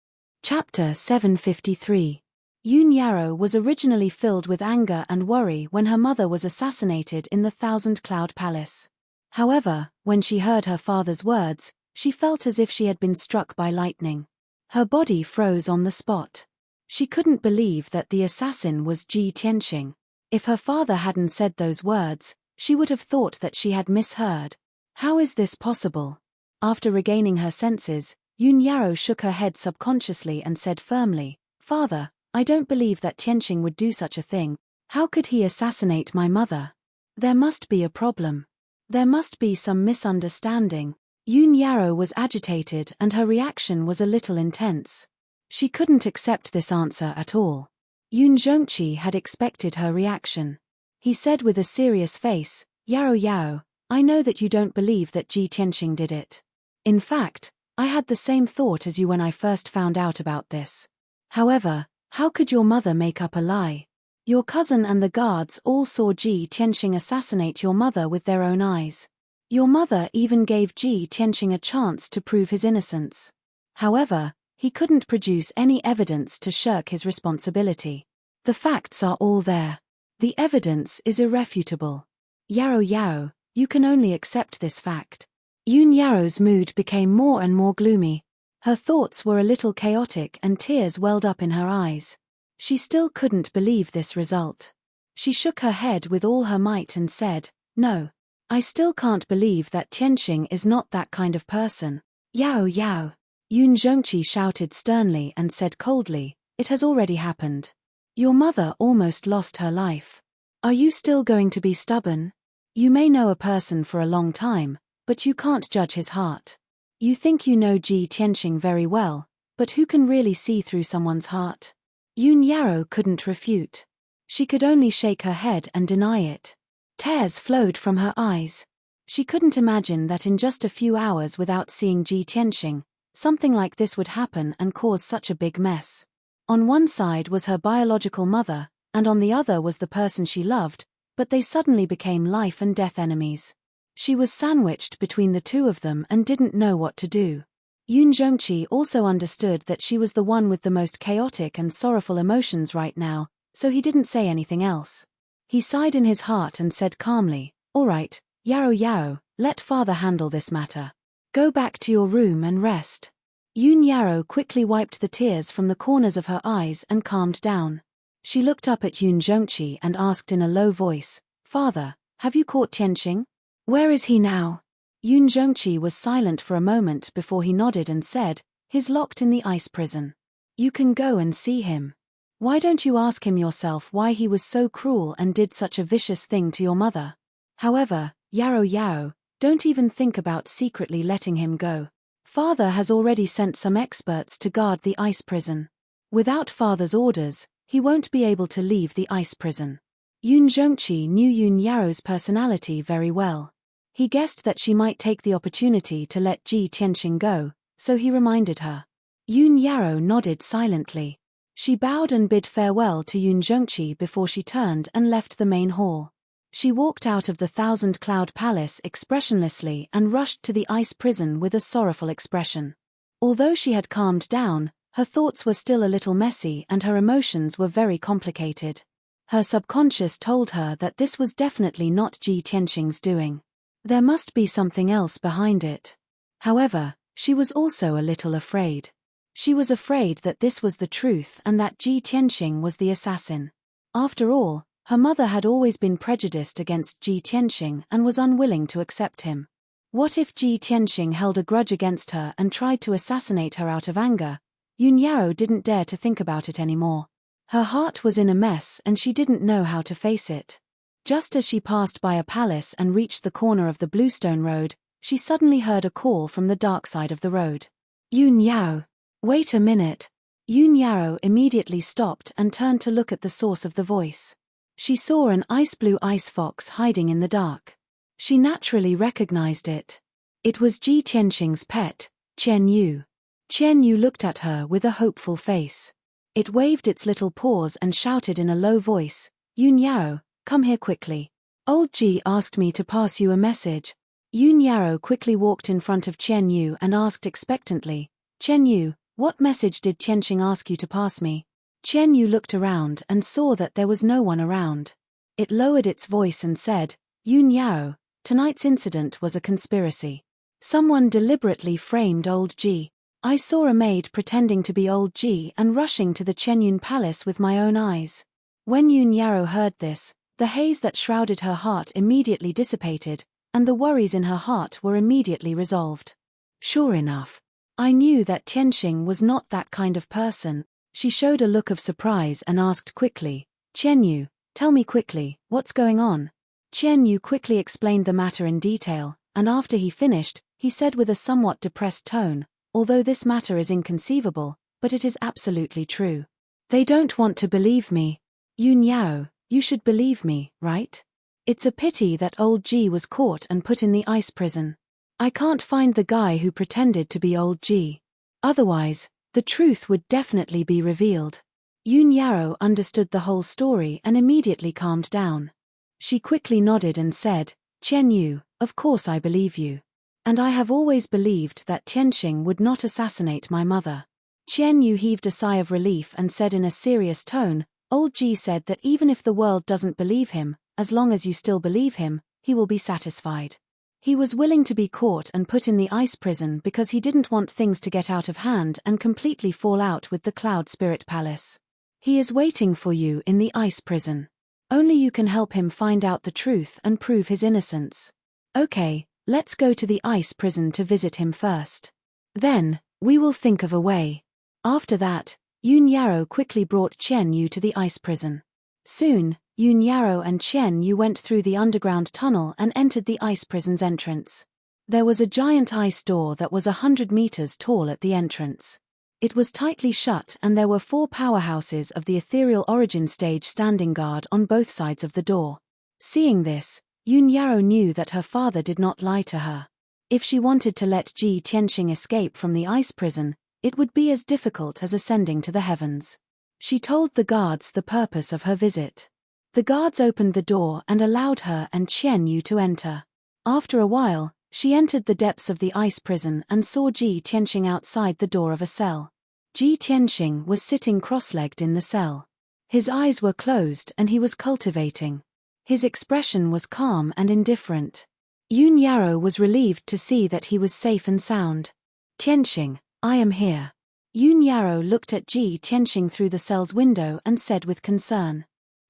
Chapter 753. Yun Yarrow was originally filled with anger and worry when her mother was assassinated in the 1,000-cloud palace. However, when she heard her father's words, she felt as if she had been struck by lightning. Her body froze on the spot. She couldn't believe that the assassin was Ji Tianxing. If her father hadn't said those words, she would have thought that she had misheard. How is this possible? After regaining her senses, Yun Yarrow shook her head subconsciously and said firmly, "Father, I don't believe that Tianxing would do such a thing. How could he assassinate my mother? There must be a problem. There must be some misunderstanding." Yun Yarrow was agitated and her reaction was a little intense. She couldn't accept this answer at all. Yun Zhongqi had expected her reaction. He said with a serious face, Yarrow, I know that you don't believe that Ji Tianxing did it. In fact, I had the same thought as you when I first found out about this. However, how could your mother make up a lie? Your cousin and the guards all saw Ji Tianxing assassinate your mother with their own eyes. Your mother even gave Ji Tianxing a chance to prove his innocence. However, he couldn't produce any evidence to shirk his responsibility. The facts are all there. The evidence is irrefutable. Yarrow, you can only accept this fact. Yun Yarrow's mood became more and more gloomy. Her thoughts were a little chaotic and tears welled up in her eyes. She still couldn't believe this result. She shook her head with all her might and said, "No. I still can't believe that Tianxing is not that kind of person. Yao Yao. Yun Zhongqi shouted sternly and said coldly, it has already happened. Your mother almost lost her life. Are you still going to be stubborn? You may know a person for a long time, but you can't judge his heart. You think you know Ji Tianxing very well, but who can really see through someone's heart? Yun Yao couldn't refute. She could only shake her head and deny it. Tears flowed from her eyes. She couldn't imagine that in just a few hours without seeing Ji Tianxing, something like this would happen and cause such a big mess. On one side was her biological mother, and on the other was the person she loved, but they suddenly became life and death enemies. She was sandwiched between the two of them and didn't know what to do. Yun Zhongqi also understood that she was the one with the most chaotic and sorrowful emotions right now, so he didn't say anything else. He sighed in his heart and said calmly, all right, Yao Yao, let father handle this matter. Go back to your room and rest. Yun Yao quickly wiped the tears from the corners of her eyes and calmed down. She looked up at Yun Zhongqi and asked in a low voice, Father, have you caught Tianxing? Where is he now? Yun Zhongqi was silent for a moment before he nodded and said, he's locked in the ice prison. You can go and see him. Why don't you ask him yourself why he was so cruel and did such a vicious thing to your mother? However, Yao Yao, don't even think about secretly letting him go. Father has already sent some experts to guard the ice prison. Without father's orders, he won't be able to leave the ice prison. Yun Zhongqi knew Yun Yao's personality very well. He guessed that she might take the opportunity to let Ji Tianxing go, so he reminded her. Yun Yao nodded silently. She bowed and bid farewell to Yun Zhongqi before she turned and left the main hall. She walked out of the thousand-cloud palace expressionlessly and rushed to the ice prison with a sorrowful expression. Although she had calmed down, her thoughts were still a little messy and her emotions were very complicated. Her subconscious told her that this was definitely not Ji Tianxing's doing. There must be something else behind it. However, she was also a little afraid. She was afraid that this was the truth and that Ji Tianxing was the assassin. After all, her mother had always been prejudiced against Ji Tianxing and was unwilling to accept him. What if Ji Tianxing held a grudge against her and tried to assassinate her out of anger? Yun Yao didn't dare to think about it anymore. Her heart was in a mess and she didn't know how to face it. Just as she passed by a palace and reached the corner of the Bluestone Road, she suddenly heard a call from the dark side of the road. Yun Yao. Wait a minute. Yun Yao immediately stopped and turned to look at the source of the voice. She saw an ice-blue ice fox hiding in the dark. She naturally recognized it. It was Ji Tianxing's pet, Qian Yu. Qian Yu looked at her with a hopeful face. It waved its little paws and shouted in a low voice, Yun Yao, come here quickly. Old Ji asked me to pass you a message. Yun Yao quickly walked in front of Qian Yu and asked expectantly, Qian Yu, what message did Tianxing ask you to pass me? Qian Yu looked around and saw that there was no one around. It lowered its voice and said, Yun Yao, tonight's incident was a conspiracy. Someone deliberately framed old Ji. I saw a maid pretending to be old Ji and rushing to the Chenyun palace with my own eyes. When Yun Yao heard this, the haze that shrouded her heart immediately dissipated, and the worries in her heart were immediately resolved. Sure enough. I knew that Tianxing was not that kind of person. She showed a look of surprise and asked quickly, Qian Yu, tell me quickly, what's going on? Qian Yu quickly explained the matter in detail, and after he finished, he said with a somewhat depressed tone, although this matter is inconceivable, but it is absolutely true. They don't want to believe me. Yun Yao, you should believe me, right? It's a pity that old Ji was caught and put in the ice prison. I can't find the guy who pretended to be old Ji. Otherwise, the truth would definitely be revealed. Yun Yao understood the whole story and immediately calmed down. She quickly nodded and said, Qian Yu, of course I believe you. And I have always believed that Tianxing would not assassinate my mother. Qian Yu heaved a sigh of relief and said in a serious tone, Old Ji said that even if the world doesn't believe him, as long as you still believe him, he will be satisfied. He was willing to be caught and put in the ice prison because he didn't want things to get out of hand and completely fall out with the Cloud Spirit Palace. He is waiting for you in the ice prison. Only you can help him find out the truth and prove his innocence. Okay, let's go to the ice prison to visit him first. Then, we will think of a way. After that, Yoon Yaro quickly brought Chen Yu to the ice prison. Soon, Yoon Yaro and Chen Yu went through the underground tunnel and entered the ice prison's entrance. There was a giant ice door that was 100 meters tall at the entrance. It was tightly shut and there were 4 powerhouses of the ethereal origin stage standing guard on both sides of the door. Seeing this, Yoon Yaro knew that her father did not lie to her. If she wanted to let Ji Tianxing escape from the ice prison, it would be as difficult as ascending to the heavens. She told the guards the purpose of her visit. The guards opened the door and allowed her and Chen Yu to enter. After a while, she entered the depths of the ice prison and saw Ji Tianxing outside the door of a cell. Ji Tianxing was sitting cross-legged in the cell. His eyes were closed and he was cultivating. His expression was calm and indifferent. Yoon Yaro was relieved to see that he was safe and sound. Tianxing, I am here. Yoon Yaro looked at Ji Tianxing through the cell's window and said with concern.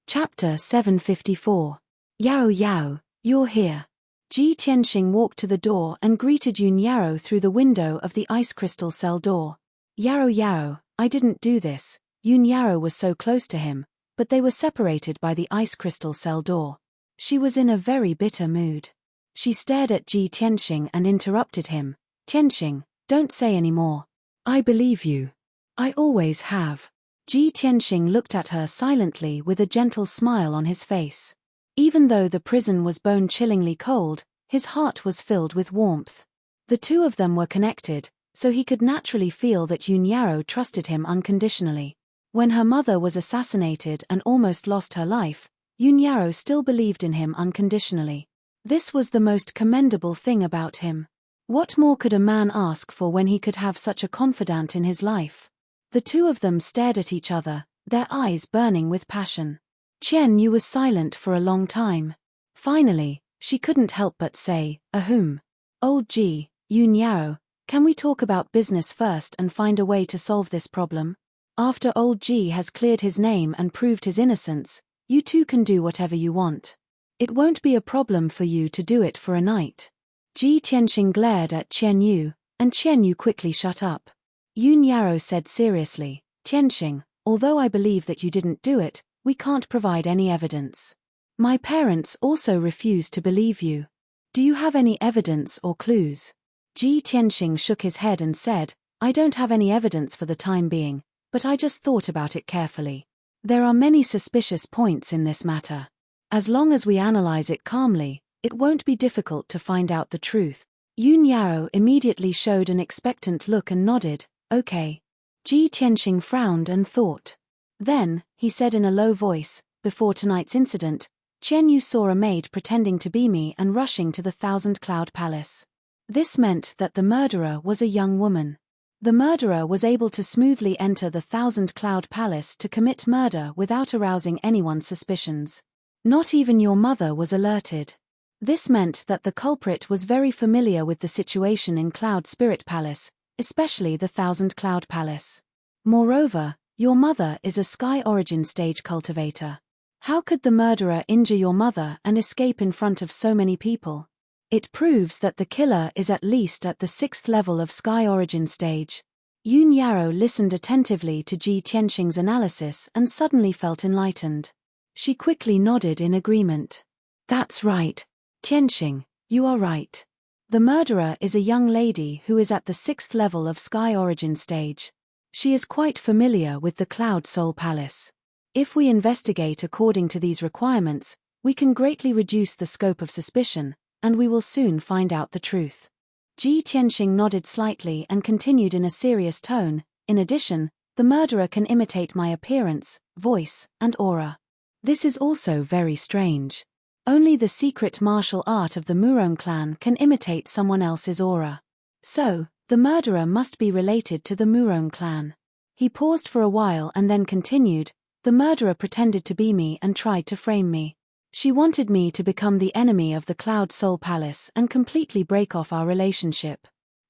Chapter 754. Yaro Yao, you're here. Ji Tianxing walked to the door and greeted Yoon Yaro through the window of the ice crystal cell door. Yaro Yao, I didn't do this. Yoon Yaro was so close to him, but they were separated by the ice crystal cell door. She was in a very bitter mood. She stared at Ji Tianxing and interrupted him. Tianxing, don't say any more. I believe you. I always have. Ji Tianxing looked at her silently with a gentle smile on his face. Even though the prison was bone-chillingly cold, his heart was filled with warmth. The two of them were connected, so he could naturally feel that Yoon Yaro trusted him unconditionally. When her mother was assassinated and almost lost her life, Yoon Yaro still believed in him unconditionally. This was the most commendable thing about him. What more could a man ask for when he could have such a confidant in his life? The two of them stared at each other, their eyes burning with passion. Chen Yu was silent for a long time. Finally, she couldn't help but say, Ahem. Old Ji, Yoon Yaro, can we talk about business first and find a way to solve this problem? After old Ji has cleared his name and proved his innocence, you two can do whatever you want. It won't be a problem for you to do it for a night. Ji Tianxing glared at Chen Yu, and Chen Yu quickly shut up. Yoon Yaro said seriously, Tianxing, although I believe that you didn't do it, we can't provide any evidence. My parents also refuse to believe you. Do you have any evidence or clues? Ji Tianxing shook his head and said, I don't have any evidence for the time being, but I just thought about it carefully. There are many suspicious points in this matter. As long as we analyze it calmly, it won't be difficult to find out the truth. Yoon Yaro immediately showed an expectant look and nodded, okay. Ji Tianxing frowned and thought. Then, he said in a low voice, before tonight's incident, Chen Yu saw a maid pretending to be me and rushing to the Thousand Cloud Palace. This meant that the murderer was a young woman. The murderer was able to smoothly enter the Thousand Cloud Palace to commit murder without arousing anyone's suspicions. Not even your mother was alerted. This meant that the culprit was very familiar with the situation in Cloud Spirit Palace, especially the Thousand Cloud Palace. Moreover, your mother is a Sky Origin Stage cultivator. How could the murderer injure your mother and escape in front of so many people? It proves that the killer is at least at the 6th level of Sky Origin Stage. Yoon Yaro listened attentively to Ji Tianxing's analysis and suddenly felt enlightened. She quickly nodded in agreement. That's right. Tianxing, you are right. The murderer is a young lady who is at the 6th level of Sky Origin Stage. She is quite familiar with the Cloud Soul Palace. If we investigate according to these requirements, we can greatly reduce the scope of suspicion, and we will soon find out the truth. Ji Tianxing nodded slightly and continued in a serious tone, in addition, the murderer can imitate my appearance, voice, and aura. This is also very strange. Only the secret martial art of the Murong clan can imitate someone else's aura. So, the murderer must be related to the Murong clan. He paused for a while and then continued, the murderer pretended to be me and tried to frame me. She wanted me to become the enemy of the Cloud Soul Palace and completely break off our relationship.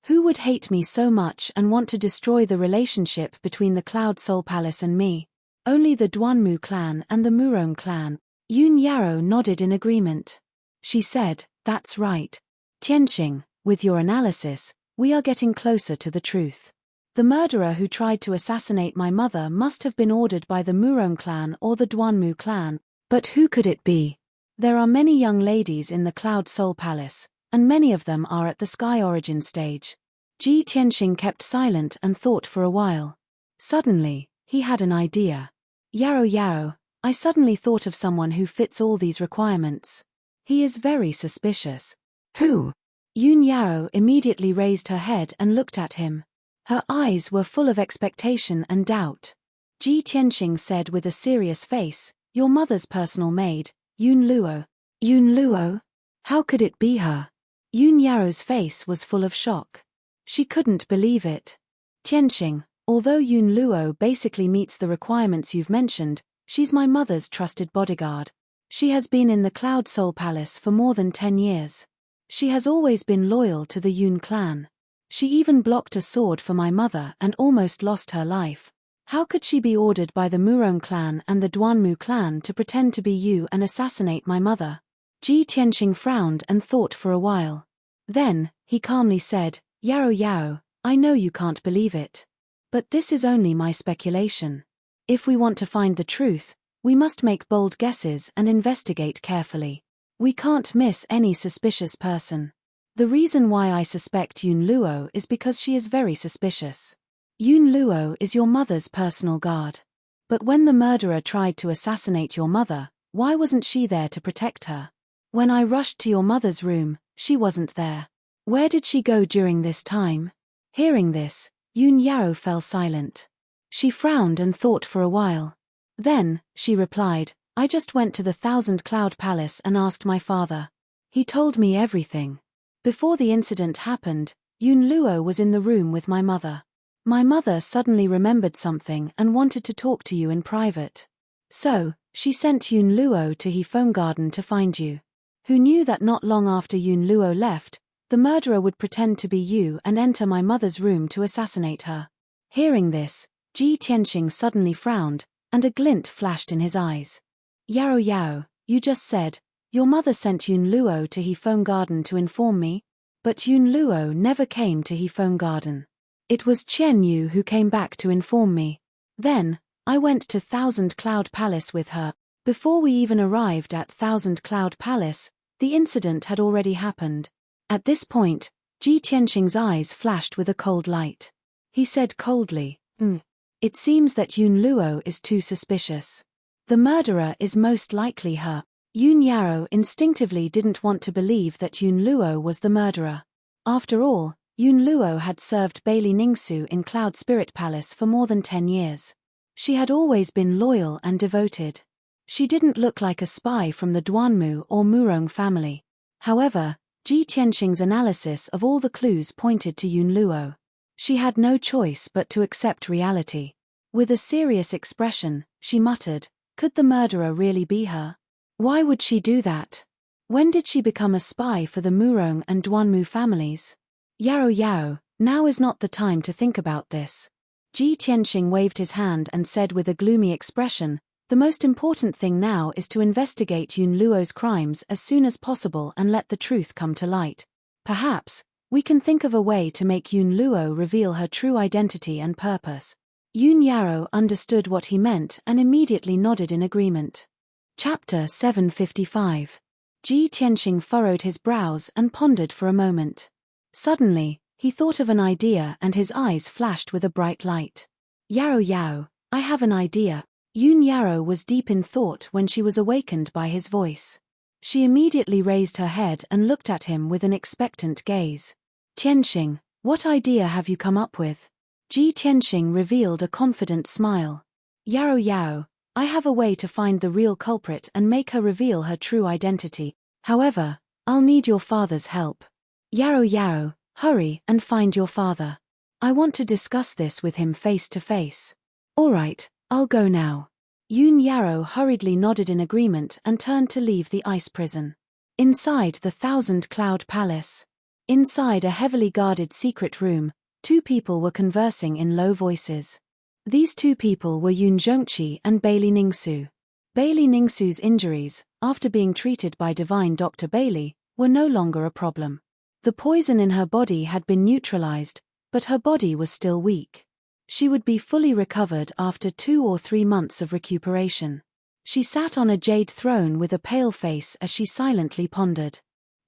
Who would hate me so much and want to destroy the relationship between the Cloud Soul Palace and me? Only the Duanmu clan and the Murong clan. Yoon Yaro nodded in agreement. She said, that's right. Tianxing, with your analysis, we are getting closer to the truth. The murderer who tried to assassinate my mother must have been ordered by the Murong clan or the Duanmu clan, but who could it be? There are many young ladies in the Cloud Soul Palace, and many of them are at the Sky Origin stage. Ji Tianxing kept silent and thought for a while. Suddenly, he had an idea. Yaro Yaro, I suddenly thought of someone who fits all these requirements. He is very suspicious. Who? Yun Yaro immediately raised her head and looked at him. Her eyes were full of expectation and doubt. Ji Tianxing said with a serious face, your mother's personal maid, Yun Luo. Yun Luo? How could it be her? Yun Yaro's face was full of shock. She couldn't believe it. Tianxing, although Yun Luo basically meets the requirements you've mentioned, she's my mother's trusted bodyguard. She has been in the Cloud Soul Palace for more than 10 years. She has always been loyal to the Yun clan. She even blocked a sword for my mother and almost lost her life. How could she be ordered by the Murong clan and the Duanmu clan to pretend to be you and assassinate my mother? Ji Tianxing frowned and thought for a while. Then, he calmly said, Yaro Yaro, I know you can't believe it. But this is only my speculation. If we want to find the truth, we must make bold guesses and investigate carefully. We can't miss any suspicious person. The reason why I suspect Yun Luo is because she is very suspicious. Yun Luo is your mother's personal guard. But when the murderer tried to assassinate your mother, why wasn't she there to protect her? When I rushed to your mother's room, she wasn't there. Where did she go during this time? Hearing this, Yun Yaro fell silent. She frowned and thought for a while. Then, she replied, I just went to the Thousand Cloud Palace and asked my father. He told me everything. Before the incident happened, Yun Luo was in the room with my mother. My mother suddenly remembered something and wanted to talk to you in private. So, she sent Yun Luo to Heavenpiercer Garden to find you. Who knew that not long after Yun Luo left, the murderer would pretend to be you and enter my mother's room to assassinate her. Hearing this, Ji Tianxing suddenly frowned, and a glint flashed in his eyes. Yaro Yao, you just said, your mother sent Yun Luo to Heavenpiercer Garden to inform me? But Yun Luo never came to Heavenpiercer Garden. It was Chen Yu who came back to inform me. Then, I went to Thousand Cloud Palace with her. Before we even arrived at Thousand Cloud Palace, the incident had already happened. At this point, Ji Tianxing's eyes flashed with a cold light. He said coldly, It seems that Yun Luo is too suspicious. The murderer is most likely her. Yun Yaro instinctively didn't want to believe that Yun Luo was the murderer. After all, Yun Luo had served Bailey Ningsu in Cloud Spirit Palace for more than 10 years. She had always been loyal and devoted. She didn't look like a spy from the Duanmu or Murong family. However, Ji Tianxing's analysis of all the clues pointed to Yun Luo. She had no choice but to accept reality. With a serious expression, she muttered, could the murderer really be her? Why would she do that? When did she become a spy for the Murong and Duanmu families? Yaro Yao, now is not the time to think about this. Ji Tianxing waved his hand and said with a gloomy expression, the most important thing now is to investigate Yun Luo's crimes as soon as possible and let the truth come to light. Perhaps, we can think of a way to make Yun Luo reveal her true identity and purpose. Yun Yaro understood what he meant and immediately nodded in agreement. Chapter 755. Ji Tianxing furrowed his brows and pondered for a moment. Suddenly, he thought of an idea and his eyes flashed with a bright light. Yaro Yao, I have an idea. Yun Yaro was deep in thought when she was awakened by his voice. She immediately raised her head and looked at him with an expectant gaze. Tianxing, what idea have you come up with? Ji Tianxing revealed a confident smile. Yaro Yao, I have a way to find the real culprit and make her reveal her true identity. However, I'll need your father's help. Yaro Yao, hurry and find your father. I want to discuss this with him face to face. All right, I'll go now. Yun Yaro hurriedly nodded in agreement and turned to leave the ice prison. Inside the Thousand Cloud Palace. Inside a heavily guarded secret room, two people were conversing in low voices. These two people were Yun Zhongqi and Bailey Ningsu. Bailey Ningsu's injuries, after being treated by Divine Dr. Bailey, were no longer a problem. The poison in her body had been neutralized, but her body was still weak. She would be fully recovered after 2 or 3 months of recuperation. She sat on a jade throne with a pale face as she silently pondered.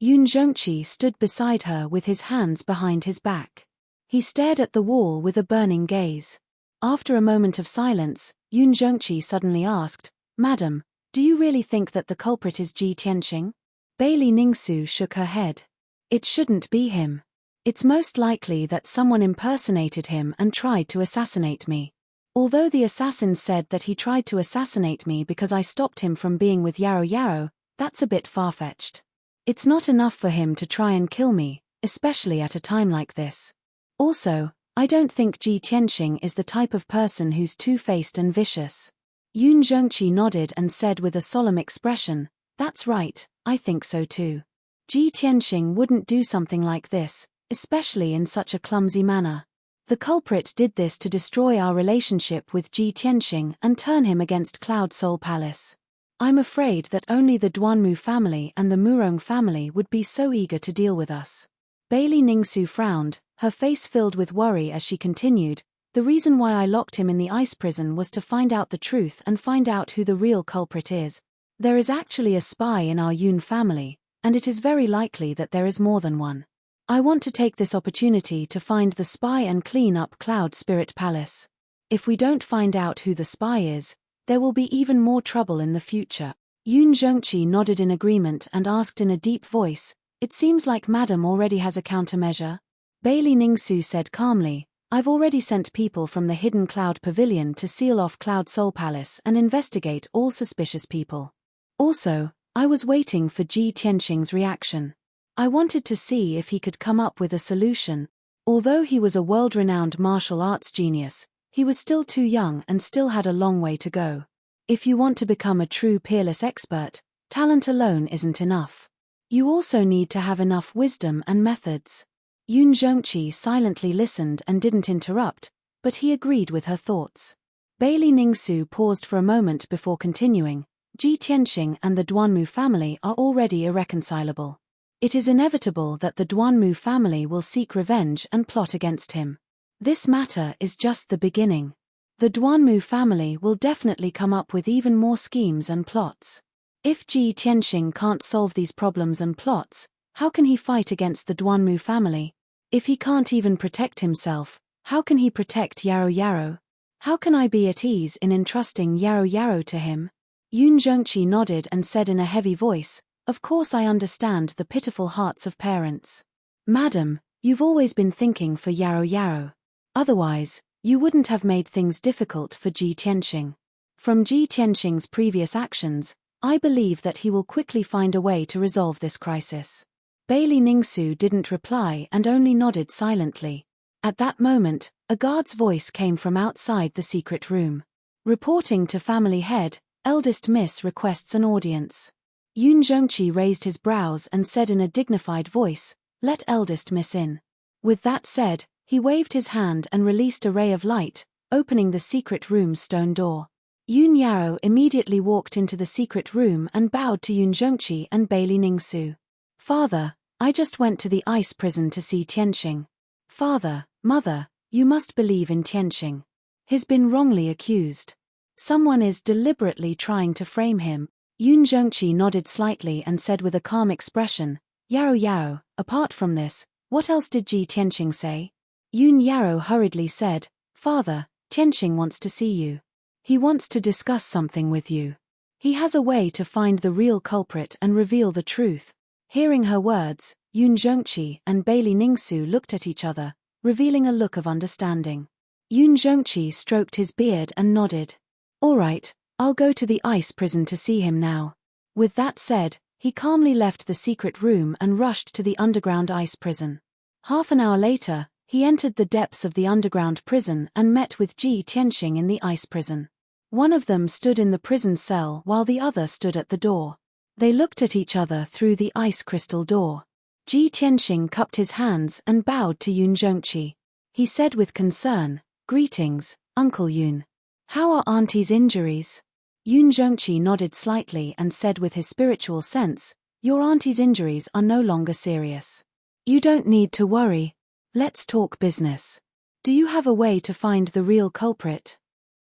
Yoon Jongchi stood beside her with his hands behind his back. He stared at the wall with a burning gaze. After a moment of silence, Yoon Jongchi suddenly asked, "Madam, do you really think that the culprit is Ji Tianqing?" Bailey Ningsu shook her head. "It shouldn't be him. It's most likely that someone impersonated him and tried to assassinate me. Although the assassin said that he tried to assassinate me because I stopped him from being with Yaro Yaro, that's a bit far-fetched. It's not enough for him to try and kill me, especially at a time like this. Also, I don't think Ji Tianqing is the type of person who's two-faced and vicious." Yoon Jongchi nodded and said with a solemn expression, "That's right, I think so too. Ji Tianqing wouldn't do something like this, especially in such a clumsy manner. The culprit did this to destroy our relationship with Ji Tianqing and turn him against Cloud Soul Palace. I'm afraid that only the Duanmu family and the Murong family would be so eager to deal with us." Bailey Ningsu frowned, her face filled with worry as she continued, "The reason why I locked him in the ice prison was to find out the truth and find out who the real culprit is. There is actually a spy in our Yoon family, and it is very likely that there is more than one. I want to take this opportunity to find the spy and clean up Cloud Spirit Palace. If we don't find out who the spy is, there will be even more trouble in the future." Yoon Jongchi nodded in agreement and asked in a deep voice, "It seems like Madam already has a countermeasure?" Bailey Ningsu said calmly, "I've already sent people from the Hidden Cloud Pavilion to seal off Cloud Soul Palace and investigate all suspicious people. Also, I was waiting for Ji Tianqing's reaction. I wanted to see if he could come up with a solution. Although he was a world-renowned martial arts genius, he was still too young and still had a long way to go. If you want to become a true peerless expert, talent alone isn't enough. You also need to have enough wisdom and methods." Yoon Jongchi silently listened and didn't interrupt, but he agreed with her thoughts. Bailey Ningsu paused for a moment before continuing, "Ji Tianqing and the Duanmu family are already irreconcilable. It is inevitable that the Duanmu family will seek revenge and plot against him. This matter is just the beginning. The Duanmu family will definitely come up with even more schemes and plots. If Ji Tianqing can't solve these problems and plots, how can he fight against the Duanmu family? If he can't even protect himself, how can he protect Yaro Yaro? How can I be at ease in entrusting Yaro Yaro to him?" Yoon Jongchi nodded and said in a heavy voice, "Of course I understand the pitiful hearts of parents. Madam, you've always been thinking for Yaro Yaro. Otherwise, you wouldn't have made things difficult for Ji Tianqing. From Ji Tianqing's previous actions, I believe that he will quickly find a way to resolve this crisis." Bailey Ningsu didn't reply and only nodded silently. At that moment, a guard's voice came from outside the secret room. "Reporting to family head, eldest miss requests an audience." Yoon Jongchi raised his brows and said in a dignified voice, "Let eldest miss in." With that said, he waved his hand and released a ray of light, opening the secret room's stone door. Yoon Yaro immediately walked into the secret room and bowed to Yoon Jongchi and Bailey Ningsu. "Father, I just went to the ice prison to see Tianqing." "Father, mother, you must believe in Tianqing. He's been wrongly accused. Someone is deliberately trying to frame him." Yoon Jongchi nodded slightly and said with a calm expression, "Yaro Yaro, apart from this, what else did Ji Tianqing say?" Yoon Yaro hurriedly said, "Father, Tianqing wants to see you. He wants to discuss something with you. He has a way to find the real culprit and reveal the truth." Hearing her words, Yoon Jongchi and Bailey Ningsu looked at each other, revealing a look of understanding. Yoon Jongchi stroked his beard and nodded. "All right, I'll go to the ice prison to see him now." With that said, he calmly left the secret room and rushed to the underground ice prison. Half an hour later, he entered the depths of the underground prison and met with Ji Tianqing in the ice prison. One of them stood in the prison cell while the other stood at the door. They looked at each other through the ice crystal door. Ji Tianqing cupped his hands and bowed to Yoon Jongchi. He said with concern, "Greetings, Uncle Yoon. How are Auntie's injuries?" Yoon Jongchi nodded slightly and said with his spiritual sense, "Your auntie's injuries are no longer serious. You don't need to worry. Let's talk business. Do you have a way to find the real culprit?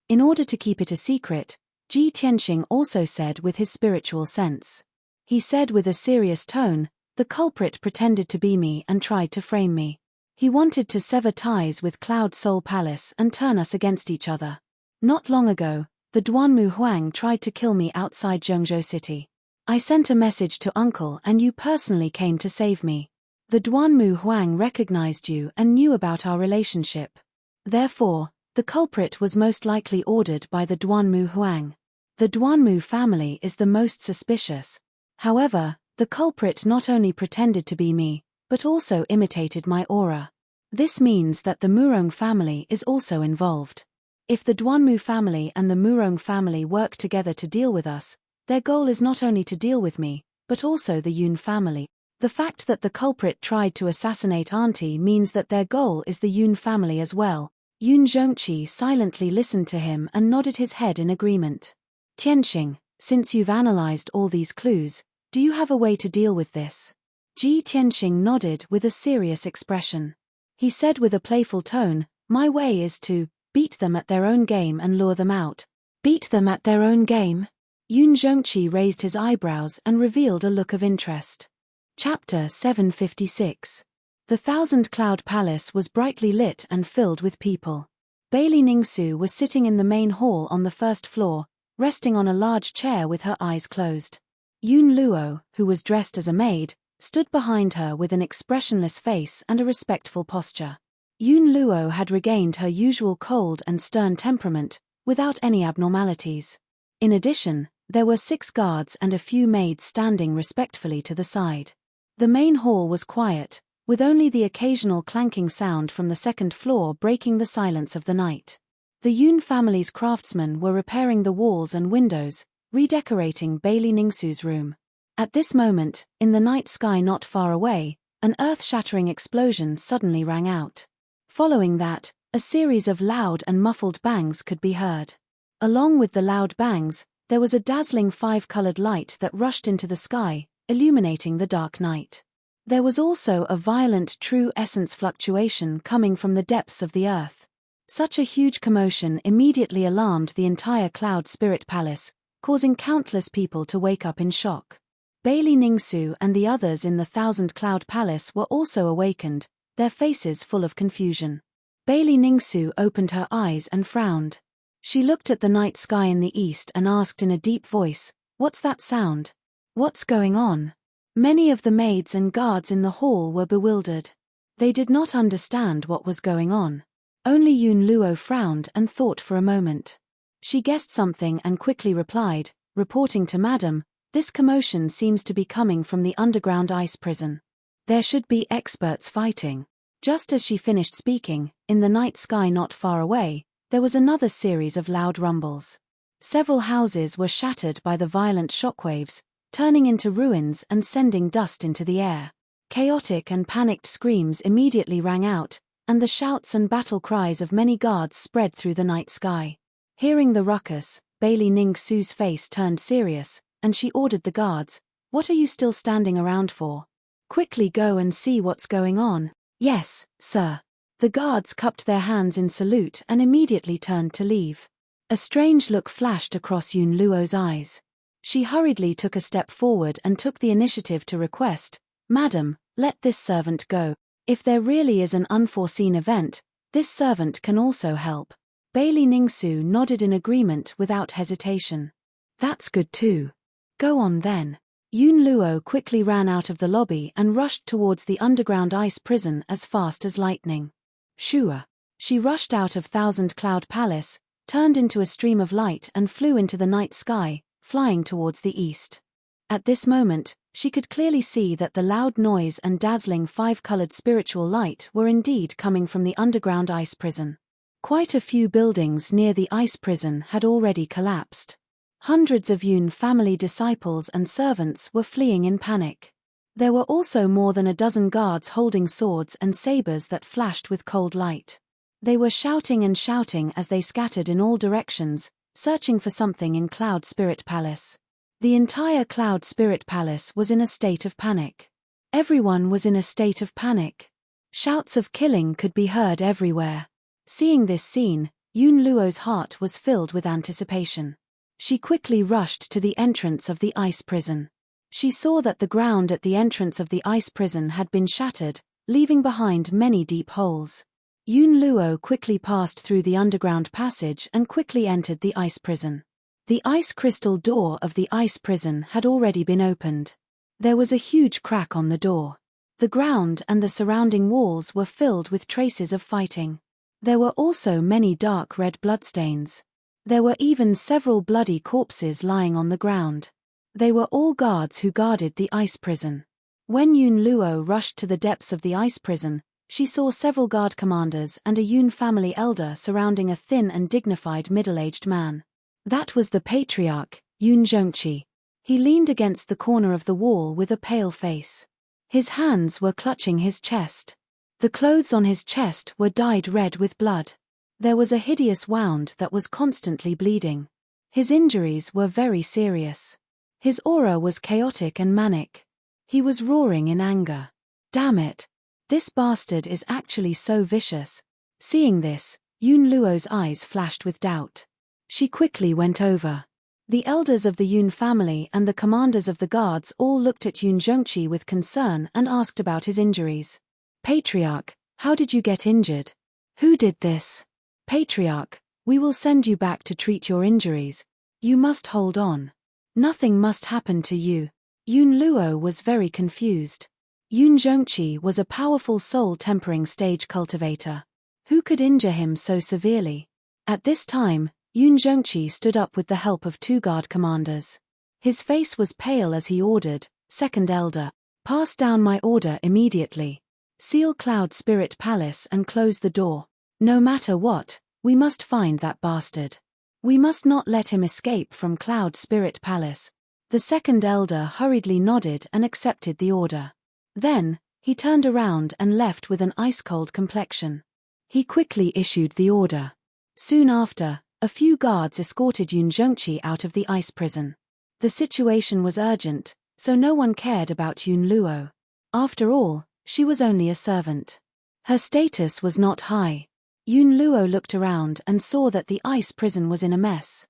In order to keep it a secret, Ji Tianxing also said with his spiritual sense. He said with a serious tone, the culprit pretended to be me and tried to frame me. He wanted to sever ties with Cloud Soul Palace and turn us against each other. Not long ago, the Duanmu Huang tried to kill me outside Zhengzhou City. I sent a message to Uncle and you personally came to save me. The Duanmu Huang recognized you and knew about our relationship. Therefore, the culprit was most likely ordered by the Duanmu Huang. The Duanmu family is the most suspicious. However, the culprit not only pretended to be me, but also imitated my aura. This means that the Murong family is also involved. If the Duanmu family and the Murong family work together to deal with us, their goal is not only to deal with me, but also the Yun family. The fact that the culprit tried to assassinate Auntie means that their goal is the Yun family as well. Yun Zhongqi silently listened to him and nodded his head in agreement. Tianxing, since you've analyzed all these clues, do you have a way to deal with this? Ji Tianxing nodded with a serious expression. He said with a playful tone, my way is to beat them at their own game and lure them out. Beat them at their own game? Yun Zhongqi raised his eyebrows and revealed a look of interest. Chapter 756. The Thousand Cloud Palace was brightly lit and filled with people. Bailey Ningsu was sitting in the main hall on the first floor, resting on a large chair with her eyes closed. Yun Luo, who was dressed as a maid, stood behind her with an expressionless face and a respectful posture. Yun Luo had regained her usual cold and stern temperament, without any abnormalities. In addition, there were 6 guards and a few maids standing respectfully to the side. The main hall was quiet, with only the occasional clanking sound from the second floor breaking the silence of the night. The Yun family's craftsmen were repairing the walls and windows, redecorating Bailey Ningsu's room. At this moment, in the night sky not far away, an earth-shattering explosion suddenly rang out. Following that, a series of loud and muffled bangs could be heard. Along with the loud bangs, there was a dazzling 5-colored light that rushed into the sky, illuminating the dark night. There was also a violent true essence fluctuation coming from the depths of the earth. Such a huge commotion immediately alarmed the entire Cloud Spirit Palace, causing countless people to wake up in shock. Bailey Ningsu and the others in the Thousand Cloud Palace were also awakened, their faces full of confusion. Bailey Ningsu opened her eyes and frowned. She looked at the night sky in the east and asked in a deep voice, "What's that sound? What's going on?" Many of the maids and guards in the hall were bewildered. They did not understand what was going on. Only Yun Luo frowned and thought for a moment. She guessed something and quickly replied, reporting to Madam, "This commotion seems to be coming from the underground ice prison. There should be experts fighting." Just as she finished speaking, in the night sky not far away, there was another series of loud rumbles. Several houses were shattered by the violent shockwaves, turning into ruins and sending dust into the air. Chaotic and panicked screams immediately rang out, and the shouts and battle cries of many guards spread through the night sky. Hearing the ruckus, Bailey Ningsu's face turned serious, and she ordered the guards, "What are you still standing around for? Quickly go and see what's going on." "Yes, sir." The guards cupped their hands in salute and immediately turned to leave. A strange look flashed across Yun Luo's eyes. She hurriedly took a step forward and took the initiative to request, "Madam, let this servant go. If there really is an unforeseen event, this servant can also help." Bailey Ningsu nodded in agreement without hesitation. "That's good too. Go on then." Yun Luo quickly ran out of the lobby and rushed towards the underground ice prison as fast as lightning. Shua. She rushed out of Thousand Cloud Palace, turned into a stream of light and flew into the night sky, flying towards the east. At this moment, she could clearly see that the loud noise and dazzling 5-colored spiritual light were indeed coming from the underground ice prison. Quite a few buildings near the ice prison had already collapsed. Hundreds of Yun family disciples and servants were fleeing in panic. There were also more than a dozen guards holding swords and sabers that flashed with cold light. They were shouting and shouting as they scattered in all directions, searching for something in Cloud Spirit Palace. The entire Cloud Spirit Palace was in a state of panic. Everyone was in a state of panic. Shouts of killing could be heard everywhere. Seeing this scene, Yun Luo's heart was filled with anticipation. She quickly rushed to the entrance of the ice prison. She saw that the ground at the entrance of the ice prison had been shattered, leaving behind many deep holes. Yun Luo quickly passed through the underground passage and quickly entered the ice prison. The ice crystal door of the ice prison had already been opened. There was a huge crack on the door. The ground and the surrounding walls were filled with traces of fighting. There were also many dark red bloodstains. There were even several bloody corpses lying on the ground. They were all guards who guarded the ice prison. When Yun Luo rushed to the depths of the ice prison, she saw several guard commanders and a Yun family elder surrounding a thin and dignified middle-aged man. That was the patriarch, Yun Zhongqi. He leaned against the corner of the wall with a pale face. His hands were clutching his chest. The clothes on his chest were dyed red with blood. There was a hideous wound that was constantly bleeding. His injuries were very serious. His aura was chaotic and manic. He was roaring in anger. Damn it! This bastard is actually so vicious. Seeing this, Yun Luo's eyes flashed with doubt. She quickly went over. The elders of the Yun family and the commanders of the guards all looked at Yun Zhongqi with concern and asked about his injuries. Patriarch, how did you get injured? Who did this? Patriarch, we will send you back to treat your injuries. You must hold on. Nothing must happen to you. Yun Luo was very confused. Yun Zhongqi was a powerful soul-tempering stage cultivator. Who could injure him so severely? At this time, Yun Zhongqi stood up with the help of two guard commanders. His face was pale as he ordered, Second Elder, pass down my order immediately. Seal Cloud Spirit Palace and close the door. No matter what, we must find that bastard. We must not let him escape from Cloud Spirit Palace. The Second Elder hurriedly nodded and accepted the order. Then, he turned around and left with an ice-cold complexion. He quickly issued the order. Soon after, a few guards escorted Yun Zhongqi out of the ice prison. The situation was urgent, so no one cared about Yun Luo. After all, she was only a servant. Her status was not high. Yun Luo looked around and saw that the ice prison was in a mess.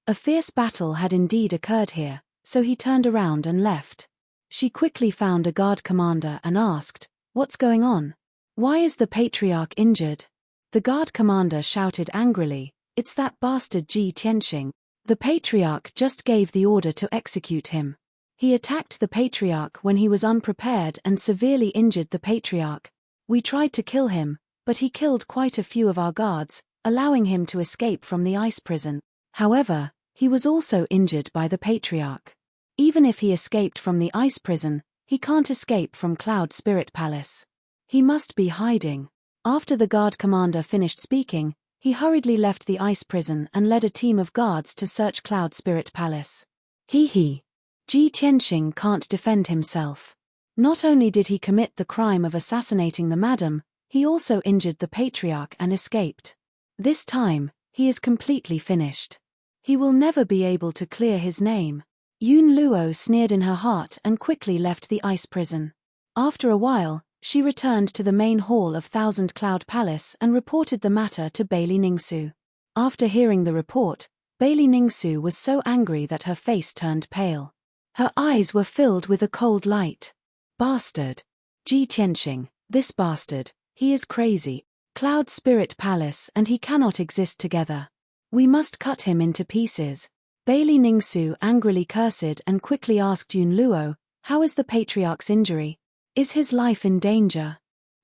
A fierce battle had indeed occurred here, so he turned around and left. She quickly found a guard commander and asked, "What's going on? Why is the patriarch injured?" The guard commander shouted angrily, "It's that bastard Ji Tianxing. The patriarch just gave the order to execute him. He attacked the patriarch when he was unprepared and severely injured the patriarch. We tried to kill him, but he killed quite a few of our guards, allowing him to escape from the ice prison. However, he was also injured by the patriarch. Even if he escaped from the ice prison, he can't escape from Cloud Spirit Palace. He must be hiding." After the guard commander finished speaking, he hurriedly left the ice prison and led a team of guards to search Cloud Spirit Palace. Ji Tianxing can't defend himself. Not only did he commit the crime of assassinating the madam, he also injured the patriarch and escaped. This time, he is completely finished. He will never be able to clear his name. Yun Luo sneered in her heart and quickly left the ice prison. After a while, she returned to the main hall of Thousand Cloud Palace and reported the matter to Bailey Ningsu. After hearing the report, Bailey Ningsu was so angry that her face turned pale. Her eyes were filled with a cold light. Bastard! Ji Tianxing, this bastard, he is crazy. Cloud Spirit Palace and he cannot exist together. We must cut him into pieces. Bailey Ningsu angrily cursed and quickly asked Yun Luo, "How is the patriarch's injury? Is his life in danger?"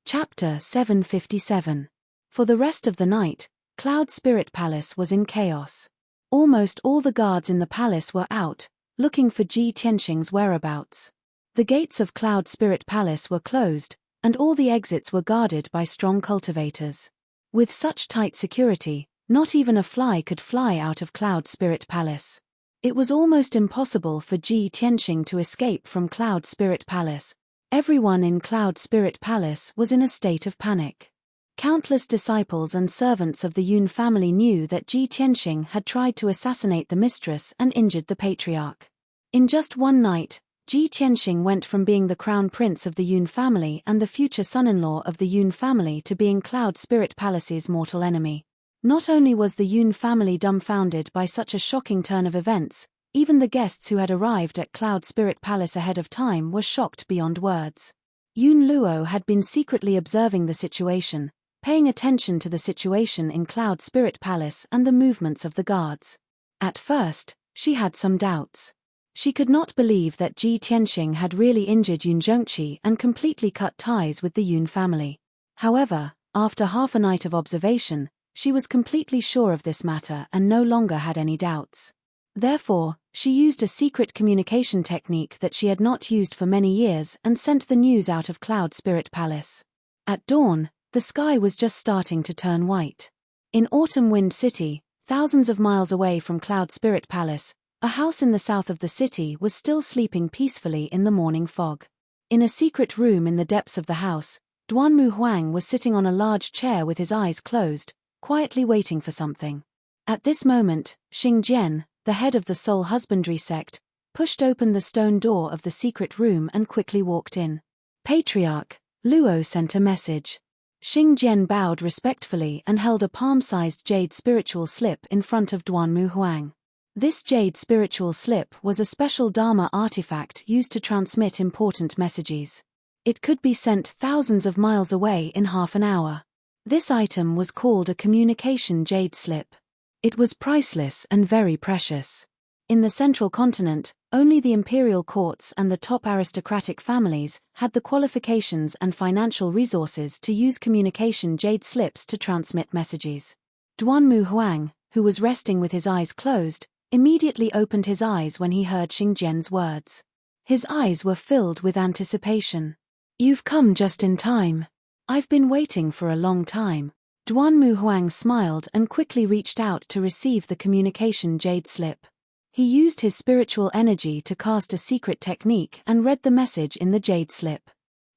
Chapter 757. For the rest of the night, Cloud Spirit Palace was in chaos. Almost all the guards in the palace were out, looking for Ji Tianxing's whereabouts. The gates of Cloud Spirit Palace were closed, and all the exits were guarded by strong cultivators. With such tight security, not even a fly could fly out of Cloud Spirit Palace. It was almost impossible for Ji Tianxing to escape from Cloud Spirit Palace. Everyone in Cloud Spirit Palace was in a state of panic. Countless disciples and servants of the Yun family knew that Ji Tianxing had tried to assassinate the mistress and injured the patriarch. In just one night, Ji Tianxing went from being the crown prince of the Yun family and the future son-in-law of the Yun family to being Cloud Spirit Palace's mortal enemy. Not only was the Yun family dumbfounded by such a shocking turn of events, even the guests who had arrived at Cloud Spirit Palace ahead of time were shocked beyond words. Yun Luo had been secretly observing the situation, paying attention to the situation in Cloud Spirit Palace and the movements of the guards. At first, she had some doubts. She could not believe that Ji Tianxing had really injured Yun Zhongqi and completely cut ties with the Yun family. However, after half a night of observation, she was completely sure of this matter and no longer had any doubts. Therefore, she used a secret communication technique that she had not used for many years and sent the news out of Cloud Spirit Palace. At dawn, the sky was just starting to turn white. In Autumn Wind City, thousands of miles away from Cloud Spirit Palace, a house in the south of the city was still sleeping peacefully in the morning fog. In a secret room in the depths of the house, Duanmu Huang was sitting on a large chair with his eyes closed, quietly waiting for something. At this moment, Xing Jian, the head of the Soul Husbandry sect, pushed open the stone door of the secret room and quickly walked in. Patriarch, Luo sent a message. Xing Jian bowed respectfully and held a palm-sized jade spiritual slip in front of Duanmu Huang. This jade spiritual slip was a special Dharma artifact used to transmit important messages. It could be sent thousands of miles away in half an hour. This item was called a communication jade slip. It was priceless and very precious. In the central continent, only the imperial courts and the top aristocratic families had the qualifications and financial resources to use communication jade slips to transmit messages. Duanmu Huang, who was resting with his eyes closed, immediately opened his eyes when he heard Xing Jian's words. His eyes were filled with anticipation. "You've come just in time. I've been waiting for a long time." Duanmu Huang smiled and quickly reached out to receive the communication jade slip. He used his spiritual energy to cast a secret technique and read the message in the jade slip.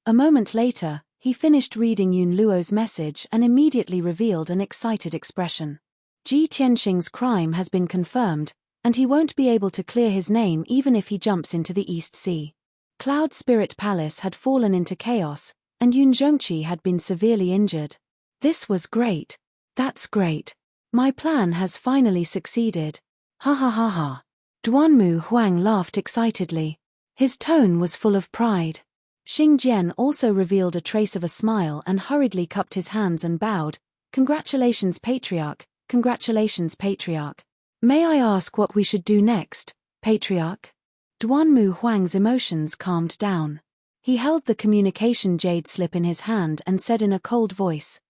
A moment later, he finished reading Yun Luo's message and immediately revealed an excited expression. Ji Tianxing's crime has been confirmed, and he won't be able to clear his name even if he jumps into the East Sea. Cloud Spirit Palace had fallen into chaos, and Yun Zhongqi had been severely injured. This was great. That's great. My plan has finally succeeded. Ha ha ha ha. Duanmu Huang laughed excitedly. His tone was full of pride. Xing Jian also revealed a trace of a smile and hurriedly cupped his hands and bowed. Congratulations, Patriarch. Congratulations, Patriarch. May I ask what we should do next, Patriarch? Duanmu Huang's emotions calmed down. He held the communication jade slip in his hand and said in a cold voice,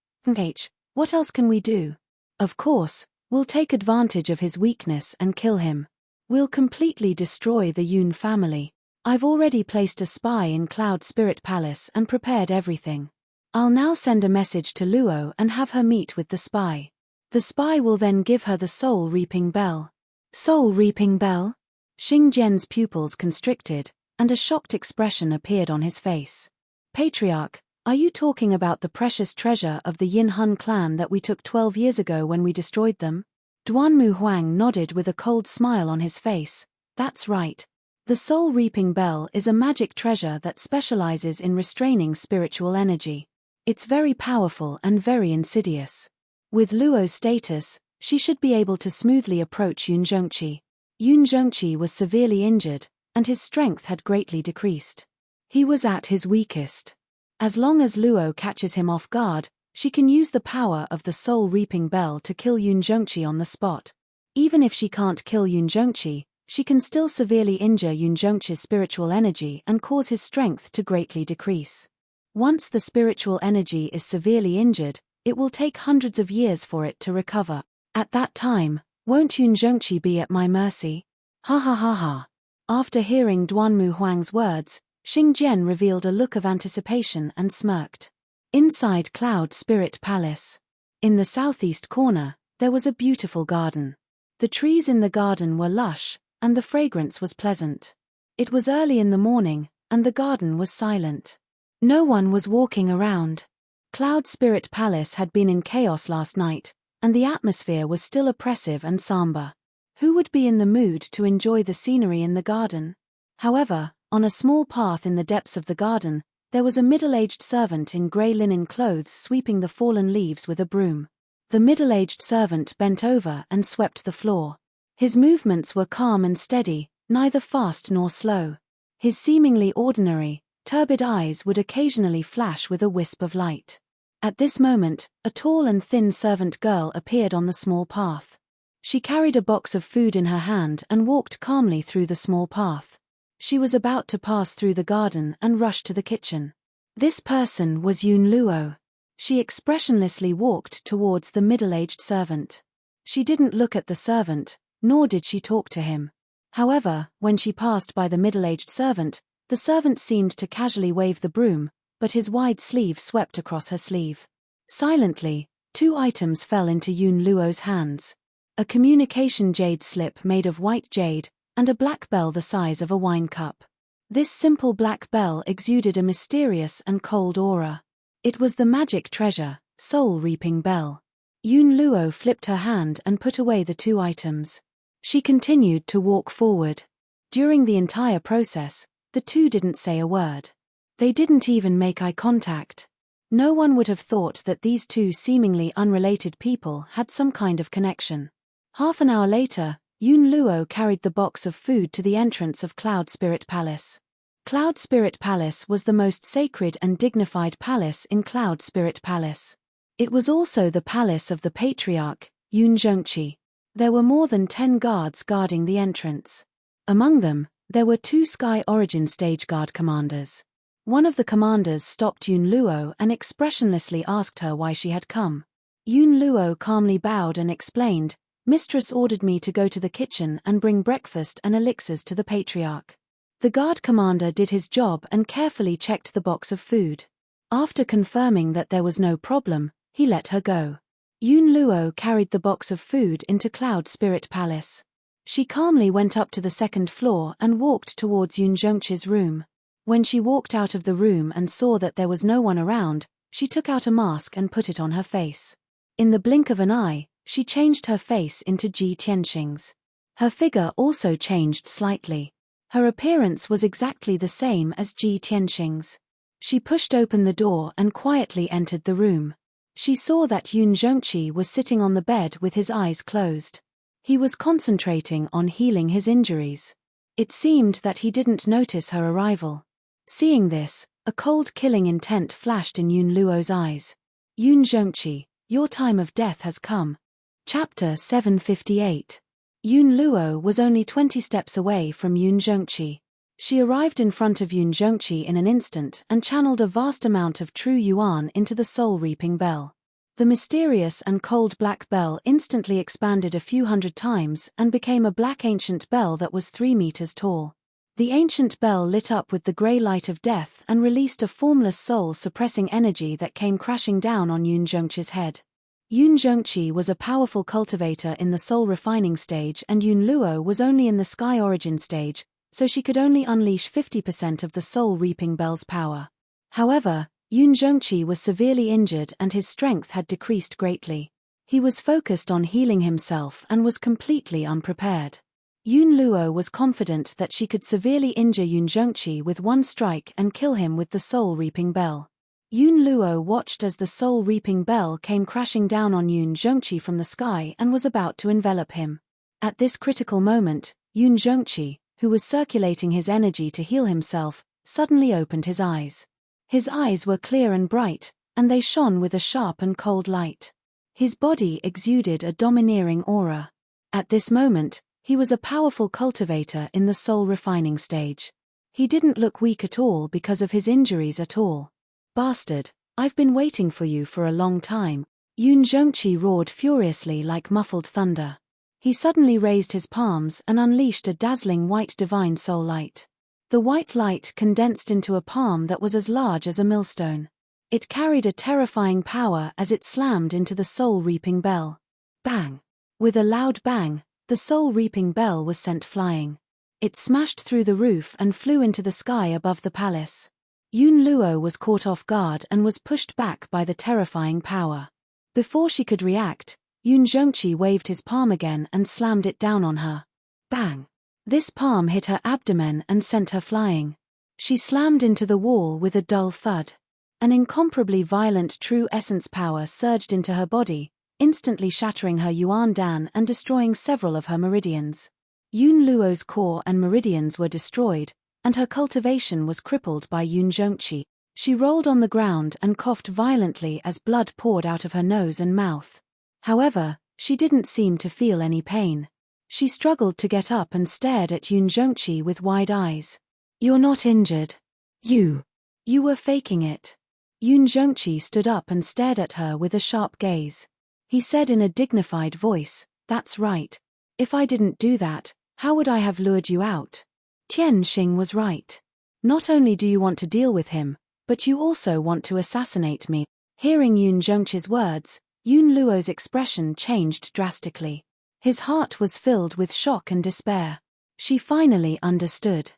"What else can we do? Of course, we'll take advantage of his weakness and kill him. We'll completely destroy the Yun family. I've already placed a spy in Cloud Spirit Palace and prepared everything. I'll now send a message to Luo and have her meet with the spy. The spy will then give her the soul reaping bell." Soul reaping bell? Xing Jian's pupils constricted, and a shocked expression appeared on his face. "Patriarch, are you talking about the precious treasure of the Yin Hun clan that we took 12 years ago when we destroyed them?" Duanmu Huang nodded with a cold smile on his face. "That's right. The soul reaping bell is a magic treasure that specializes in restraining spiritual energy. It's very powerful and very insidious. With Luo's status, she should be able to smoothly approach Yun Zhongqi. Yun Zhongqi was severely injured, and his strength had greatly decreased. He was at his weakest. As long as Luo catches him off guard, she can use the power of the soul reaping bell to kill Yun Zhongqi on the spot. Even if she can't kill Yun Zhongqi, she can still severely injure Yun Zhongqi's spiritual energy and cause his strength to greatly decrease. Once the spiritual energy is severely injured, it will take hundreds of years for it to recover. At that time, won't Yun Zhongqi be at my mercy? Ha ha ha ha." After hearing Duanmu Huang's words, Xing Jian revealed a look of anticipation and smirked. Inside Cloud Spirit Palace. In the southeast corner, there was a beautiful garden. The trees in the garden were lush, and the fragrance was pleasant. It was early in the morning, and the garden was silent. No one was walking around. Cloud Spirit Palace had been in chaos last night, and the atmosphere was still oppressive and somber. Who would be in the mood to enjoy the scenery in the garden? However, On a small path in the depths of the garden, there was a middle-aged servant in grey linen clothes sweeping the fallen leaves with a broom. The middle-aged servant bent over and swept the floor. His movements were calm and steady, neither fast nor slow. His seemingly ordinary, turbid eyes would occasionally flash with a wisp of light. At this moment, a tall and thin servant girl appeared on the small path. She carried a box of food in her hand and walked calmly through the small path. She was about to pass through the garden and rush to the kitchen. This person was Yun Luo. She expressionlessly walked towards the middle-aged servant. She didn't look at the servant, nor did she talk to him. However, when she passed by the middle-aged servant, the servant seemed to casually wave the broom, but his wide sleeve swept across her sleeve. Silently, 2 items fell into Yun Luo's hands. A communication jade slip made of white jade, and a black bell the size of a wine cup. This simple black bell exuded a mysterious and cold aura. It was the magic treasure, soul-reaping bell. Yun Luo flipped her hand and put away the 2 items. She continued to walk forward. During the entire process, the 2 didn't say a word. They didn't even make eye contact. No one would have thought that these 2 seemingly unrelated people had some kind of connection. Half an hour later, Yun Luo carried the box of food to the entrance of Cloud Spirit Palace. Cloud Spirit Palace was the most sacred and dignified palace in Cloud Spirit Palace. It was also the palace of the patriarch, Yun Zhongqi. There were more than 10 guards guarding the entrance. Among them, there were 2 Sky Origin Stage Guard commanders. One of the commanders stopped Yun Luo and expressionlessly asked her why she had come. Yun Luo calmly bowed and explained, "Mistress ordered me to go to the kitchen and bring breakfast and elixirs to the patriarch." The guard commander did his job and carefully checked the box of food. After confirming that there was no problem, he let her go. Yun Luo carried the box of food into Cloud Spirit Palace. She calmly went up to the 2nd floor and walked towards Yun Zhongqi's room. When she walked out of the room and saw that there was no one around, she took out a mask and put it on her face. In the blink of an eye, she changed her face into Ji Tianxing's. Her figure also changed slightly. Her appearance was exactly the same as Ji Tianxing's. She pushed open the door and quietly entered the room. She saw that Yun Zhongqi was sitting on the bed with his eyes closed. He was concentrating on healing his injuries. It seemed that he didn't notice her arrival. Seeing this, a cold killing intent flashed in Yun Luo's eyes. "Yun Zhongqi, your time of death has come." Chapter 758. Yun Luo was only 20 steps away from Yun Zhongqi. She arrived in front of Yun Zhongqi in an instant and channeled a vast amount of true yuan into the soul-reaping bell. The mysterious and cold black bell instantly expanded a few hundred times and became a black ancient bell that was 3 meters tall. The ancient bell lit up with the grey light of death and released a formless soul-suppressing energy that came crashing down on Yun Zhongqi's head. Yun Zhongqi was a powerful cultivator in the soul-refining stage and Yun Luo was only in the Sky Origin stage, so she could only unleash 50% of the soul-reaping bell's power. However, Yun Zhongqi was severely injured and his strength had decreased greatly. He was focused on healing himself and was completely unprepared. Yun Luo was confident that she could severely injure Yun Zhongqi with one strike and kill him with the soul-reaping bell. Yun Luo watched as the soul-reaping bell came crashing down on Yun Zhongqi from the sky and was about to envelop him. At this critical moment, Yun Zhongqi, who was circulating his energy to heal himself, suddenly opened his eyes. His eyes were clear and bright, and they shone with a sharp and cold light. His body exuded a domineering aura. At this moment, he was a powerful cultivator in the soul-refining stage. He didn't look weak at all because of his injuries at all. "Bastard, I've been waiting for you for a long time," Yun Zhongqi roared furiously like muffled thunder. He suddenly raised his palms and unleashed a dazzling white divine soul light. The white light condensed into a palm that was as large as a millstone. It carried a terrifying power as it slammed into the soul-reaping bell. Bang! With a loud bang, the soul-reaping bell was sent flying. It smashed through the roof and flew into the sky above the palace. Yun Luo was caught off guard and was pushed back by the terrifying power. Before she could react, Yun Zhongqi waved his palm again and slammed it down on her. Bang! This palm hit her abdomen and sent her flying. She slammed into the wall with a dull thud. An incomparably violent true essence power surged into her body, instantly shattering her Yuan Dan and destroying several of her meridians. Yun Luo's core and meridians were destroyed, and her cultivation was crippled by Yun Zhongqi. She rolled on the ground and coughed violently as blood poured out of her nose and mouth. However, she didn't seem to feel any pain. She struggled to get up and stared at Yun Zhongqi with wide eyes. "You're not injured. You were faking it." Yun Zhongqi stood up and stared at her with a sharp gaze. He said in a dignified voice, "That's right. If I didn't do that, how would I have lured you out?" Tian Xing was right. Not only do you want to deal with him, but you also want to assassinate me. Hearing Yun Zhongqi's words, Yun Luo's expression changed drastically. His heart was filled with shock and despair. She finally understood.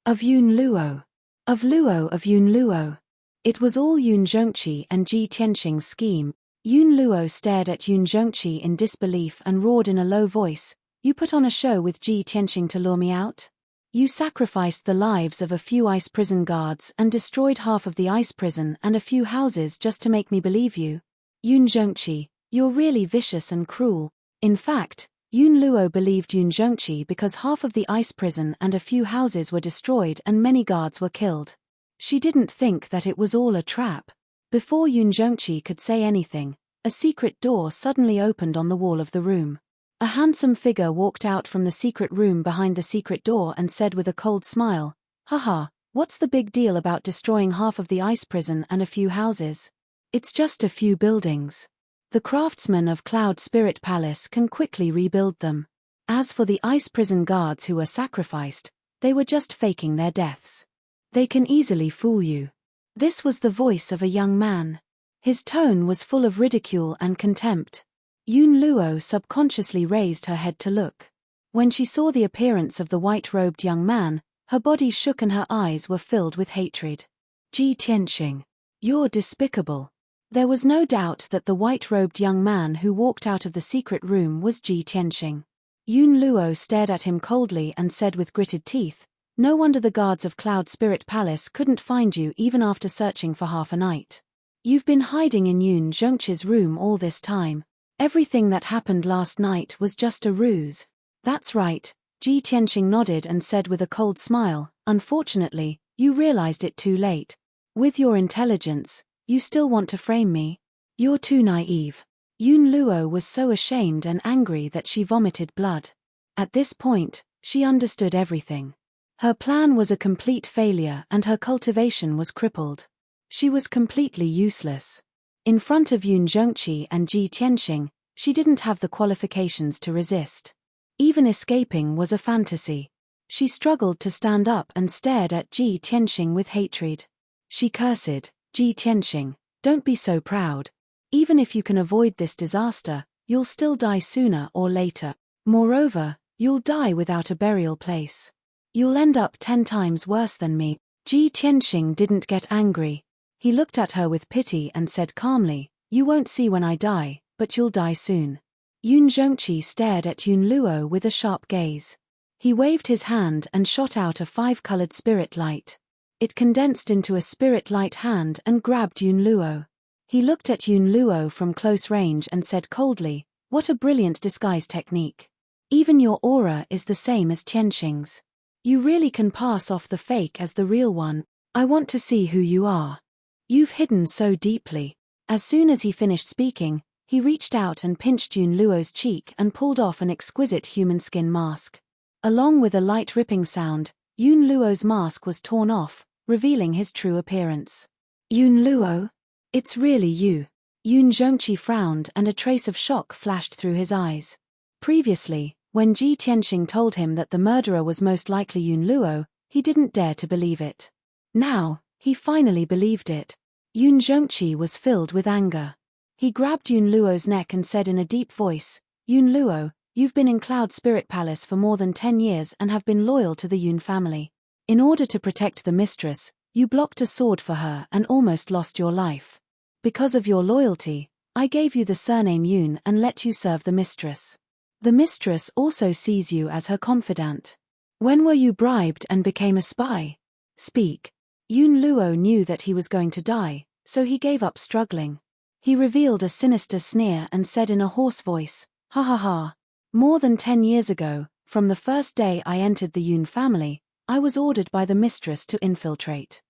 Of Yun Luo. Of Yun Luo. It was all Yun Zhongqi and Ji Tianxing's scheme. Yun Luo stared at Yun Zhongqi in disbelief and roared in a low voice, "You put on a show with Ji Tianxing to lure me out? You sacrificed the lives of a few ice prison guards and destroyed half of the ice prison and a few houses just to make me believe you? Yun Zhongqi, you're really vicious and cruel." In fact, Yun Luo believed Yun Zhongqi because half of the ice prison and a few houses were destroyed and many guards were killed. She didn't think that it was all a trap. Before Yun Zhongqi could say anything, a secret door suddenly opened on the wall of the room. A handsome figure walked out from the secret room behind the secret door and said with a cold smile, "Haha, what's the big deal about destroying half of the ice prison and a few houses? It's just a few buildings. The craftsmen of Cloud Spirit Palace can quickly rebuild them. As for the ice prison guards who were sacrificed, they were just faking their deaths. They can easily fool you." This was the voice of a young man. His tone was full of ridicule and contempt. Yun Luo subconsciously raised her head to look. When she saw the appearance of the white-robed young man, her body shook and her eyes were filled with hatred. "Ji Tianxing, you're despicable." There was no doubt that the white-robed young man who walked out of the secret room was Ji Tianxing. Yun Luo stared at him coldly and said with gritted teeth, "No wonder the guards of Cloud Spirit Palace couldn't find you even after searching for half a night. You've been hiding in Yun Zhongqi's room all this time. Everything that happened last night was just a ruse." "That's right," Ji Tianxing nodded and said with a cold smile, "Unfortunately, you realized it too late. With your intelligence, you still want to frame me? You're too naive." Yun Luo was so ashamed and angry that she vomited blood. At this point, she understood everything. Her plan was a complete failure and her cultivation was crippled. She was completely useless. In front of Yun Zhongqi and Ji Tianxing, she didn't have the qualifications to resist. Even escaping was a fantasy. She struggled to stand up and stared at Ji Tianxing with hatred. She cursed, "Ji Tianxing, don't be so proud. Even if you can avoid this disaster, you'll still die sooner or later. Moreover, you'll die without a burial place. You'll end up 10 times worse than me." Ji Tianxing didn't get angry. He looked at her with pity and said calmly, "You won't see when I die, but you'll die soon." Yun Zhongqi stared at Yun Luo with a sharp gaze. He waved his hand and shot out a 5-colored spirit light. It condensed into a spirit light hand and grabbed Yun Luo. He looked at Yun Luo from close range and said coldly, "What a brilliant disguise technique. Even your aura is the same as Tianxing's. You really can pass off the fake as the real one. I want to see who you are. You've hidden so deeply." As soon as he finished speaking, he reached out and pinched Yun Luo's cheek and pulled off an exquisite human skin mask. Along with a light ripping sound, Yun Luo's mask was torn off, revealing his true appearance. "Yun Luo? It's really you." Yun Zhongqi frowned and a trace of shock flashed through his eyes. Previously, when Ji Tianxing told him that the murderer was most likely Yun Luo, he didn't dare to believe it. Now, he finally believed it. Yun Zhongqi was filled with anger. He grabbed Yun Luo's neck and said in a deep voice, "Yun Luo, you've been in Cloud Spirit Palace for more than 10 years and have been loyal to the Yun family. In order to protect the mistress, you blocked a sword for her and almost lost your life. Because of your loyalty, I gave you the surname Yun and let you serve the mistress. The mistress also sees you as her confidant. When were you bribed and became a spy?" Speak. Yun Luo knew that he was going to die, so he gave up struggling. He revealed a sinister sneer and said in a hoarse voice, "Ha ha ha. More than 10 years ago, from the first day I entered the Yun family, I was ordered by the mistress to infiltrate."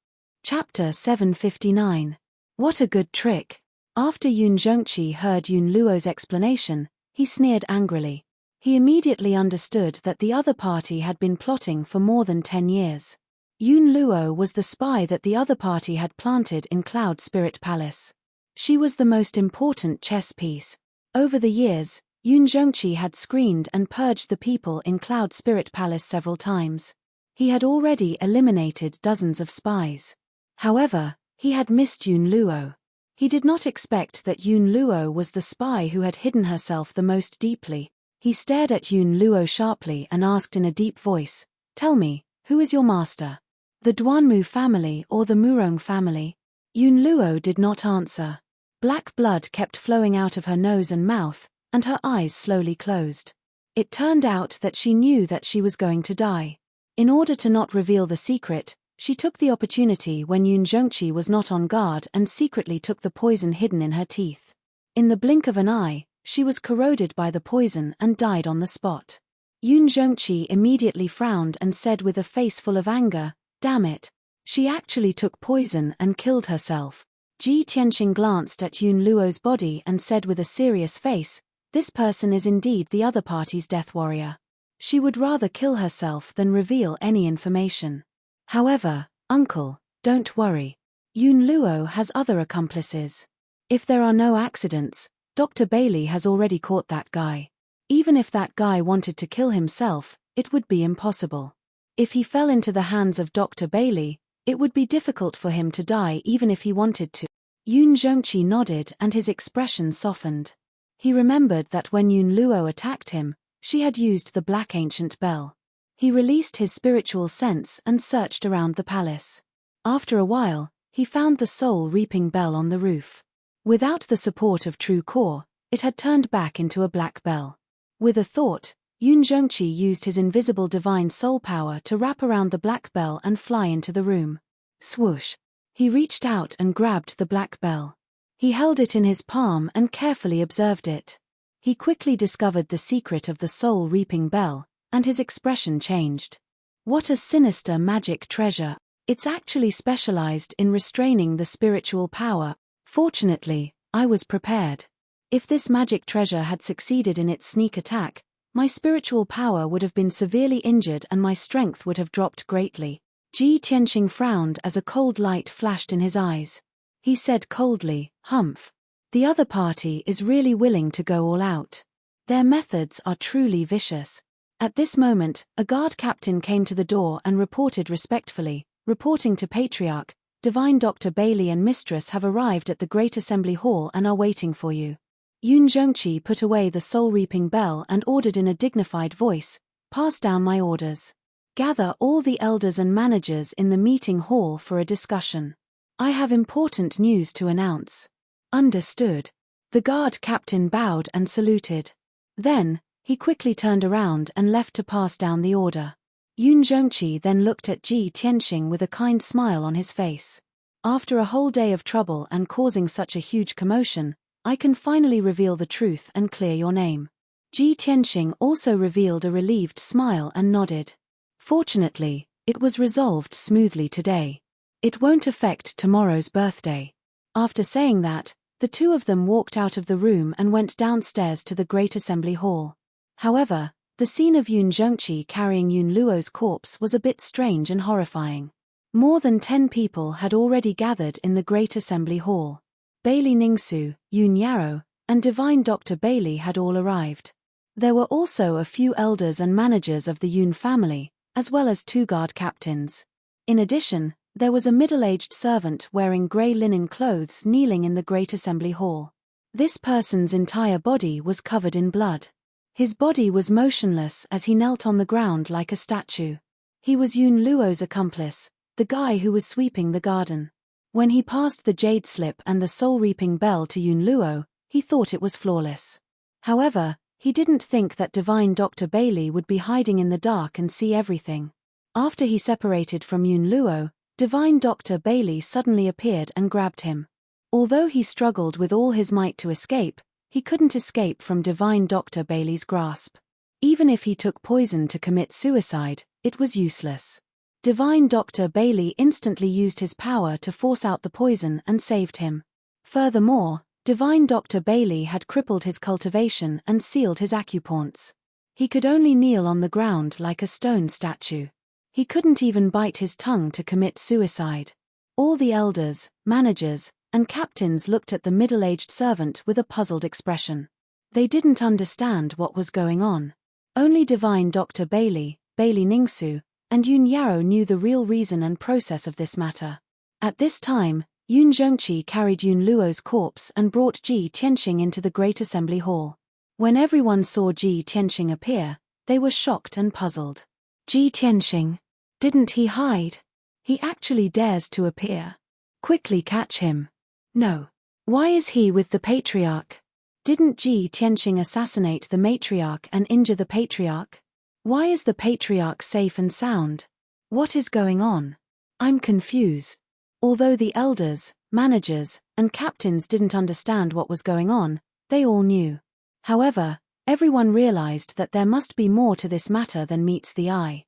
Chapter 759. What a good trick. After Yun Zhongqi heard Yun Luo's explanation, he sneered angrily. He immediately understood that the other party had been plotting for more than 10 years. Yun Luo was the spy that the other party had planted in Cloud Spirit Palace. She was the most important chess piece. Over the years, Yun Zhongqi had screened and purged the people in Cloud Spirit Palace several times. He had already eliminated dozens of spies. However, he had missed Yun Luo. He did not expect that Yun Luo was the spy who had hidden herself the most deeply. He stared at Yun Luo sharply and asked in a deep voice, "Tell me, who is your master? The Duanmu family or the Murong family?" Yun Luo did not answer. Black blood kept flowing out of her nose and mouth, and her eyes slowly closed. It turned out that she knew that she was going to die. In order to not reveal the secret, she took the opportunity when Yun Zhongqi was not on guard and secretly took the poison hidden in her teeth. In the blink of an eye, she was corroded by the poison and died on the spot. Yun Zhongqi immediately frowned and said with a face full of anger, "Damn it. She actually took poison and killed herself." Ji Tianxing glanced at Yun Luo's body and said with a serious face, "This person is indeed the other party's death warrior. She would rather kill herself than reveal any information. However, uncle, don't worry. Yun Luo has other accomplices. If there are no accidents, Dr. Bailey has already caught that guy. Even if that guy wanted to kill himself, it would be impossible. If he fell into the hands of Dr. Bailey, it would be difficult for him to die even if he wanted to." Yun Zhongqi nodded and his expression softened. He remembered that when Yun Luo attacked him, she had used the black ancient bell. He released his spiritual sense and searched around the palace. After a while, he found the soul-reaping bell on the roof. Without the support of true core, it had turned back into a black bell. With a thought, Yun Zhongqi used his invisible divine soul power to wrap around the black bell and fly into the room. Swoosh! He reached out and grabbed the black bell. He held it in his palm and carefully observed it. He quickly discovered the secret of the soul-reaping bell, and his expression changed. What a sinister magic treasure! It's actually specialized in restraining the spiritual power. Fortunately, I was prepared. If this magic treasure had succeeded in its sneak attack, my spiritual power would have been severely injured and my strength would have dropped greatly. Ji Tianxing frowned as a cold light flashed in his eyes. He said coldly, "Humph. The other party is really willing to go all out. Their methods are truly vicious." At this moment, a guard captain came to the door and reported respectfully, reporting to Patriarch, "Divine Dr. Bailey and Mistress have arrived at the Great Assembly Hall and are waiting for you." Yun Zhongqi put away the soul-reaping bell and ordered in a dignified voice, "Pass down my orders. Gather all the elders and managers in the meeting hall for a discussion. I have important news to announce." Understood. The guard captain bowed and saluted. Then, he quickly turned around and left to pass down the order. Yun Zhongqi then looked at Ji Tianxing with a kind smile on his face. "After a whole day of trouble and causing such a huge commotion, I can finally reveal the truth and clear your name." Ji Tianxing also revealed a relieved smile and nodded. Fortunately, it was resolved smoothly today. It won't affect tomorrow's birthday. After saying that, the two of them walked out of the room and went downstairs to the Great Assembly Hall. However, the scene of Yun Zhongqi carrying Yun Luo's corpse was a bit strange and horrifying. More than 10 people had already gathered in the Great Assembly Hall. Bailey Ningsu, Yun Yarrow, and Divine Dr. Bailey had all arrived. There were also a few elders and managers of the Yun family, as well as 2 guard captains. In addition, there was a middle-aged servant wearing grey linen clothes kneeling in the Great Assembly Hall. This person's entire body was covered in blood. His body was motionless as he knelt on the ground like a statue. He was Yun Luo's accomplice, the guy who was sweeping the garden. When he passed the jade slip and the soul-reaping bell to Yun Luo, he thought it was flawless. However, he didn't think that Divine Dr. Bailey would be hiding in the dark and see everything. After he separated from Yun Luo, Divine Dr. Bailey suddenly appeared and grabbed him. Although he struggled with all his might to escape, he couldn't escape from Divine Dr. Bailey's grasp. Even if he took poison to commit suicide, it was useless. Divine Dr. Bailey instantly used his power to force out the poison and saved him. Furthermore, Divine Dr. Bailey had crippled his cultivation and sealed his acupoints. He could only kneel on the ground like a stone statue. He couldn't even bite his tongue to commit suicide. All the elders, managers, and captains looked at the middle-aged servant with a puzzled expression. They didn't understand what was going on. Only Divine Dr. Bailey, Bailey Ningsu, and Yun Yarrow knew the real reason and process of this matter. At this time, Yun Zhongqi carried Yun Luo's corpse and brought Ji Tianxing into the Great Assembly Hall. When everyone saw Ji Tianxing appear, they were shocked and puzzled. Ji Tianxing? Didn't he hide? He actually dares to appear. Quickly catch him. No. Why is he with the patriarch? Didn't Ji Tianxing assassinate the matriarch and injure the patriarch? Why is the patriarch safe and sound? What is going on? I'm confused. Although the elders, managers, and captains didn't understand what was going on, they all knew. However, everyone realized that there must be more to this matter than meets the eye.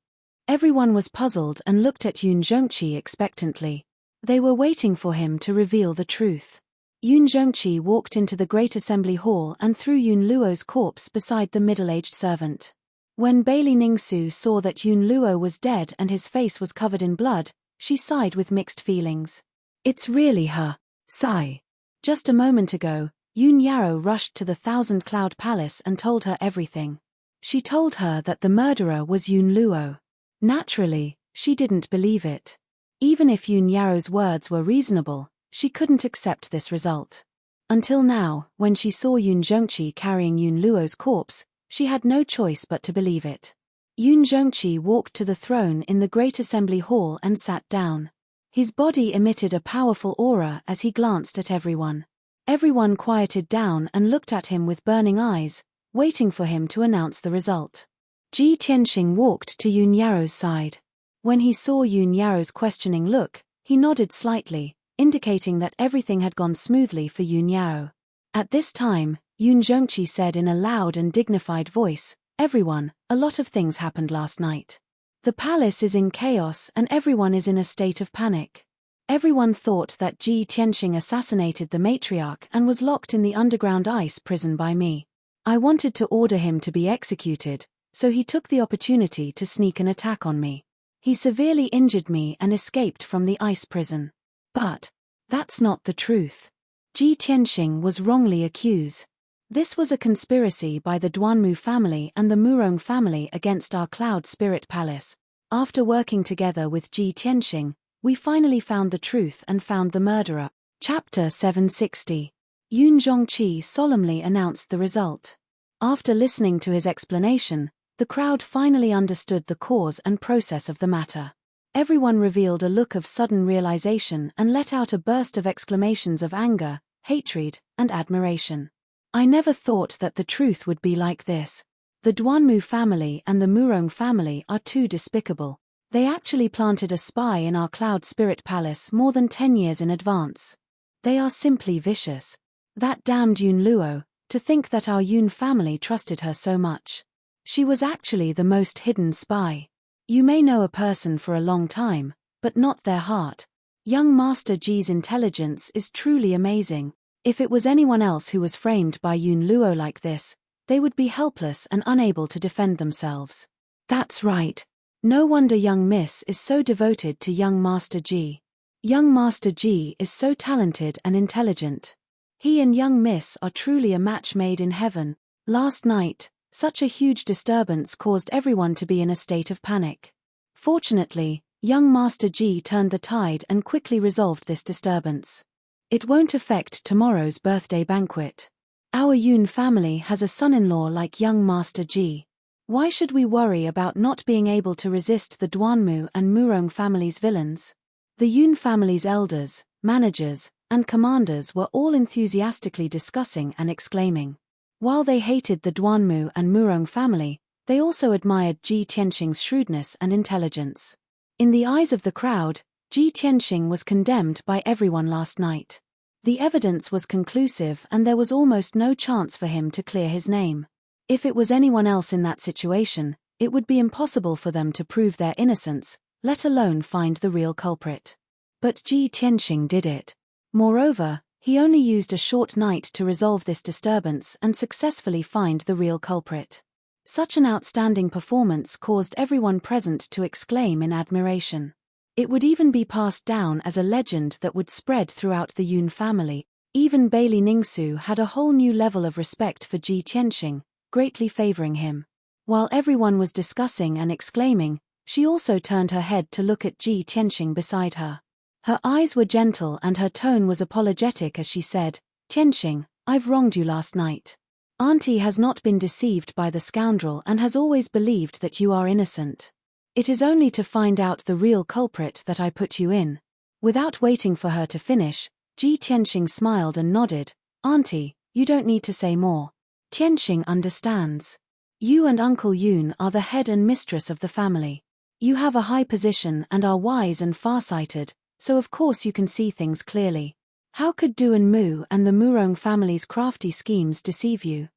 Everyone was puzzled and looked at Yun Zhongqi expectantly. They were waiting for him to reveal the truth. Yun Zhongqi walked into the Great Assembly Hall and threw Yun Luo's corpse beside the middle-aged servant. When Bailey Ningsu saw that Yun Luo was dead and his face was covered in blood, she sighed with mixed feelings. It's really her. Sigh. Just a moment ago, Yun Yarrow rushed to the Thousand Cloud Palace and told her everything. She told her that the murderer was Yun Luo. Naturally, she didn't believe it. Even if Yun Yarrow's words were reasonable, she couldn't accept this result. Until now, when she saw Yun Zhongqi carrying Yun Luo's corpse, she had no choice but to believe it. Yun Zhongqi walked to the throne in the Great Assembly Hall and sat down. His body emitted a powerful aura as he glanced at everyone. Everyone quieted down and looked at him with burning eyes, waiting for him to announce the result. Ji Tianxing walked to Yun Yarrow's side. When he saw Yun Yarrow's questioning look, he nodded slightly, indicating that everything had gone smoothly for Yun Yarrow. At this time, Yun Zhongqi said in a loud and dignified voice, "Everyone, a lot of things happened last night. The palace is in chaos and everyone is in a state of panic. Everyone thought that Ji Tianxing assassinated the matriarch and was locked in the underground ice prison by me. I wanted to order him to be executed, so he took the opportunity to sneak an attack on me. He severely injured me and escaped from the ice prison. But that's not the truth. Ji Tianxing was wrongly accused. This was a conspiracy by the Duanmu family and the Murong family against our Cloud Spirit Palace. After working together with Ji Tianxing, we finally found the truth and found the murderer." Chapter 760. Yun Zhongqi solemnly announced the result. After listening to his explanation, the crowd finally understood the cause and process of the matter. Everyone revealed a look of sudden realization and let out a burst of exclamations of anger, hatred, and admiration. I never thought that the truth would be like this. The Duanmu family and the Murong family are too despicable. They actually planted a spy in our Cloud Spirit Palace more than 10 years in advance. They are simply vicious. That damned Yun Luo, to think that our Yun family trusted her so much. She was actually the most hidden spy. You may know a person for a long time, but not their heart. Young Master Ji's intelligence is truly amazing. If it was anyone else who was framed by Yun Luo like this, they would be helpless and unable to defend themselves. That's right. No wonder young Miss is so devoted to young Master Ji. Young Master Ji is so talented and intelligent. He and young Miss are truly a match made in heaven. Last night, such a huge disturbance caused everyone to be in a state of panic. Fortunately, young Master Ji turned the tide and quickly resolved this disturbance. It won't affect tomorrow's birthday banquet. Our Yun family has a son-in-law like young Master Ji. Why should we worry about not being able to resist the Duanmu and Murong family's villains? The Yun family's elders, managers, and commanders were all enthusiastically discussing and exclaiming. While they hated the Duanmu and Murong family, they also admired Ji Tianxing's shrewdness and intelligence. In the eyes of the crowd, Ji Tianxing was condemned by everyone last night. The evidence was conclusive and there was almost no chance for him to clear his name. If it was anyone else in that situation, it would be impossible for them to prove their innocence, let alone find the real culprit. But Ji Tianxing did it. Moreover, he only used a short night to resolve this disturbance and successfully find the real culprit. Such an outstanding performance caused everyone present to exclaim in admiration. It would even be passed down as a legend that would spread throughout the Yun family. Even Bailey Ningsu had a whole new level of respect for Ji Tianxing, greatly favoring him. While everyone was discussing and exclaiming, she also turned her head to look at Ji Tianxing beside her. Her eyes were gentle and her tone was apologetic as she said, "Tianxing, I've wronged you last night. Auntie has not been deceived by the scoundrel and has always believed that you are innocent. It is only to find out the real culprit that I put you in." Without waiting for her to finish, Ji Tianxing smiled and nodded, "Auntie, you don't need to say more. Tianxing understands. You and Uncle Yun are the head and mistress of the family. You have a high position and are wise and farsighted, so of course you can see things clearly. How could Du and Mu and the Murong family's crafty schemes deceive you?"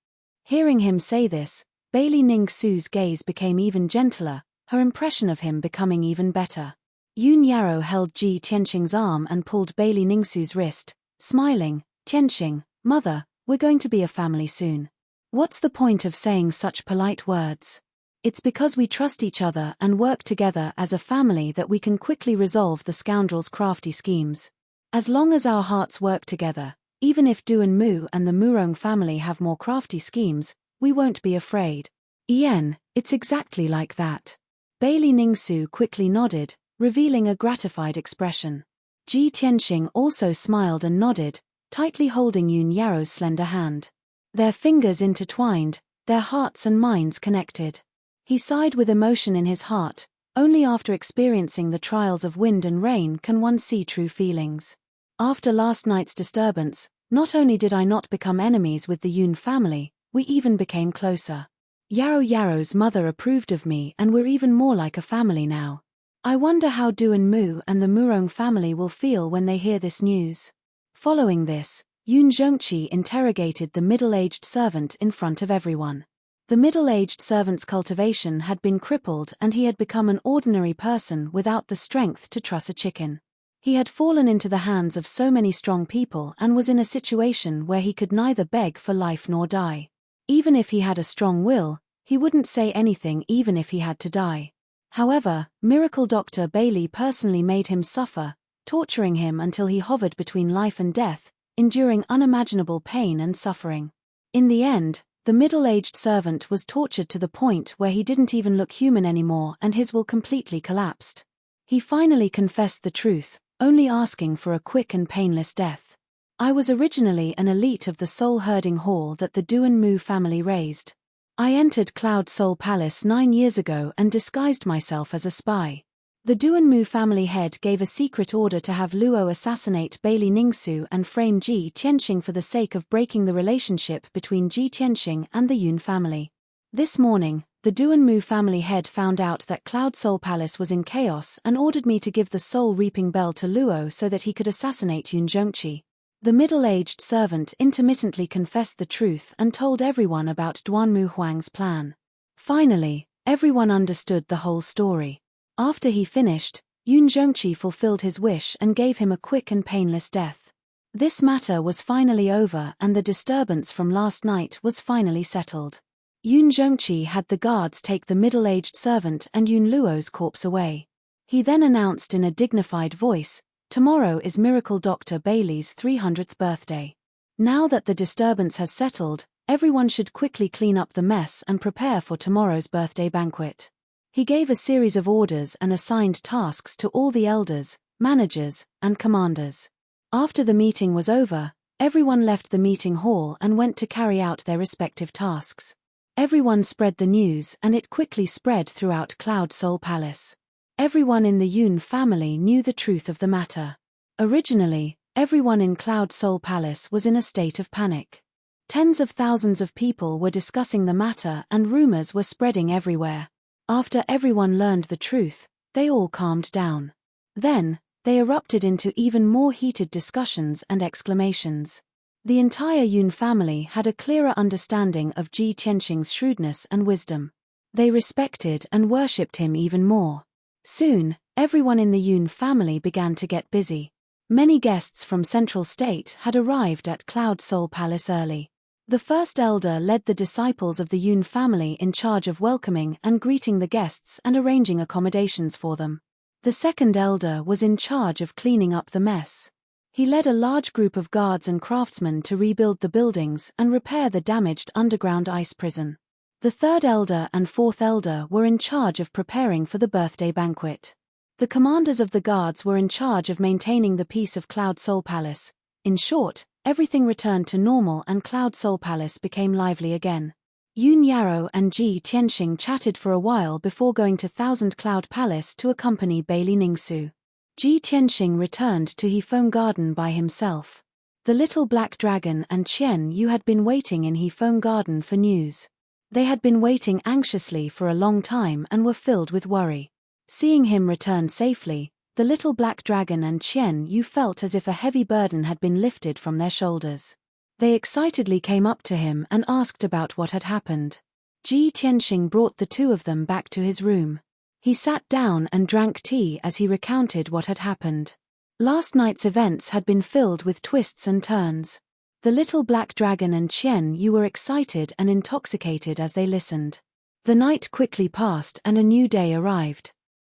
Hearing him say this, Bailey Ningsu's gaze became even gentler, her impression of him becoming even better. Yun Yarrow held Ji Tianxing's arm and pulled Bailey Ningsu's wrist, smiling, "Tianxing, mother, we're going to be a family soon. What's the point of saying such polite words? It's because we trust each other and work together as a family that we can quickly resolve the scoundrel's crafty schemes. As long as our hearts work together, even if Du and Mu and the Murong family have more crafty schemes, we won't be afraid." "Ian, it's exactly like that." Bailey Ningsu quickly nodded, revealing a gratified expression. Ji Tianxing also smiled and nodded, tightly holding Yun Yarrow's slender hand. Their fingers intertwined, their hearts and minds connected. He sighed with emotion in his heart. Only after experiencing the trials of wind and rain can one see true feelings. After last night's disturbance, not only did I not become enemies with the Yun family, we even became closer. Yarrow's mother approved of me and we're even more like a family now. I wonder how Du and Mu and the Murong family will feel when they hear this news." Following this, Yun Zhongqi interrogated the middle-aged servant in front of everyone. The middle-aged servant's cultivation had been crippled and he had become an ordinary person without the strength to truss a chicken. He had fallen into the hands of so many strong people and was in a situation where he could neither beg for life nor die. Even if he had a strong will, he wouldn't say anything even if he had to die. However, Miracle Dr. Bailey personally made him suffer, torturing him until he hovered between life and death, enduring unimaginable pain and suffering. In the end, the middle-aged servant was tortured to the point where he didn't even look human anymore and his will completely collapsed. He finally confessed the truth, only asking for a quick and painless death. "I was originally an elite of the soul-herding hall that the Du and Mu family raised. I entered Cloud Soul Palace 9 years ago and disguised myself as a spy. The Du and Mu family head gave a secret order to have Luo assassinate Bailey Ningsu and frame Ji Tianxing for the sake of breaking the relationship between Ji Tianxing and the Yun family. This morning, the Du and Mu family head found out that Cloud Soul Palace was in chaos and ordered me to give the soul-reaping bell to Luo so that he could assassinate Yun Zhongqi." The middle-aged servant intermittently confessed the truth and told everyone about Duanmu Huang's plan. Finally, everyone understood the whole story. After he finished, Yun Zhongqi fulfilled his wish and gave him a quick and painless death. This matter was finally over and the disturbance from last night was finally settled. Yun Zhongqi had the guards take the middle-aged servant and Yun Luo's corpse away. He then announced in a dignified voice, "Tomorrow is Miracle Dr. Bailey's 300th birthday. Now that the disturbance has settled, everyone should quickly clean up the mess and prepare for tomorrow's birthday banquet." He gave a series of orders and assigned tasks to all the elders, managers, and commanders. After the meeting was over, everyone left the meeting hall and went to carry out their respective tasks. Everyone spread the news and it quickly spread throughout Cloud Soul Palace. Everyone in the Yun family knew the truth of the matter. Originally, everyone in Cloud Soul Palace was in a state of panic. Tens of thousands of people were discussing the matter and rumors were spreading everywhere. After everyone learned the truth, they all calmed down. Then, They erupted into even more heated discussions and exclamations. The entire Yun family had a clearer understanding of Ji Tianxing's shrewdness and wisdom. They respected and worshipped him even more. Soon, everyone in the Yun family began to get busy. Many guests from Central State had arrived at Cloud Soul Palace early. The first elder led the disciples of the Yun family in charge of welcoming and greeting the guests and arranging accommodations for them. The second elder was in charge of cleaning up the mess. He led a large group of guards and craftsmen to rebuild the buildings and repair the damaged underground ice prison. The third elder and fourth elder were in charge of preparing for the birthday banquet. The commanders of the guards were in charge of maintaining the peace of Cloud Soul Palace. In short, everything returned to normal and Cloud Soul Palace became lively again. Yun Yarrow and Ji Tianxing chatted for a while before going to Thousand Cloud Palace to accompany Bailey Ningsu. Ji Tianxing returned to Hefeng Garden by himself. The little black dragon and Qian Yu had been waiting in Hefeng Garden for news. They had been waiting anxiously for a long time and were filled with worry. Seeing him return safely, the little black dragon and Qian Yu felt as if a heavy burden had been lifted from their shoulders. They excitedly came up to him and asked about what had happened. Ji Tianxing brought the two of them back to his room. He sat down and drank tea as he recounted what had happened. Last night's events had been filled with twists and turns. The little black dragon and Qian Yu were excited and intoxicated as they listened. The night quickly passed and a new day arrived.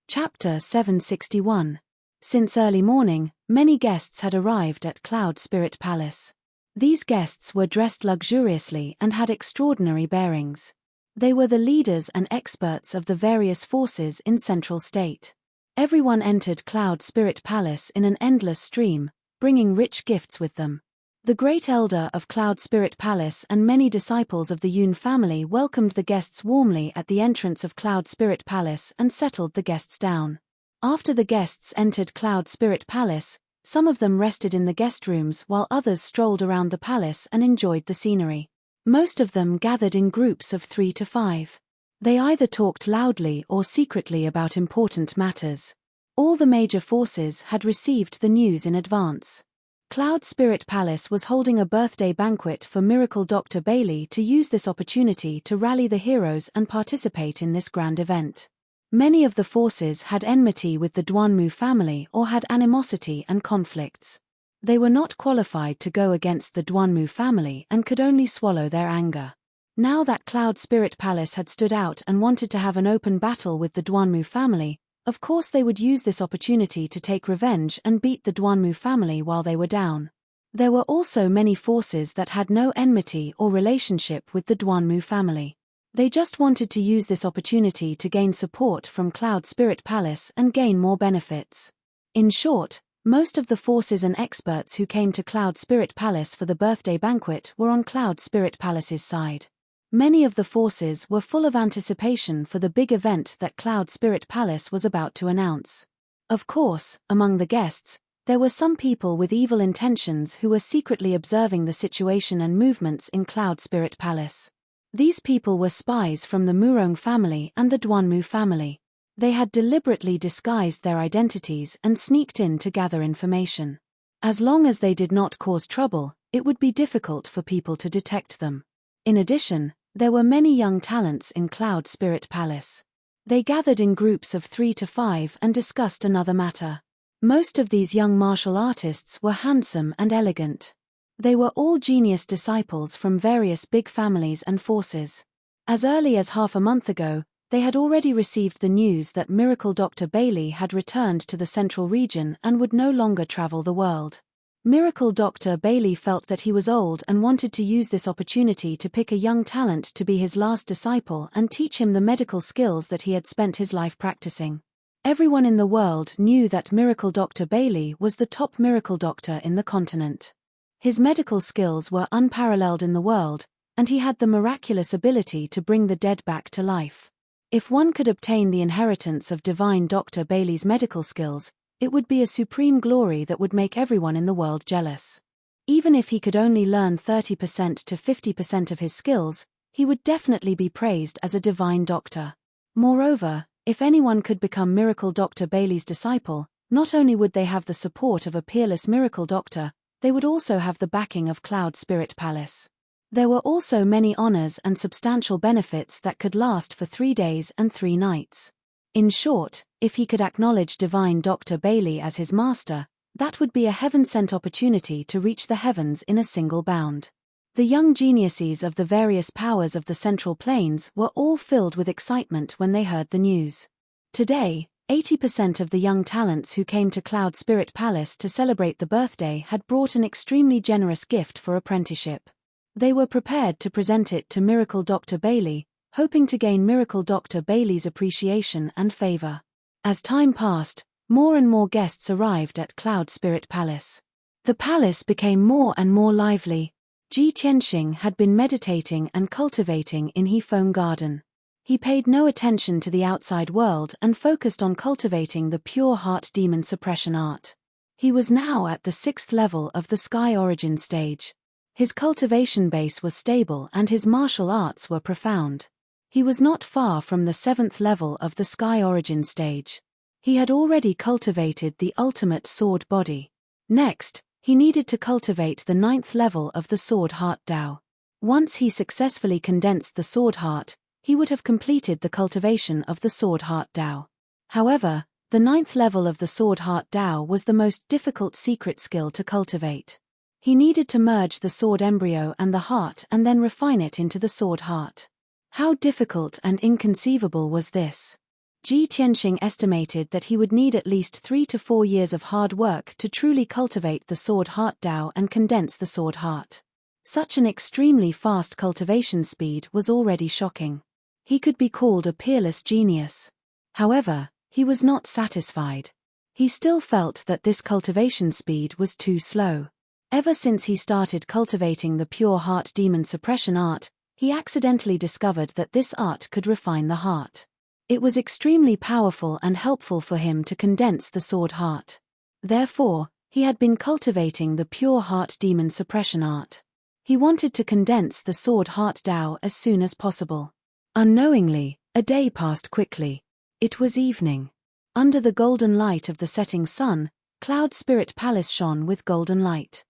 Chapter 761. Since early morning, many guests had arrived at Cloud Spirit Palace. These guests were dressed luxuriously and had extraordinary bearings. They were the leaders and experts of the various forces in Central State. Everyone entered Cloud Spirit Palace in an endless stream, bringing rich gifts with them. The great elder of Cloud Spirit Palace and many disciples of the Yun family welcomed the guests warmly at the entrance of Cloud Spirit Palace and settled the guests down. After the guests entered Cloud Spirit Palace, some of them rested in the guest rooms while others strolled around the palace and enjoyed the scenery. Most of them gathered in groups of 3 to 5. They either talked loudly or secretly about important matters. All the major forces had received the news in advance. Cloud Spirit Palace was holding a birthday banquet for Miracle Dr. Bailey to use this opportunity to rally the heroes and participate in this grand event. Many of the forces had enmity with the Duanmu family or had animosity and conflicts. They were not qualified to go against the Duanmu family and could only swallow their anger. Now that Cloud Spirit Palace had stood out and wanted to have an open battle with the Duanmu family, of course they would use this opportunity to take revenge and beat the Duanmu family while they were down. There were also many forces that had no enmity or relationship with the Duanmu family. They just wanted to use this opportunity to gain support from Cloud Spirit Palace and gain more benefits. In short, most of the forces and experts who came to Cloud Spirit Palace for the birthday banquet were on Cloud Spirit Palace's side. Many of the forces were full of anticipation for the big event that Cloud Spirit Palace was about to announce. Of course, among the guests, there were some people with evil intentions who were secretly observing the situation and movements in Cloud Spirit Palace. These people were spies from the Murong family and the Duanmu family. They had deliberately disguised their identities and sneaked in to gather information. As long as they did not cause trouble, it would be difficult for people to detect them. In addition, there were many young talents in Cloud Spirit Palace. They gathered in groups of 3 to 5 and discussed another matter. Most of these young martial artists were handsome and elegant. They were all genius disciples from various big families and forces. As early as half a month ago, they had already received the news that Miracle Dr. Bailey had returned to the central region and would no longer travel the world. Miracle Dr. Bailey felt that he was old and wanted to use this opportunity to pick a young talent to be his last disciple and teach him the medical skills that he had spent his life practicing. Everyone in the world knew that Miracle Dr. Bailey was the top miracle doctor in the continent. His medical skills were unparalleled in the world, and he had the miraculous ability to bring the dead back to life. If one could obtain the inheritance of divine Dr. Bailey's medical skills, it would be a supreme glory that would make everyone in the world jealous. Even if he could only learn 30% to 50% of his skills, he would definitely be praised as a divine doctor. Moreover, if anyone could become Miracle Dr. Bailey's disciple, Not only would they have the support of a peerless miracle doctor, they would also have the backing of Cloud Spirit Palace. There were also many honors and substantial benefits that could last for 3 days and 3 nights. In short, if he could acknowledge divine Dr. Bailey as his master, that would be a heaven-sent opportunity to reach the heavens in a single bound. The young geniuses of the various powers of the Central Plains were all filled with excitement when they heard the news. Today, 80% of the young talents who came to Cloud Spirit Palace to celebrate the birthday had brought an extremely generous gift for apprenticeship. They were prepared to present it to Miracle Dr. Bailey, hoping to gain Miracle Dr. Bailey's appreciation and favor. As time passed, more and more guests arrived at Cloud Spirit Palace. The palace became more and more lively. Ji Tianxing had been meditating and cultivating in Heifeng Garden. He paid no attention to the outside world and focused on cultivating the pure heart demon suppression art. He was now at the 6th level of the Sky Origin stage. His cultivation base was stable and his martial arts were profound. He was not far from the 7th level of the Sky Origin stage. He had already cultivated the ultimate sword body. Next, he needed to cultivate the 9th level of the Sword Heart Dao. Once he successfully condensed the Sword Heart, he would have completed the cultivation of the Sword Heart Dao. However, the 9th level of the Sword Heart Dao was the most difficult secret skill to cultivate. He needed to merge the sword embryo and the heart and then refine it into the sword heart. How difficult and inconceivable was this? Ji Tianxing estimated that he would need at least 3 to 4 years of hard work to truly cultivate the Sword Heart Dao and condense the Sword Heart. Such an extremely fast cultivation speed was already shocking. He could be called a peerless genius. However, he was not satisfied. He still felt that this cultivation speed was too slow. Ever since he started cultivating the pure heart demon suppression art, he accidentally discovered that this art could refine the heart. It was extremely powerful and helpful for him to condense the sword heart. Therefore, he had been cultivating the pure heart demon suppression art. He wanted to condense the Sword Heart Dao as soon as possible. Unknowingly, a day passed quickly. It was evening. Under the golden light of the setting sun, Cloud Spirit Palace shone with golden light.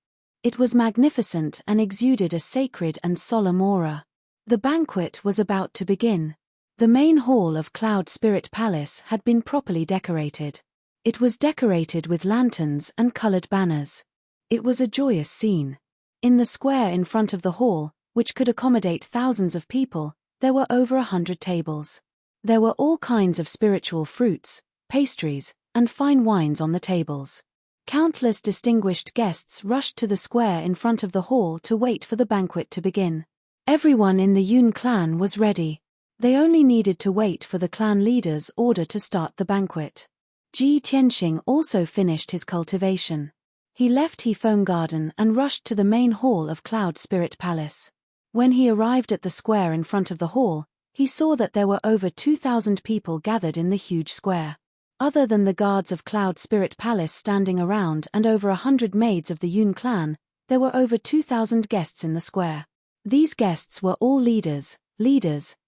It was magnificent and exuded a sacred and solemn aura. The banquet was about to begin. The main hall of Cloud Spirit Palace had been properly decorated. It was decorated with lanterns and colored banners. It was a joyous scene. In the square in front of the hall, which could accommodate thousands of people, there were over 100 tables. There were all kinds of spiritual fruits, pastries, and fine wines on the tables. Countless distinguished guests rushed to the square in front of the hall to wait for the banquet to begin. Everyone in the Yun clan was ready. They only needed to wait for the clan leader's order to start the banquet. Ji Tianxing also finished his cultivation. He left Heifeng Garden and rushed to the main hall of Cloud Spirit Palace. When he arrived at the square in front of the hall, he saw that there were over 2,000 people gathered in the huge square. Other than the guards of Cloud Spirit Palace standing around and over 100 maids of the Yun clan, there were over 2,000 guests in the square. These guests were all leaders,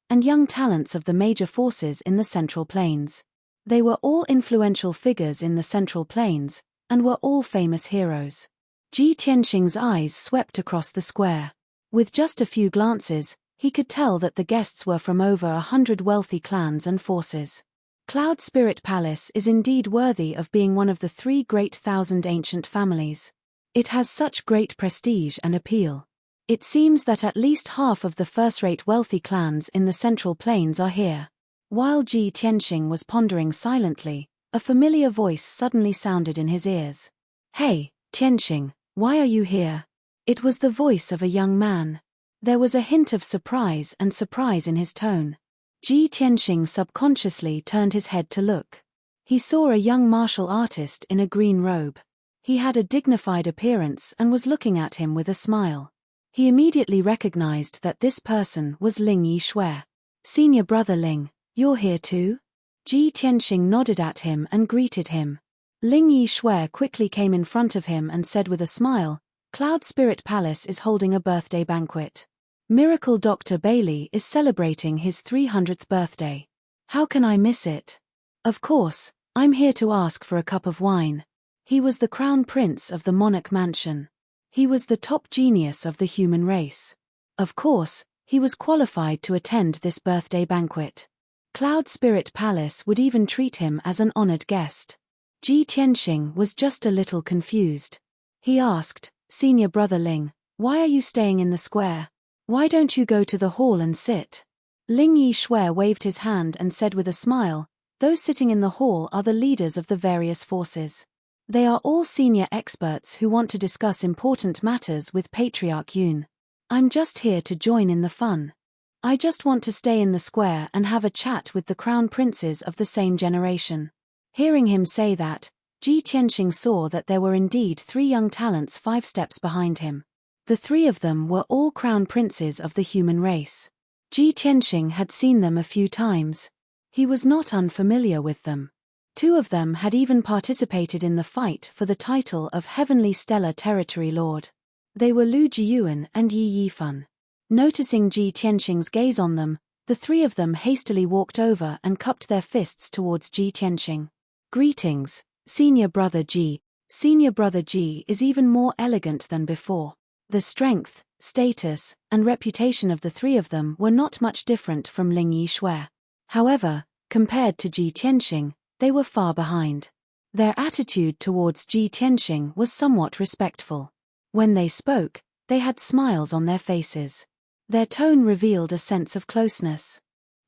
and young talents of the major forces in the Central Plains. They were all influential figures in the Central Plains, and were all famous heroes. Ji Tianxing's eyes swept across the square. With just a few glances, he could tell that the guests were from over 100 wealthy clans and forces. Cloud Spirit Palace is indeed worthy of being one of the 3 great thousand ancient families. It has such great prestige and appeal. It seems that at least half of the first-rate wealthy clans in the Central Plains are here. While Ji Tianxing was pondering silently, a familiar voice suddenly sounded in his ears. "Hey, Tianxing, why are you here?" It was the voice of a young man. There was a hint of surprise in his tone. Ji Tianxing subconsciously turned his head to look. He saw a young martial artist in a green robe. He had a dignified appearance and was looking at him with a smile. He immediately recognized that this person was Ling Yishui. "Senior brother Ling, you're here too?" Ji Tianxing nodded at him and greeted him. Ling Yishui quickly came in front of him and said with a smile, "Cloud Spirit Palace is holding a birthday banquet. Miracle Dr. Bailey is celebrating his 300th birthday. How can I miss it?" "Of course, I'm here to ask for a cup of wine. He was the crown prince of the monarch mansion. He was the top genius of the human race. Of course, he was qualified to attend this birthday banquet. Cloud Spirit Palace would even treat him as an honored guest. Ji Tianxing was just a little confused. He asked, "Senior brother Ling, why are you staying in the square? Why don't you go to the hall and sit?" Ling Yishui waved his hand and said with a smile, "Those sitting in the hall are the leaders of the various forces. They are all senior experts who want to discuss important matters with Patriarch Yun. I'm just here to join in the fun. I just want to stay in the square and have a chat with the crown princes of the same generation." Hearing him say that, Ji Tianxing saw that there were indeed 3 young talents 5 steps behind him. The 3 of them were all crown princes of the human race. Ji Tianxing had seen them a few times. He was not unfamiliar with them. 2 of them had even participated in the fight for the title of Heavenly Stellar Territory Lord. They were Lu Jiyuan and Yi Yifan. Noticing Ji Tianxing's gaze on them, the 3 of them hastily walked over and cupped their fists towards Ji Tianxing. "Greetings, Senior Brother Ji." Senior Brother Ji is even more elegant than before. The strength, status, and reputation of the 3 of them were not much different from Ling Yishui. However, compared to Ji Tianxing, they were far behind. Their attitude towards Ji Tianxing was somewhat respectful. When they spoke, they had smiles on their faces. Their tone revealed a sense of closeness.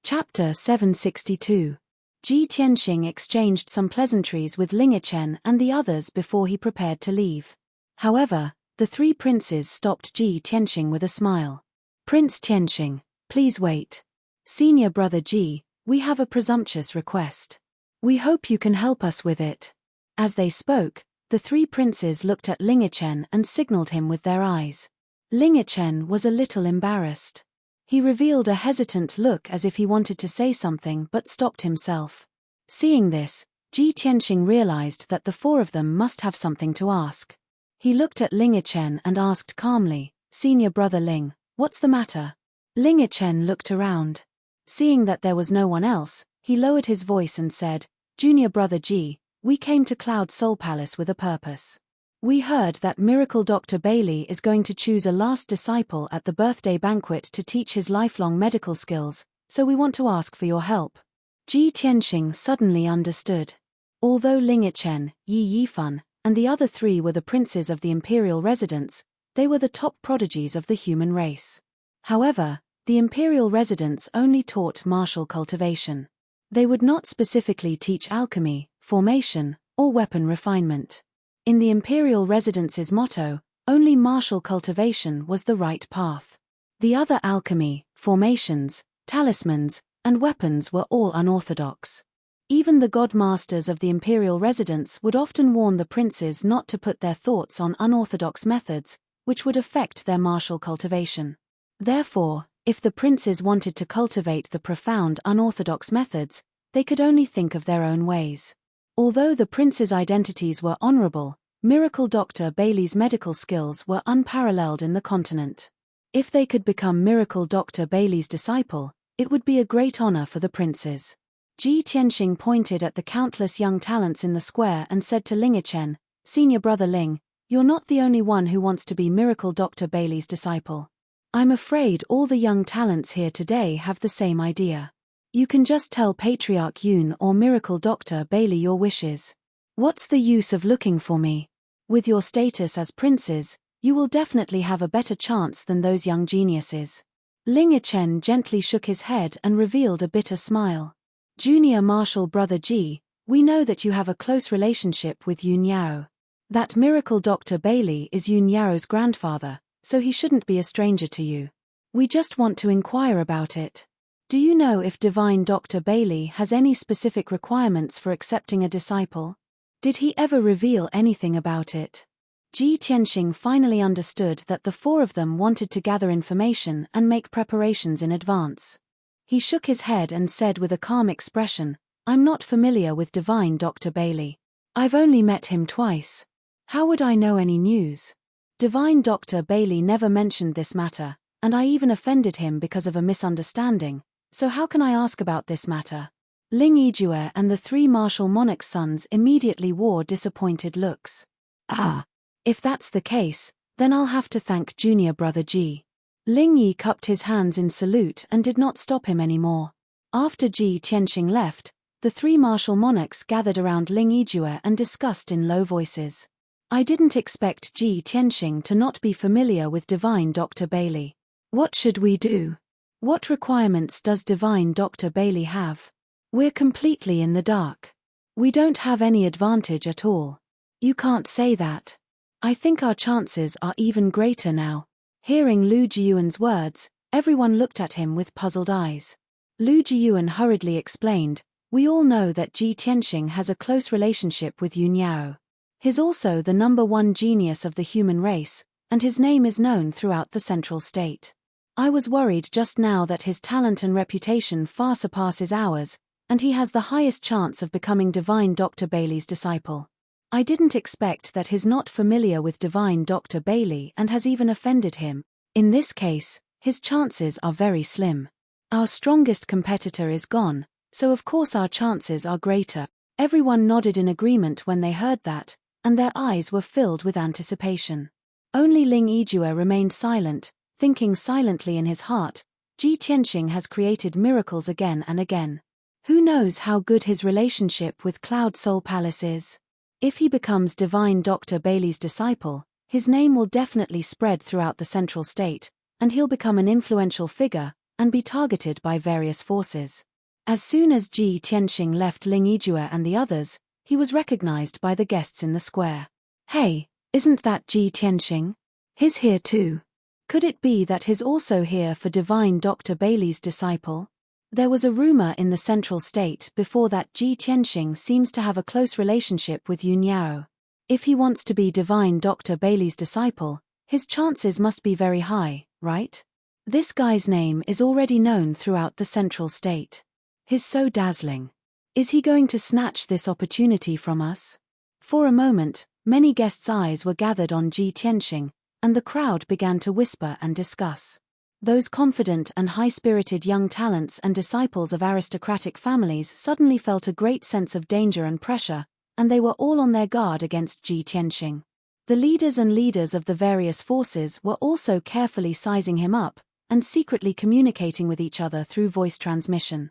Chapter 762. Ji Tianxing exchanged some pleasantries with Ling Yichen and the others before he prepared to leave. However, the 3 princes stopped Ji Tianxing with a smile. "Prince Tianxing, please wait. Senior Brother Ji, we have a presumptuous request. We hope you can help us with it." As they spoke, the 3 princes looked at Ling Yichen and signaled him with their eyes. Ling Yichen was a little embarrassed. He revealed a hesitant look as if he wanted to say something but stopped himself. Seeing this, Ji Tianxing realized that the 4 of them must have something to ask. He looked at Ling Yichen and asked calmly, "Senior Brother Ling, what's the matter?" Ling Yichen looked around. Seeing that there was no one else, he lowered his voice and said, "Junior Brother Ji, we came to Cloud Soul Palace with a purpose. We heard that Miracle Dr. Bailey is going to choose a last disciple at the birthday banquet to teach his lifelong medical skills, so we want to ask for your help." Ji Tianxing suddenly understood. Although Ling Yichen, Yi Yifan, and the other 3 were the princes of the imperial residence, they were the top prodigies of the human race. However, the imperial residence only taught martial cultivation. They would not specifically teach alchemy, formation, or weapon refinement. In the imperial residence's motto, only martial cultivation was the right path. The other alchemy, formations, talismans, and weapons were all unorthodox. Even the god masters of the imperial residence would often warn the princes not to put their thoughts on unorthodox methods, which would affect their martial cultivation. Therefore, if the princes wanted to cultivate the profound unorthodox methods, they could only think of their own ways. Although the princes' identities were honorable, Miracle Dr. Bailey's medical skills were unparalleled in the continent. If they could become Miracle Dr. Bailey's disciple, it would be a great honor for the princes. Ji Tianxing pointed at the countless young talents in the square and said to Ling Yichen, "Senior Brother Ling, you're not the only one who wants to be Miracle Dr. Bailey's disciple. I'm afraid all the young talents here today have the same idea. You can just tell Patriarch Yun or Miracle Dr. Bailey your wishes. What's the use of looking for me? With your status as princes, you will definitely have a better chance than those young geniuses." Ling Yichen gently shook his head and revealed a bitter smile. "Junior Martial Brother Ji, we know that you have a close relationship with Yun Yao. That Miracle Dr. Bailey is Yun Yao's grandfather, so he shouldn't be a stranger to you. We just want to inquire about it. Do you know if Divine Dr. Bailey has any specific requirements for accepting a disciple? Did he ever reveal anything about it?" Ji Tianxing finally understood that the 4 of them wanted to gather information and make preparations in advance. He shook his head and said with a calm expression, "I'm not familiar with Divine Dr. Bailey. I've only met him twice. How would I know any news? Divine Dr. Bailey never mentioned this matter, and I even offended him because of a misunderstanding, so how can I ask about this matter?" Ling Yijue and the three martial monarch's sons immediately wore disappointed looks. Ah. If that's the case, then I'll have to thank junior brother Ji. Ling Yi cupped his hands in salute and did not stop him anymore. After Ji Tianxing left, the three martial monarchs gathered around Ling Yijue and discussed in low voices. I didn't expect Ji Tianxing to not be familiar with Divine Dr. Bailey. What should we do? What requirements does Divine Dr. Bailey have? We're completely in the dark. We don't have any advantage at all. You can't say that. I think our chances are even greater now. Hearing Lu Jiyuan's words, everyone looked at him with puzzled eyes. Lu Jiyuan hurriedly explained, we all know that Ji Tianxing has a close relationship with Yun Yao. He's also the #1 genius of the human race, and his name is known throughout the Central State. I was worried just now that his talent and reputation far surpasses ours, and he has the highest chance of becoming Divine Dr. Bailey's disciple. I didn't expect that he's not familiar with Divine Dr. Bailey and has even offended him. In this case, his chances are very slim. Our strongest competitor is gone, so of course our chances are greater. Everyone nodded in agreement when they heard that, and their eyes were filled with anticipation. Only Ling Yijue remained silent, thinking silently in his heart, Ji Tianxing has created miracles again and again. Who knows how good his relationship with Cloud Soul Palace is? If he becomes Divine Dr. Bailey's disciple, his name will definitely spread throughout the Central State, and he'll become an influential figure, and be targeted by various forces. As soon as Ji Tianxing left Ling Yijue and the others, he was recognized by the guests in the square. Hey, isn't that Ji Tianxing? He's here too. Could it be that he's also here for Divine Dr. Bailey's disciple? There was a rumor in the Central State before that Ji Tianxing seems to have a close relationship with Yun Yao. If he wants to be Divine Dr. Bailey's disciple, his chances must be very high, right? This guy's name is already known throughout the Central State. He's so dazzling. Is he going to snatch this opportunity from us? For a moment, many guests' eyes were gathered on Ji Tianxing, and the crowd began to whisper and discuss. Those confident and high-spirited young talents and disciples of aristocratic families suddenly felt a great sense of danger and pressure, and they were all on their guard against Ji Tianxing. The leaders of the various forces were also carefully sizing him up, and secretly communicating with each other through voice transmission.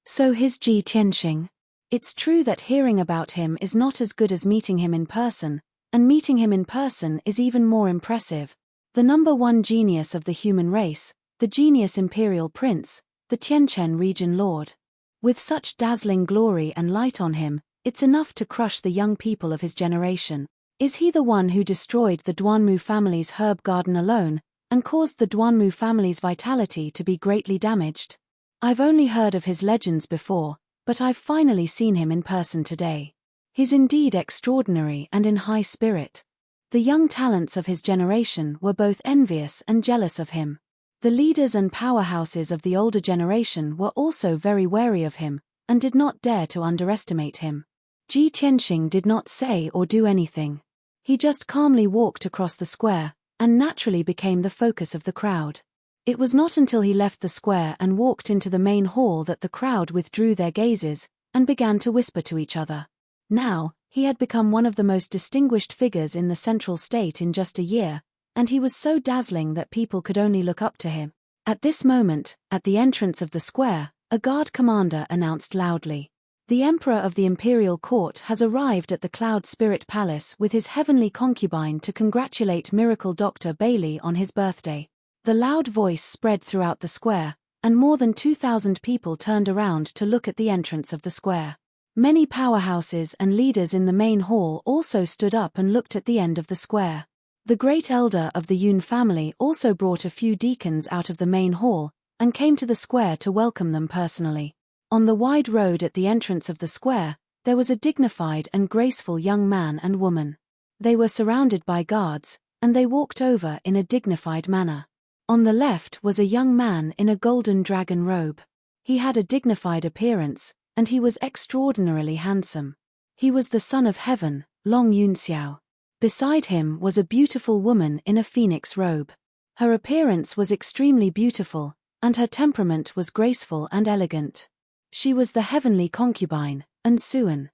So he's Ji Tianxing. It's true that hearing about him is not as good as meeting him in person, and meeting him in person is even more impressive. The #1 genius of the human race, the genius imperial prince, the Tianchen region lord. With such dazzling glory and light on him, it's enough to crush the young people of his generation. Is he the one who destroyed the Duanmu family's herb garden alone, and caused the Duanmu family's vitality to be greatly damaged? I've only heard of his legends before, but I've finally seen him in person today. He's indeed extraordinary and in high spirit. The young talents of his generation were both envious and jealous of him. The leaders and powerhouses of the older generation were also very wary of him, and did not dare to underestimate him. Ji Tianxing did not say or do anything. He just calmly walked across the square, and naturally became the focus of the crowd. It was not until he left the square and walked into the main hall that the crowd withdrew their gazes, and began to whisper to each other. Now, he had become one of the most distinguished figures in the Central State in just a year, and he was so dazzling that people could only look up to him. At this moment, at the entrance of the square, a guard commander announced loudly, "The Emperor of the Imperial Court has arrived at the Cloud Spirit Palace with his heavenly concubine to congratulate Miracle Dr. Bailey on his birthday." The loud voice spread throughout the square, and more than 2,000 people turned around to look at the entrance of the square. Many powerhouses and leaders in the main hall also stood up and looked at the end of the square. The great elder of the Yun family also brought a few deacons out of the main hall, and came to the square to welcome them personally. On the wide road at the entrance of the square, there was a dignified and graceful young man and woman. They were surrounded by guards, and they walked over in a dignified manner. On the left was a young man in a golden dragon robe. He had a dignified appearance, and he was extraordinarily handsome. He was the son of heaven, Long Yunxiao. Beside him was a beautiful woman in a phoenix robe. Her appearance was extremely beautiful, and her temperament was graceful and elegant. She was the heavenly concubine, Ensuan.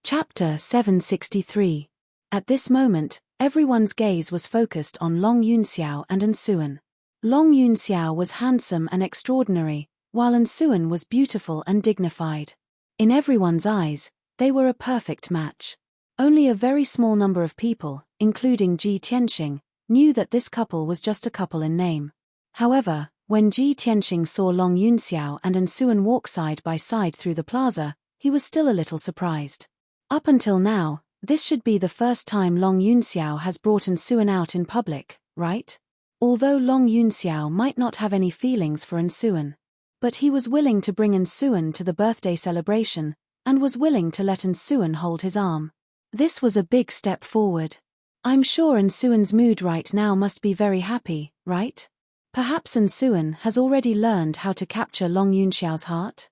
Chapter 763. At this moment, everyone's gaze was focused on Long Yunxiao and Ensuan. Long Yunxiao was handsome and extraordinary, while Ensuan was beautiful and dignified. In everyone's eyes, they were a perfect match. Only a very small number of people, including Ji Tianxing, knew that this couple was just a couple in name. However, when Ji Tianxing saw Long Yunxiao and Ensuan walk side by side through the plaza, he was still a little surprised. Up until now, this should be the first time Long Yunxiao has brought Ensuan out in public, right? Although Long Yunxiao might not have any feelings for Ensuan. But he was willing to bring Ensuan to the birthday celebration, and was willing to let Ensuan hold his arm. This was a big step forward. I'm sure Ensuan's mood right now must be very happy, right? Perhaps Ensuan has already learned how to capture Long Yunxiao's heart?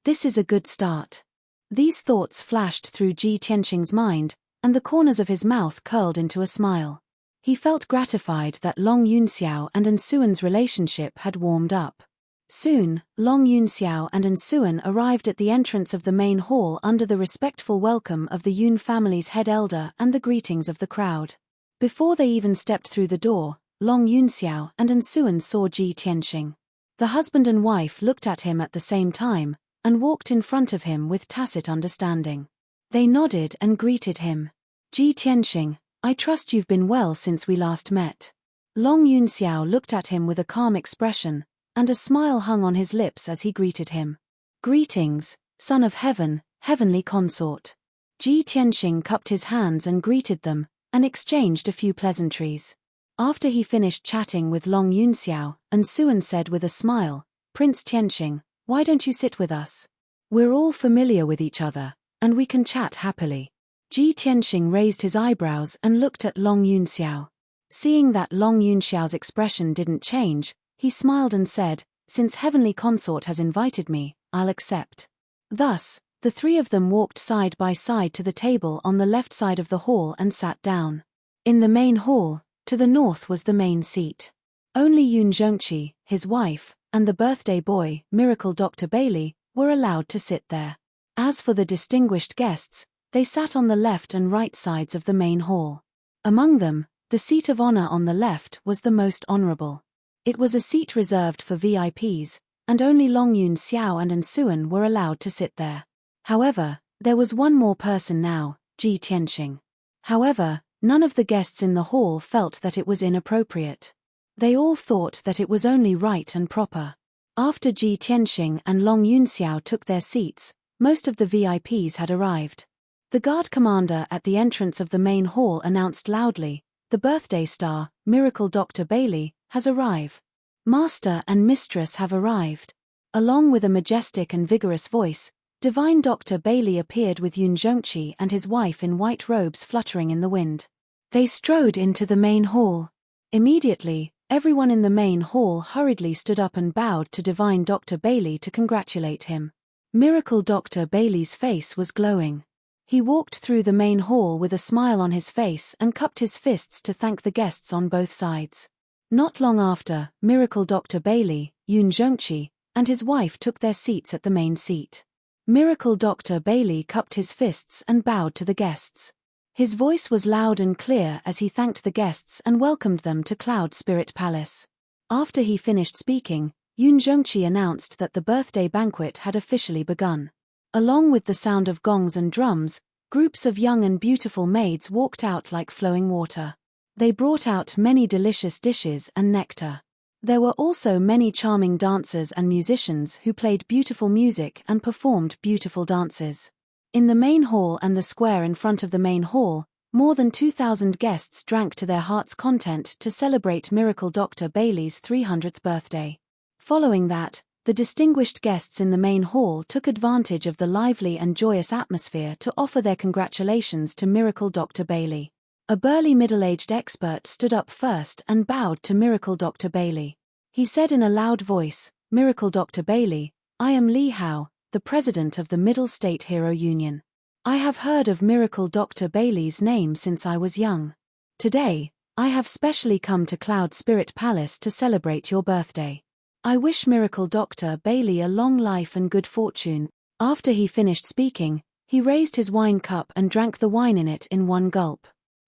This is a good start. These thoughts flashed through Ji Tianxing's mind, and the corners of his mouth curled into a smile. He felt gratified that Long Yunxiao and Ensuan's relationship had warmed up. Soon, Long Yunxiao and Ensuan arrived at the entrance of the main hall under the respectful welcome of the Yun family's head elder and the greetings of the crowd. Before they even stepped through the door, Long Yunxiao and Ensuan saw Ji Tianxing. The husband and wife looked at him at the same time, and walked in front of him with tacit understanding. They nodded and greeted him. Ji Tianxing, I trust you've been well since we last met. Long Yunxiao looked at him with a calm expression, and a smile hung on his lips as he greeted him. Greetings, son of heaven, heavenly consort. Ji Tianxing cupped his hands and greeted them, and exchanged a few pleasantries. After he finished chatting with Long Yunxiao, Ensuan said with a smile, Prince Tianxing, why don't you sit with us? We're all familiar with each other, and we can chat happily. Ji Tianxing raised his eyebrows and looked at Long Yunxiao. Seeing that Long Yunxiao's expression didn't change, he smiled and said, since Heavenly Consort has invited me, I'll accept. Thus, the three of them walked side by side to the table on the left side of the hall and sat down. In the main hall, to the north was the main seat. Only Yun Zhongqi, his wife, and the birthday boy, Miracle Dr. Bailey, were allowed to sit there. As for the distinguished guests, they sat on the left and right sides of the main hall. Among them, the seat of honor on the left was the most honorable. It was a seat reserved for VIPs, and only Long Yunxiao and Ensuan were allowed to sit there. However, there was one more person now, Ji Tianxing. However, none of the guests in the hall felt that it was inappropriate. They all thought that it was only right and proper. After Ji Tianxing and Long Yunxiao took their seats, most of the VIPs had arrived. The guard commander at the entrance of the main hall announced loudly, the birthday star, Miracle Dr. Bailey, has arrived. Master and mistress have arrived. Along with a majestic and vigorous voice, Divine Dr. Bailey appeared with Yun Zhongqi and his wife in white robes fluttering in the wind. They strode into the main hall. Immediately, everyone in the main hall hurriedly stood up and bowed to Divine Dr. Bailey to congratulate him. Miracle Dr. Bailey's face was glowing. He walked through the main hall with a smile on his face and cupped his fists to thank the guests on both sides. Not long after, Miracle Dr. Bailey, Yun Zhongqi, and his wife took their seats at the main seat. Miracle Dr. Bailey cupped his fists and bowed to the guests. His voice was loud and clear as he thanked the guests and welcomed them to Cloud Spirit Palace. After he finished speaking, Yun Zhongqi announced that the birthday banquet had officially begun. Along with the sound of gongs and drums, groups of young and beautiful maids walked out like flowing water. They brought out many delicious dishes and nectar. There were also many charming dancers and musicians who played beautiful music and performed beautiful dances. In the main hall and the square in front of the main hall, more than 2,000 guests drank to their heart's content to celebrate Miracle Dr. Bailey's 300th birthday. Following that, the distinguished guests in the main hall took advantage of the lively and joyous atmosphere to offer their congratulations to Miracle Dr. Bailey. A burly middle-aged expert stood up first and bowed to Miracle Dr. Bailey. He said in a loud voice, Miracle Dr. Bailey, I am Li Hao, the president of the Middle State Hero Union. I have heard of Miracle Dr. Bailey's name since I was young. Today, I have specially come to Cloud Spirit Palace to celebrate your birthday. I wish Miracle Dr. Bailey a long life and good fortune." After he finished speaking, he raised his wine cup and drank the wine in it in one gulp.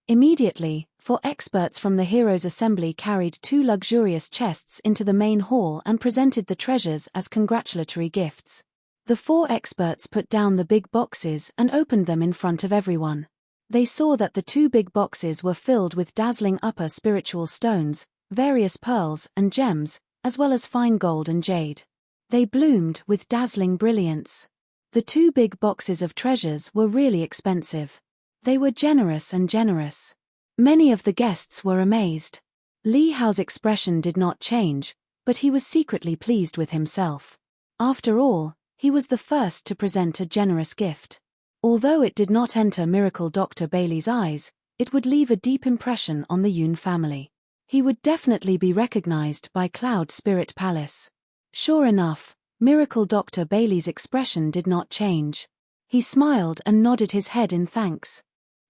Immediately, 4 experts from the Heroes' Assembly carried 2 luxurious chests into the main hall and presented the treasures as congratulatory gifts. The 4 experts put down the big boxes and opened them in front of everyone. They saw that the 2 big boxes were filled with dazzling upper spiritual stones, various pearls and gems, as well as fine gold and jade. They bloomed with dazzling brilliance. The 2 big boxes of treasures were really expensive. They were generous and generous. Many of the guests were amazed. Li Hao's expression did not change, but he was secretly pleased with himself. After all, he was the first to present a generous gift. Although it did not enter Miracle Dr. Bailey's eyes, it would leave a deep impression on the Yun family. He would definitely be recognized by Cloud Spirit Palace. Sure enough, Miracle Dr. Bailey's expression did not change. He smiled and nodded his head in thanks.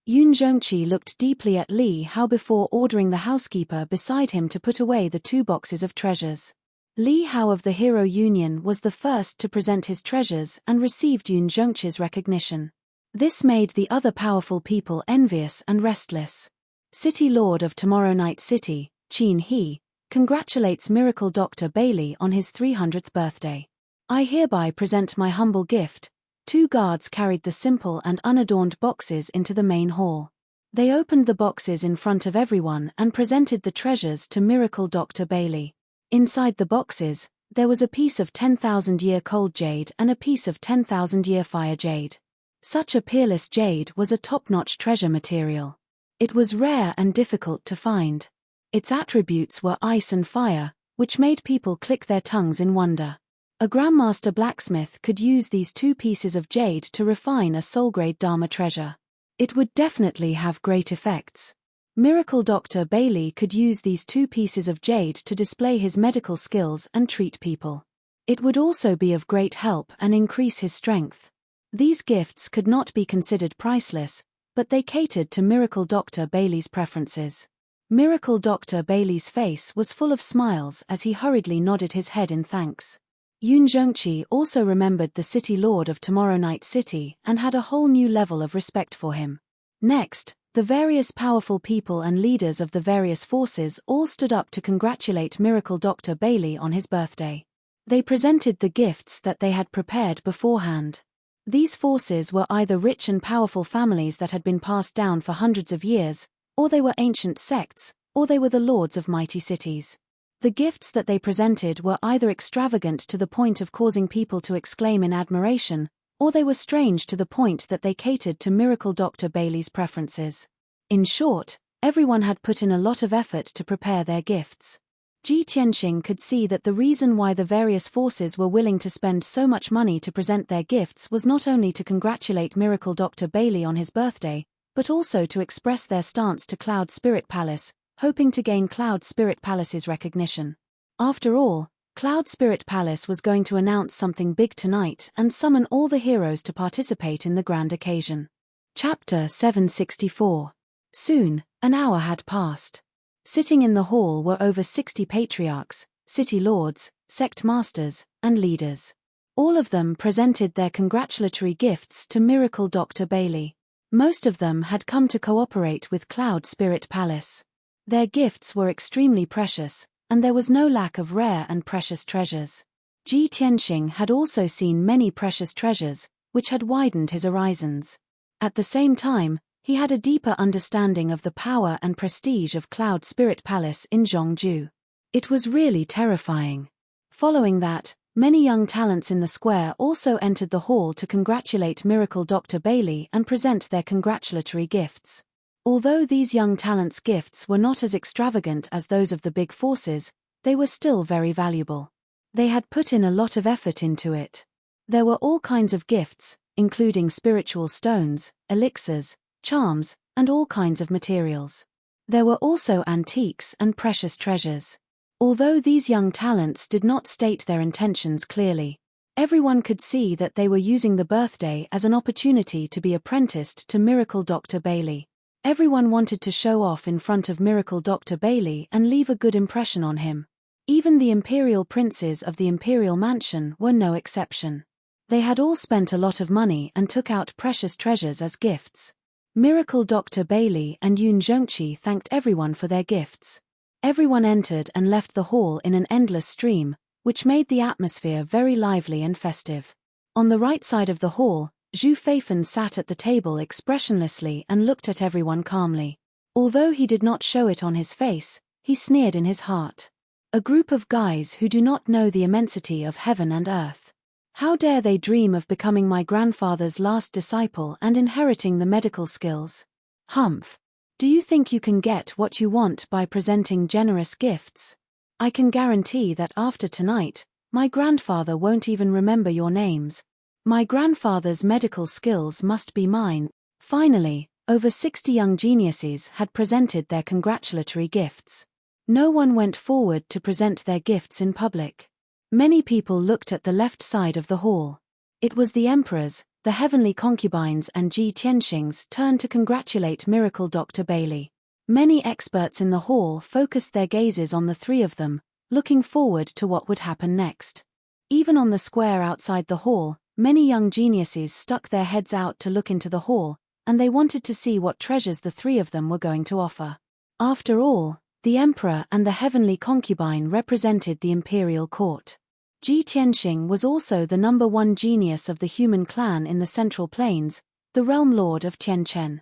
Yun Zhongqi looked deeply at Li Hao before ordering the housekeeper beside him to put away the 2 boxes of treasures. Li Hao of the Hero Union was the first to present his treasures and received Yun Zhongqi's recognition. This made the other powerful people envious and restless. City Lord of Tomorrow Night City, Qin He, congratulates Miracle Dr. Bailey on his 300th birthday. "I hereby present my humble gift." 2 guards carried the simple and unadorned boxes into the main hall. They opened the boxes in front of everyone and presented the treasures to Miracle Dr. Bailey. Inside the boxes, there was a piece of 10,000-year cold jade and a piece of 10,000-year fire jade. Such a peerless jade was a top-notch treasure material. It was rare and difficult to find. Its attributes were ice and fire, which made people click their tongues in wonder. A Grandmaster blacksmith could use these 2 pieces of jade to refine a soul-grade Dharma treasure. It would definitely have great effects. Miracle Dr. Bailey could use these 2 pieces of jade to display his medical skills and treat people. It would also be of great help and increase his strength. These gifts could not be considered priceless, but they catered to Miracle Dr. Bailey's preferences. Miracle Dr. Bailey's face was full of smiles as he hurriedly nodded his head in thanks. Yun Zhongqi also remembered the City Lord of Tomorrow Night City and had a whole new level of respect for him. Next, the various powerful people and leaders of the various forces all stood up to congratulate Miracle Dr. Bailey on his birthday. They presented the gifts that they had prepared beforehand. These forces were either rich and powerful families that had been passed down for hundreds of years, or they were ancient sects, or they were the lords of mighty cities. The gifts that they presented were either extravagant to the point of causing people to exclaim in admiration, or they were strange to the point that they catered to Miracle Dr. Bailey's preferences. In short, everyone had put in a lot of effort to prepare their gifts. Ji Tianxing could see that the reason why the various forces were willing to spend so much money to present their gifts was not only to congratulate Miracle Dr. Bailey on his birthday, but also to express their stance to Cloud Spirit Palace, hoping to gain Cloud Spirit Palace's recognition. After all, Cloud Spirit Palace was going to announce something big tonight and summon all the heroes to participate in the grand occasion. Chapter 764. Soon, an hour had passed. Sitting in the hall were over 60 patriarchs, city lords, sect masters, and leaders. All of them presented their congratulatory gifts to Miracle Dr. Bailey. Most of them had come to cooperate with Cloud Spirit Palace. Their gifts were extremely precious, and there was no lack of rare and precious treasures. Ji Tianxing had also seen many precious treasures, which had widened his horizons. At the same time, he had a deeper understanding of the power and prestige of Cloud Spirit Palace in Zhongju. It was really terrifying. Following that, many young talents in the square also entered the hall to congratulate Miracle Dr. Bailey and present their congratulatory gifts. Although these young talents' gifts were not as extravagant as those of the big forces, they were still very valuable. They had put in a lot of effort into it. There were all kinds of gifts, including spiritual stones, elixirs, charms, and all kinds of materials. There were also antiques and precious treasures. Although these young talents did not state their intentions clearly, everyone could see that they were using the birthday as an opportunity to be apprenticed to Miracle Dr. Bailey. Everyone wanted to show off in front of Miracle Dr. Bailey and leave a good impression on him. Even the imperial princes of the imperial mansion were no exception. They had all spent a lot of money and took out precious treasures as gifts. Miracle Dr. Bailey and Yoon Jongchi thanked everyone for their gifts. Everyone entered and left the hall in an endless stream, which made the atmosphere very lively and festive. On the right side of the hall, Zhu Feifan sat at the table expressionlessly and looked at everyone calmly. Although he did not show it on his face, he sneered in his heart. A group of guys who do not know the immensity of heaven and earth. How dare they dream of becoming my grandfather's last disciple and inheriting the medical skills? Humph. Do you think you can get what you want by presenting generous gifts? I can guarantee that after tonight, my grandfather won't even remember your names. My grandfather's medical skills must be mine. Finally, over 60 young geniuses had presented their congratulatory gifts. No one went forward to present their gifts in public. Many people looked at the left side of the hall. It was the emperors, the heavenly concubines and Ji Tianxing's turn to congratulate Miracle Dr. Bailey. Many experts in the hall focused their gazes on the three of them, looking forward to what would happen next. Even on the square outside the hall, many young geniuses stuck their heads out to look into the hall, and they wanted to see what treasures the three of them were going to offer. After all, the emperor and the heavenly concubine represented the imperial court. Ji Tianxing was also the #1 genius of the human clan in the Central Plains, the realm lord of Tianchen.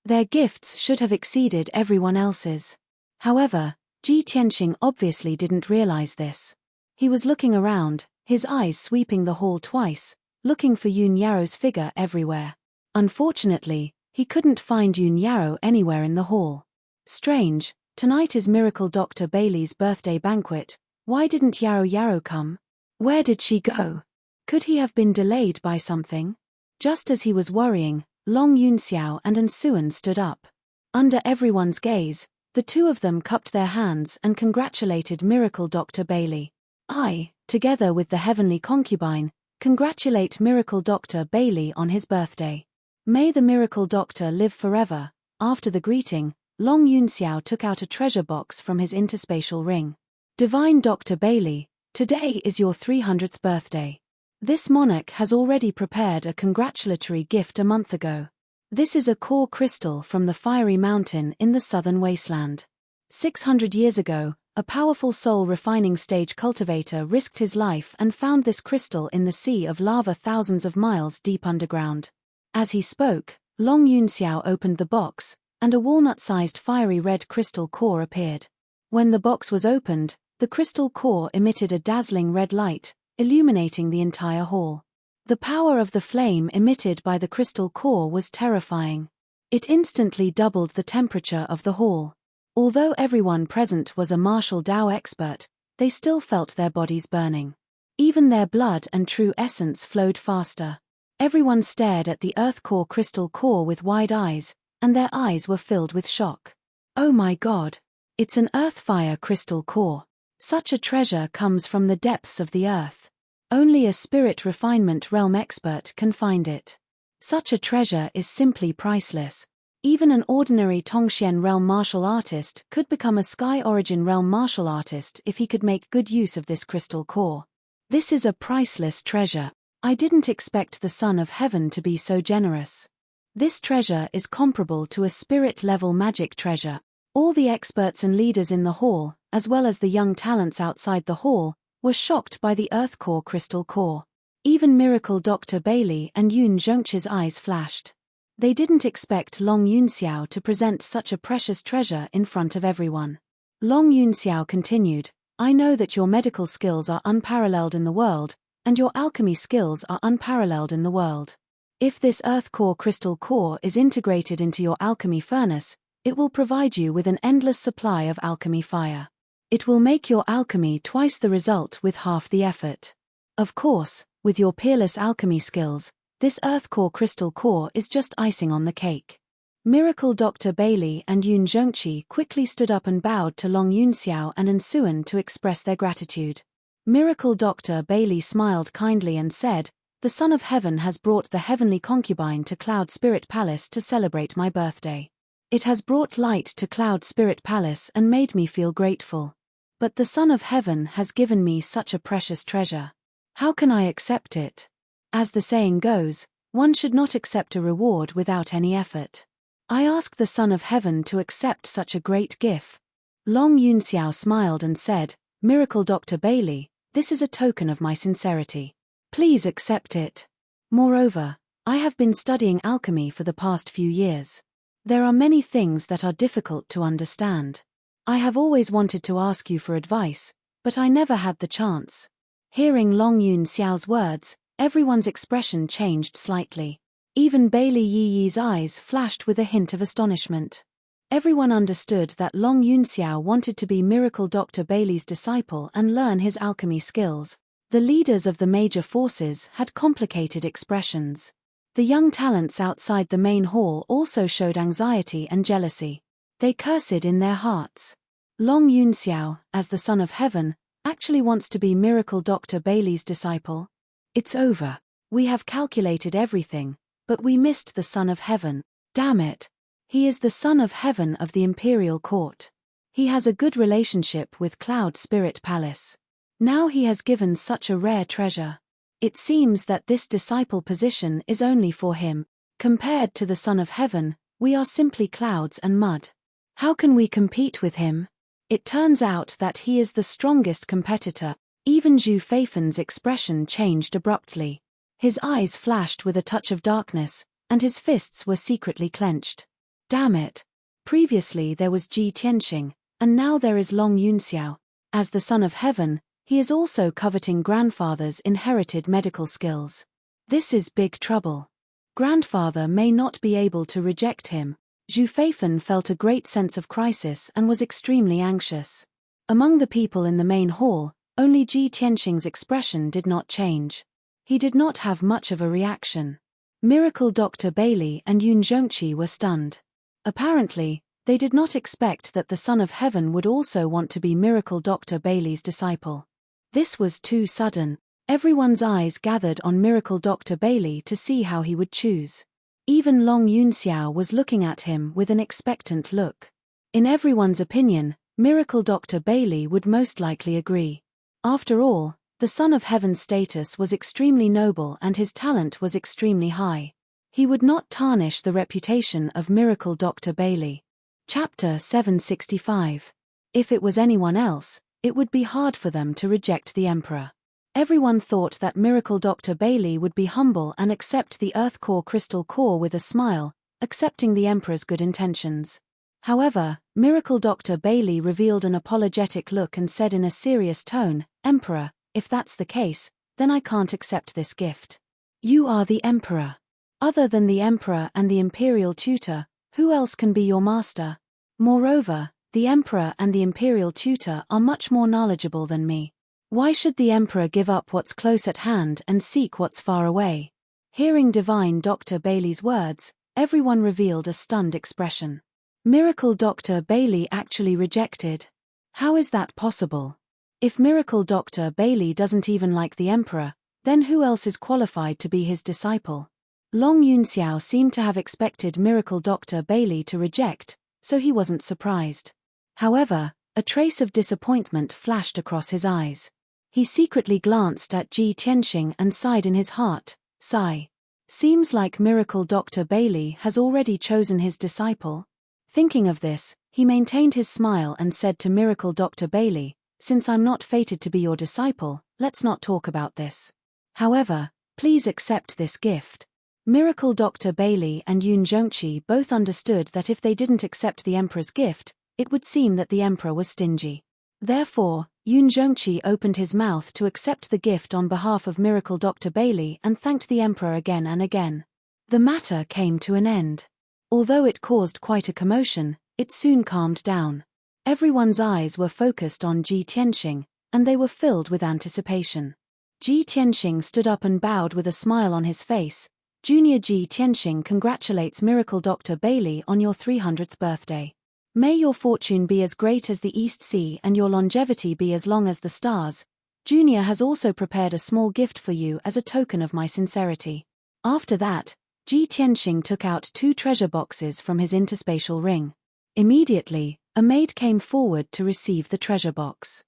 Their gifts should have exceeded everyone else's. However, Ji Tianxing obviously didn't realize this. He was looking around, his eyes sweeping the hall twice, looking for Yun Yaro's figure everywhere. Unfortunately, he couldn't find Yun Yaro anywhere in the hall. Strange, tonight is Miracle Dr. Bailey's birthday banquet. Why didn't Yaro come? Where did she go? Could he have been delayed by something? Just as he was worrying, Long Yunxiao and Ansuan stood up. Under everyone's gaze, the two of them cupped their hands and congratulated Miracle Dr. Bailey. I, together with the heavenly concubine, congratulate Miracle Dr. Bailey on his birthday. May the Miracle Doctor live forever. After the greeting, Long Yunxiao took out a treasure box from his interspatial ring. Divine Dr. Bailey, today is your 300th birthday. This monarch has already prepared a congratulatory gift a month ago. This is a core crystal from the fiery mountain in the southern wasteland. 600 years ago, a powerful soul refining stage cultivator risked his life and found this crystal in the sea of lava thousands of miles deep underground. As he spoke, Long Yunxiao opened the box, and a walnut-sized fiery red crystal core appeared. When the box was opened, the crystal core emitted a dazzling red light, illuminating the entire hall. The power of the flame emitted by the crystal core was terrifying. It instantly doubled the temperature of the hall. Although everyone present was a martial Dao expert, they still felt their bodies burning. Even their blood and true essence flowed faster. Everyone stared at the earth core crystal core with wide eyes, and their eyes were filled with shock. Oh my God! It's an earth fire crystal core. Such a treasure comes from the depths of the earth. Only a spirit refinement realm expert can find it. Such a treasure is simply priceless. Even an ordinary Tongxian realm martial artist could become a Sky Origin realm martial artist if he could make good use of this crystal core. This is a priceless treasure. I didn't expect the Son of Heaven to be so generous. This treasure is comparable to a spirit-level magic treasure. All the experts and leaders in the hall, as well as the young talents outside the hall, were shocked by the Earth Core crystal core. Even Miracle Dr. Bailey and Yoon Zhongqi's eyes flashed. They didn't expect Long Yunxiao to present such a precious treasure in front of everyone. Long Yunxiao continued, I know that your medical skills are unparalleled in the world, and your alchemy skills are unparalleled in the world. If this Earth Core crystal core is integrated into your alchemy furnace, it will provide you with an endless supply of alchemy fire. It will make your alchemy twice the result with half the effort. Of course, with your peerless alchemy skills, this Earth Core crystal core is just icing on the cake. Miracle Dr. Bailey and Yoon Zhongqi quickly stood up and bowed to Long Yunxiao and Ansuan to express their gratitude. Miracle Dr. Bailey smiled kindly and said, The Son of Heaven has brought the heavenly concubine to Cloud Spirit Palace to celebrate my birthday. It has brought light to Cloud Spirit Palace and made me feel grateful. But the Son of Heaven has given me such a precious treasure. How can I accept it? As the saying goes, one should not accept a reward without any effort. I ask the Son of Heaven to accept such a great gift. Long Yunxiao smiled and said, Miracle Dr. Bailey, this is a token of my sincerity. Please accept it. Moreover, I have been studying alchemy for the past few years. There are many things that are difficult to understand. I have always wanted to ask you for advice, but I never had the chance. Hearing Long Yunxiao's words, everyone's expression changed slightly. Even Bailey Yi's eyes flashed with a hint of astonishment. Everyone understood that Long Yunxiao wanted to be Miracle Dr. Bailey's disciple and learn his alchemy skills. The leaders of the major forces had complicated expressions. The young talents outside the main hall also showed anxiety and jealousy. They cursed in their hearts. Long Yunxiao, as the Son of Heaven, actually wants to be Miracle Dr. Bailey's disciple. It's over. We have calculated everything, but we missed the Son of Heaven. Damn it. He is the Son of Heaven of the Imperial Court. He has a good relationship with Cloud Spirit Palace. Now he has given such a rare treasure. It seems that this disciple position is only for him. Compared to the Son of Heaven, we are simply clouds and mud. How can we compete with him? It turns out that he is the strongest competitor. Even Zhu Feifen's expression changed abruptly. His eyes flashed with a touch of darkness, and his fists were secretly clenched. Damn it. Previously there was Ji Tianxing, and now there is Long Yunxiao. As the Son of Heaven, he is also coveting grandfather's inherited medical skills. This is big trouble. Grandfather may not be able to reject him. Zhu Feifen felt a great sense of crisis and was extremely anxious. Among the people in the main hall, only Ji Tianxing's expression did not change. He did not have much of a reaction. Miracle Dr. Bailey and Yun Zhongqi were stunned. Apparently, they did not expect that the Son of Heaven would also want to be Miracle Dr. Bailey's disciple. This was too sudden. Everyone's eyes gathered on Miracle Dr. Bailey to see how he would choose. Even Long Yunxiao was looking at him with an expectant look. In everyone's opinion, Miracle Dr. Bailey would most likely agree. After all, the Son of Heaven's status was extremely noble and his talent was extremely high. He would not tarnish the reputation of Miracle Dr. Bailey. Chapter 765. If it was anyone else, it would be hard for them to reject the Emperor. Everyone thought that Miracle Dr. Bailey would be humble and accept the Earth Core Crystal Core with a smile, accepting the Emperor's good intentions. However, Miracle Dr. Bailey revealed an apologetic look and said in a serious tone, Emperor, if that's the case, then I can't accept this gift. You are the Emperor. Other than the Emperor and the Imperial Tutor, who else can be your master? Moreover, the Emperor and the Imperial Tutor are much more knowledgeable than me. Why should the Emperor give up what's close at hand and seek what's far away? Hearing Divine Dr. Bailey's words, everyone revealed a stunned expression. Miracle Dr. Bailey actually rejected. How is that possible? If Miracle Dr. Bailey doesn't even like the Emperor, then who else is qualified to be his disciple? Long Yunxiao seemed to have expected Miracle Dr. Bailey to reject, so he wasn't surprised. However, a trace of disappointment flashed across his eyes. He secretly glanced at Ji Tianxing and sighed in his heart, sigh. Seems like Miracle Dr. Bailey has already chosen his disciple. Thinking of this, he maintained his smile and said to Miracle Dr. Bailey, since I'm not fated to be your disciple, let's not talk about this. However, please accept this gift. Miracle Dr. Bailey and Yun Zhongqi both understood that if they didn't accept the Emperor's gift, it would seem that the Emperor was stingy. Therefore, Yun Zhongqi opened his mouth to accept the gift on behalf of Miracle Dr. Bailey and thanked the Emperor again and again. The matter came to an end. Although it caused quite a commotion, it soon calmed down. Everyone's eyes were focused on Ji Tianxing, and they were filled with anticipation. Ji Tianxing stood up and bowed with a smile on his face. Junior Ji Tianxing congratulates Miracle Dr. Bailey on your 300th birthday. May your fortune be as great as the East Sea and your longevity be as long as the stars. Junior has also prepared a small gift for you as a token of my sincerity. After that, Ji Tianxing took out 2 treasure boxes from his interspatial ring. Immediately, a maid came forward to receive the treasure box.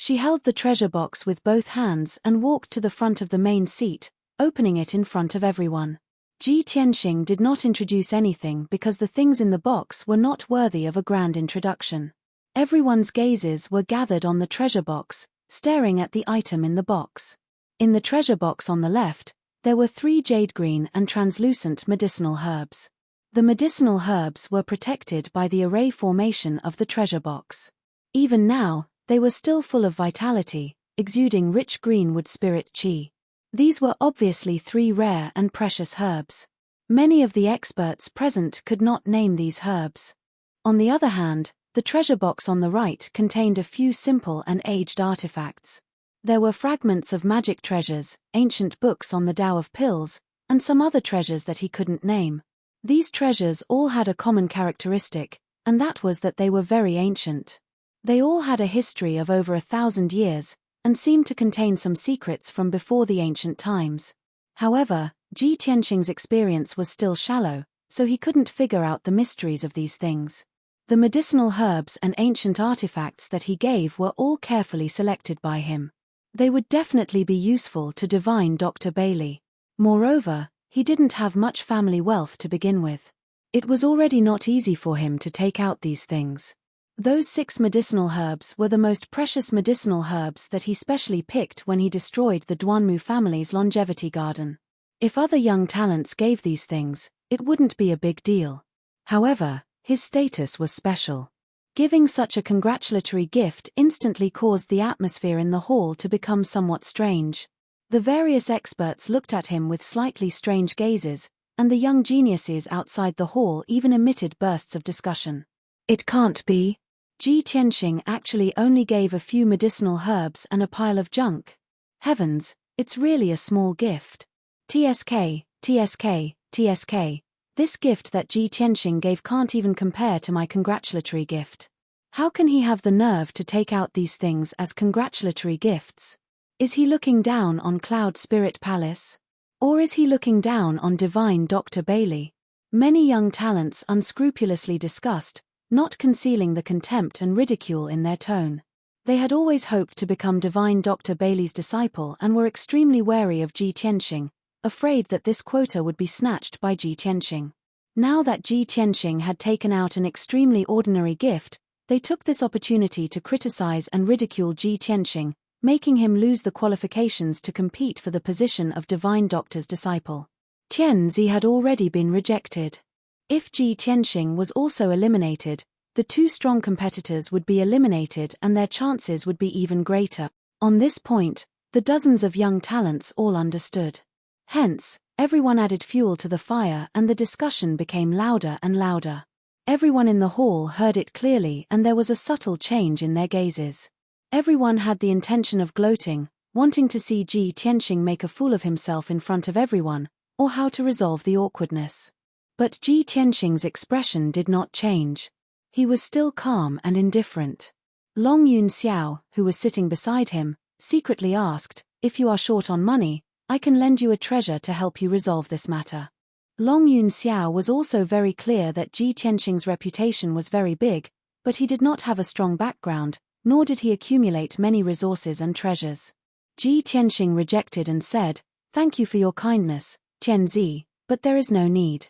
She held the treasure box with both hands and walked to the front of the main seat, opening it in front of everyone. Ji Tianxing did not introduce anything because the things in the box were not worthy of a grand introduction. Everyone's gazes were gathered on the treasure box, staring at the item in the box. In the treasure box on the left, there were 3 jade green and translucent medicinal herbs. The medicinal herbs were protected by the array formation of the treasure box. Even now, they were still full of vitality, exuding rich greenwood spirit qi. These were obviously 3 rare and precious herbs. Many of the experts present could not name these herbs. On the other hand, the treasure box on the right contained a few simple and aged artifacts. There were fragments of magic treasures, ancient books on the Tao of Pills, and some other treasures that he couldn't name. These treasures all had a common characteristic, and that was that they were very ancient. They all had a history of over 1,000 years, and seemed to contain some secrets from before the ancient times. However, Ji Tianxing's experience was still shallow, so he couldn't figure out the mysteries of these things. The medicinal herbs and ancient artifacts that he gave were all carefully selected by him. They would definitely be useful to divine Dr. Bailey. Moreover, he didn't have much family wealth to begin with. It was already not easy for him to take out these things. Those 6 medicinal herbs were the most precious medicinal herbs that he specially picked when he destroyed the Duanmu family's longevity garden. If other young talents gave these things, it wouldn't be a big deal. However, his status was special. Giving such a congratulatory gift instantly caused the atmosphere in the hall to become somewhat strange. The various experts looked at him with slightly strange gazes, and the young geniuses outside the hall even emitted bursts of discussion. It can't be. Ji Tianxing actually only gave a few medicinal herbs and a pile of junk. Heavens, it's really a small gift. TSK, TSK, TSK. This gift that Ji Tianxing gave can't even compare to my congratulatory gift. How can he have the nerve to take out these things as congratulatory gifts? Is he looking down on Cloud Spirit Palace? Or is he looking down on divine Dr. Bailey? Many young talents unscrupulously discussed, not concealing the contempt and ridicule in their tone. They had always hoped to become divine Dr. Bailey's disciple and were extremely wary of Ji Tianxing, afraid that this quota would be snatched by Ji Tianxing. Now that Ji Tianxing had taken out an extremely ordinary gift, they took this opportunity to criticize and ridicule Ji Tianxing, making him lose the qualifications to compete for the position of divine doctor's disciple. Tianzi had already been rejected. If Ji Tianxing was also eliminated, the 2 strong competitors would be eliminated and their chances would be even greater. On this point, the dozens of young talents all understood. Hence, everyone added fuel to the fire and the discussion became louder and louder. Everyone in the hall heard it clearly and there was a subtle change in their gazes. Everyone had the intention of gloating, wanting to see Ji Tianxing make a fool of himself in front of everyone, or how to resolve the awkwardness. But Ji Tianxing's expression did not change. He was still calm and indifferent. Long Yun Xiao, who was sitting beside him, secretly asked, "If you are short on money, I can lend you a treasure to help you resolve this matter." Long Yun Xiao was also very clear that Ji Tianxing's reputation was very big, but he did not have a strong background, nor did he accumulate many resources and treasures. Ji Tianxing rejected and said, "Thank you for your kindness, Tianzi, but there is no need."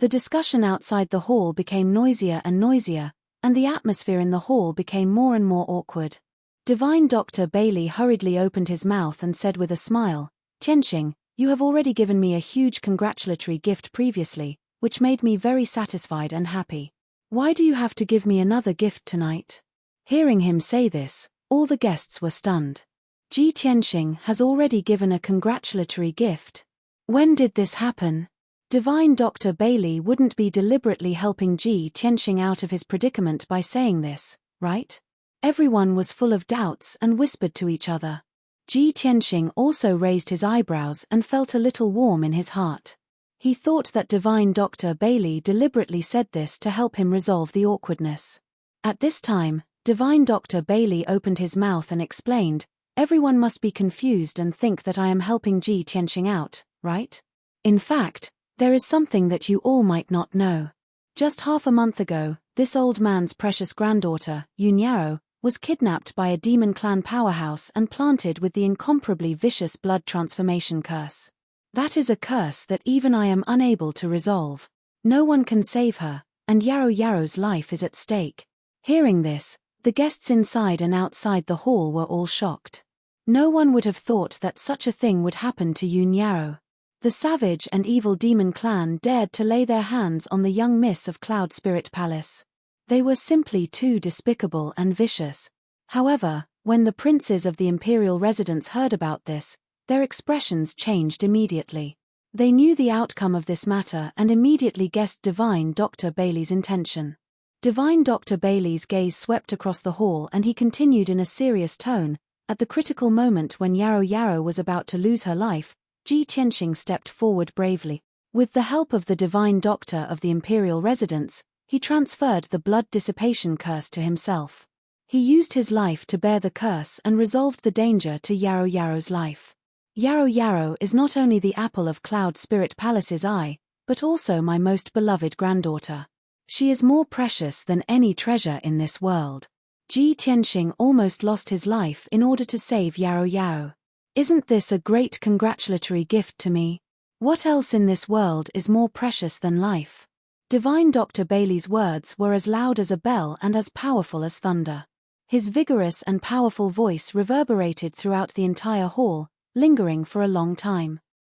The discussion outside the hall became noisier and noisier, and the atmosphere in the hall became more and more awkward. Divine Dr. Bailey hurriedly opened his mouth and said with a smile, "Tianxing, you have already given me a huge congratulatory gift previously, which made me very satisfied and happy. Why do you have to give me another gift tonight?" Hearing him say this, all the guests were stunned. Ji Tianxing has already given a congratulatory gift. When did this happen? Divine Dr. Bailey wouldn't be deliberately helping Ji Tianxing out of his predicament by saying this, right? Everyone was full of doubts and whispered to each other. Ji Tianxing also raised his eyebrows and felt a little warm in his heart. He thought that Divine Dr. Bailey deliberately said this to help him resolve the awkwardness. At this time, Divine Dr. Bailey opened his mouth and explained, "Everyone must be confused and think that I am helping Ji Tianxing out, right? In fact, there is something that you all might not know. Just half a month ago, this old man's precious granddaughter, Yun Yao, was kidnapped by a demon clan powerhouse and planted with the incomparably vicious blood transformation curse. That is a curse that even I am unable to resolve. No one can save her, and Yarrow Yarrow's life is at stake. Hearing this, the guests inside and outside the hall were all shocked. No one would have thought that such a thing would happen to Yoon Yarrow. The savage and evil demon clan dared to lay their hands on the young miss of Cloud Spirit Palace. They were simply too despicable and vicious. However, when the princes of the imperial residence heard about this, their expressions changed immediately. They knew the outcome of this matter and immediately guessed Divine Dr. Bailey's intention. Divine Dr. Bailey's gaze swept across the hall and he continued in a serious tone, "At the critical moment when Yarrow Yarrow was about to lose her life, Ji Tianxing stepped forward bravely. With the help of the Divine Doctor of the imperial residence, he transferred the blood dissipation curse to himself. He used his life to bear the curse and resolved the danger to Yarrow Yarrow's life. Yarrow Yarrow is not only the apple of Cloud Spirit Palace's eye, but also my most beloved granddaughter. She is more precious than any treasure in this world." Ji Tianxing almost lost his life in order to save Yarrow Yarrow. Isn't this a great congratulatory gift to me? What else in this world is more precious than life? Divine Dr. Bailey's words were as loud as a bell and as powerful as thunder. His vigorous and powerful voice reverberated throughout the entire hall, lingering for a long time.